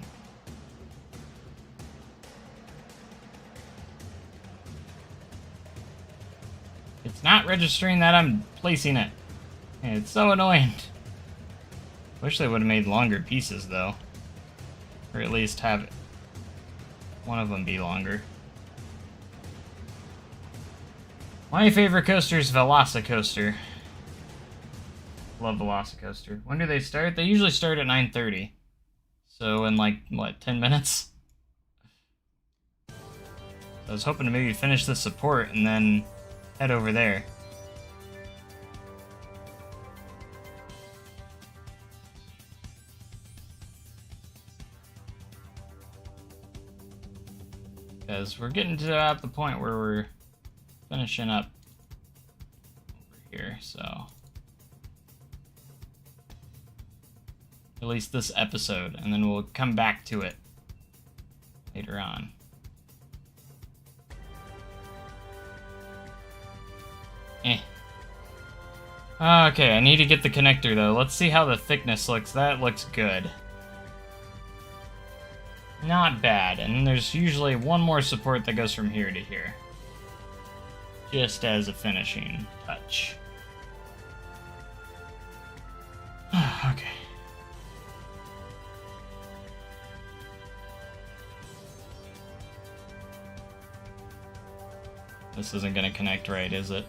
It's not registering that I'm placing it. It's so annoying. Wish they would have made longer pieces, though. Or at least have one of them be longer. My favorite coaster is Velocicoaster. Love Velocicoaster. When do they start? They usually start at 9:30. So in like, what, 10 minutes? I was hoping to maybe finish the support and then head over there. Because we're getting to the point where we're finishing up over here, so... At least this episode, and then we'll come back to it later on. Okay, I need to get the connector though. Let's see how the thickness looks. That looks good. Not bad, and there's usually one more support that goes from here to here. Just as a finishing touch. Okay. This isn't gonna connect right, is it?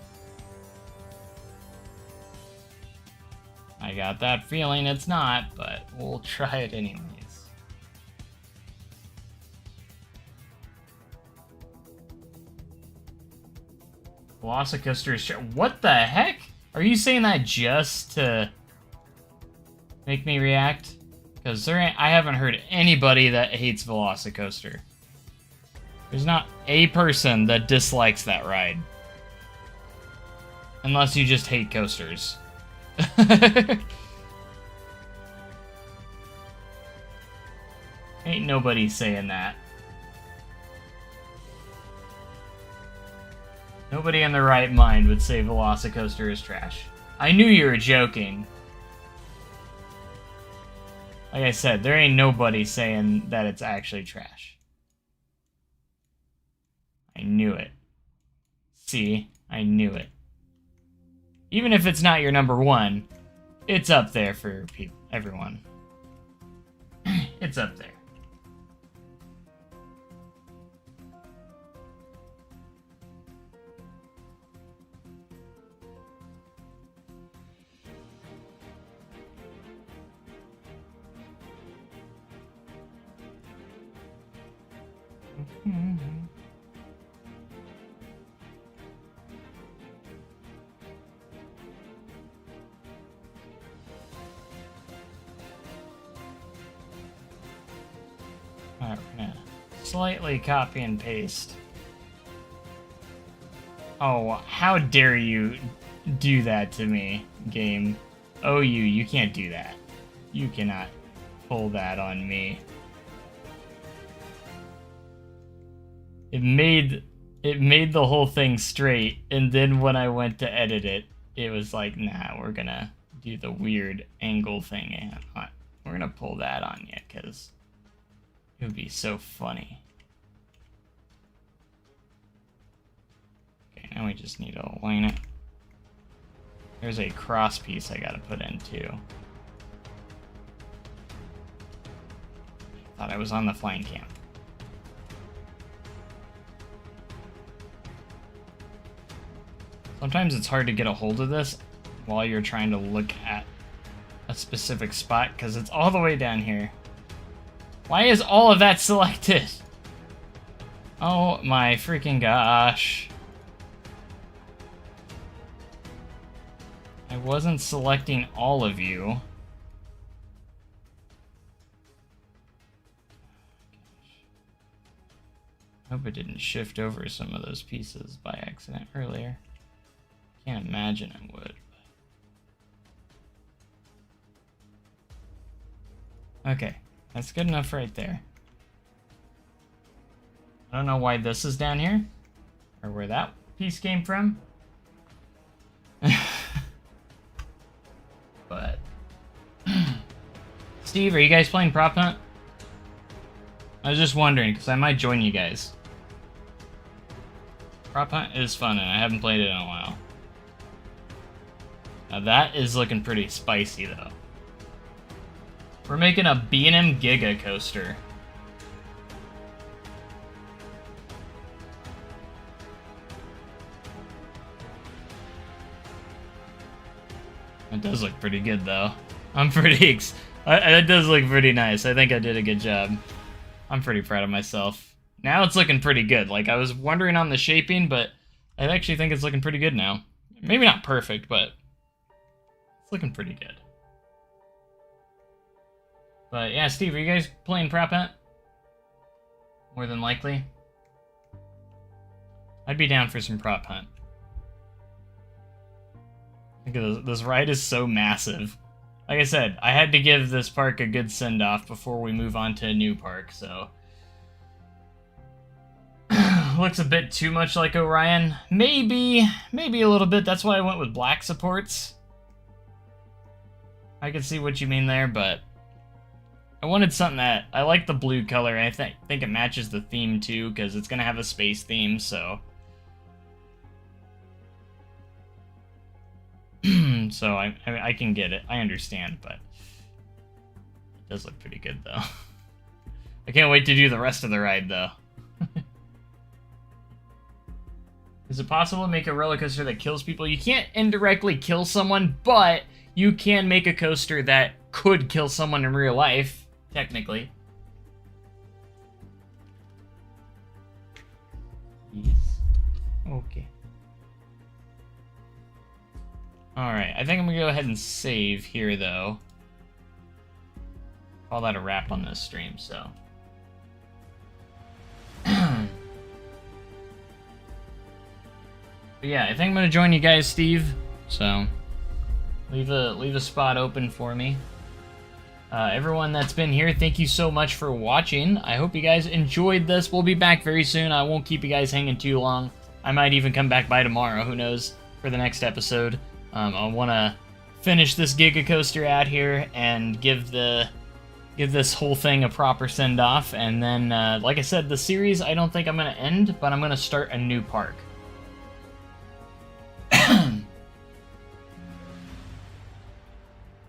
I got that feeling it's not, but we'll try it anyways. Velocicoaster is... What the heck? Are you saying that just to make me react? Because I haven't heard anybody that hates Velocicoaster. There's not a person that dislikes that ride. Unless you just hate coasters. Ain't nobody saying that. Nobody in their right mind would say Velocicoaster is trash. I knew you were joking. Like I said, there ain't nobody saying that it's actually trash. I knew it. See? I knew it. Even if it's not your number one, it's up there for everyone. It's up there. Alright, we're gonna slightly copy and paste. Oh, how dare you do that to me, game. Oh, you can't do that. You cannot pull that on me. It made the whole thing straight, and then when I went to edit it, it was like, nah, we're gonna do the weird angle thing, and we're gonna pull that on you, because it would be so funny. Okay, now we just need to align it. There's a cross piece I gotta put in too. Thought I was on the flying cam. Sometimes it's hard to get a hold of this while you're trying to look at a specific spot because it's all the way down here. Why is all of that selected? Oh my freaking gosh. I wasn't selecting all of you. I hope it didn't shift over some of those pieces by accident earlier. Can't imagine it would. Okay, that's good enough right there. I don't know why this is down here, or where that piece came from. But Steve, are you guys playing Prop Hunt? I was just wondering, because I might join you guys. Prop Hunt is fun, and I haven't played it in a while. Now that is looking pretty spicy, though. We're making a B&M Giga coaster. It does look pretty good, though. I'm pretty it does look pretty nice. I think I did a good job. I'm pretty proud of myself. Now it's looking pretty good. Like, I was wondering on the shaping, but I actually think it's looking pretty good now. Maybe not perfect, but it's looking pretty good. But yeah, Steve, are you guys playing Prop Hunt? More than likely. I'd be down for some Prop Hunt. Look at this ride is so massive. Like I said, I had to give this park a good send-off before we move on to a new park, so... Looks a bit too much like Orion. Maybe a little bit. That's why I went with black supports. I can see what you mean there, but... I wanted something that... I like the blue color, and I think it matches the theme too, because it's going to have a space theme, so... So I can get it. I understand, but... It does look pretty good, though. I can't wait to do the rest of the ride, though. Is it possible to make a roller coaster that kills people? You can't indirectly kill someone, but you can make a coaster that could kill someone in real life, technically. Yes. Okay. Alright, I think I'm gonna go ahead and save here, though. Call that a wrap on this stream, so... But yeah, I think I'm gonna join you guys, Steve. So leave a spot open for me. Everyone that's been here, thank you so much for watching. I hope you guys enjoyed this. We'll be back very soon. I won't keep you guys hanging too long. I might even come back by tomorrow. Who knows? For the next episode, I want to finish this Giga Coaster out here and give this whole thing a proper send off. And then, like I said, the series I don't think I'm gonna end, but I'm gonna start a new park.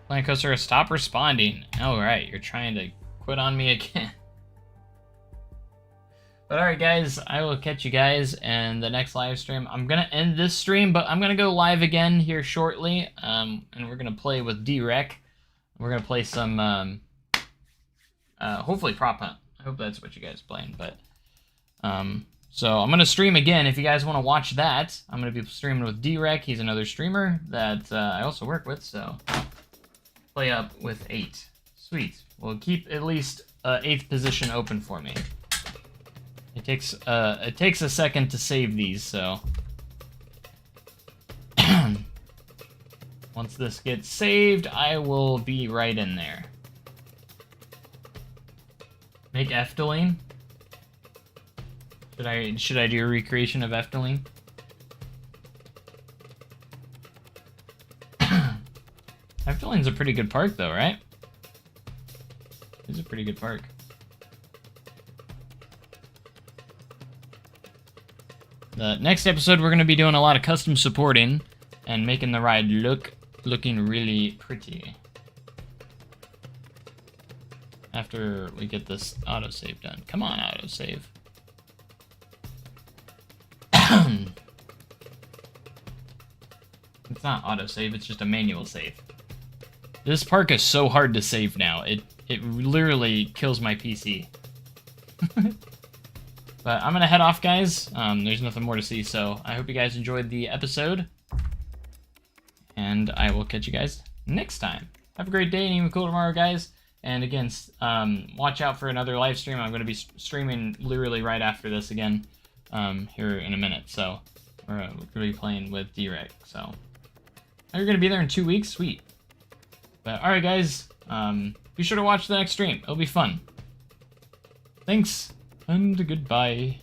Planet Coaster, stop responding. Alright, you're trying to quit on me again. But alright guys, I will catch you guys in the next live stream. I'm going to end this stream, but I'm going to go live again here shortly. And we're going to play with D-Rec. We're going to play some, hopefully Prop Hunt. I hope that's what you guys are playing, but... So I'm going to stream again. If you guys want to watch that, I'm going to be streaming with D-Rec. He's another streamer that I also work with, so... Play up with 8. Sweet. We'll keep at least 8th position open for me. It takes a second to save these, so... Once this gets saved, I will be right in there. Make Efteling? Should I do a recreation of Efteling? Efteling's a pretty good park, though, right? It's a pretty good park. The next episode, we're going to be doing a lot of custom supporting and making the ride looking really pretty. After we get this autosave done. Come on, autosave. It's not autosave, it's just a manual save. This park is so hard to save now. It literally kills my PC. But I'm gonna head off, guys. There's nothing more to see, so I hope you guys enjoyed the episode. And I will catch you guys next time. Have a great day and even cool tomorrow, guys. And again, watch out for another live stream. I'm gonna be streaming literally right after this again, here in a minute. So we're gonna be playing with D-Rec. So you're gonna be there in 2 weeks? Sweet. But alright guys, be sure to watch the next stream. It'll be fun. Thanks, and goodbye.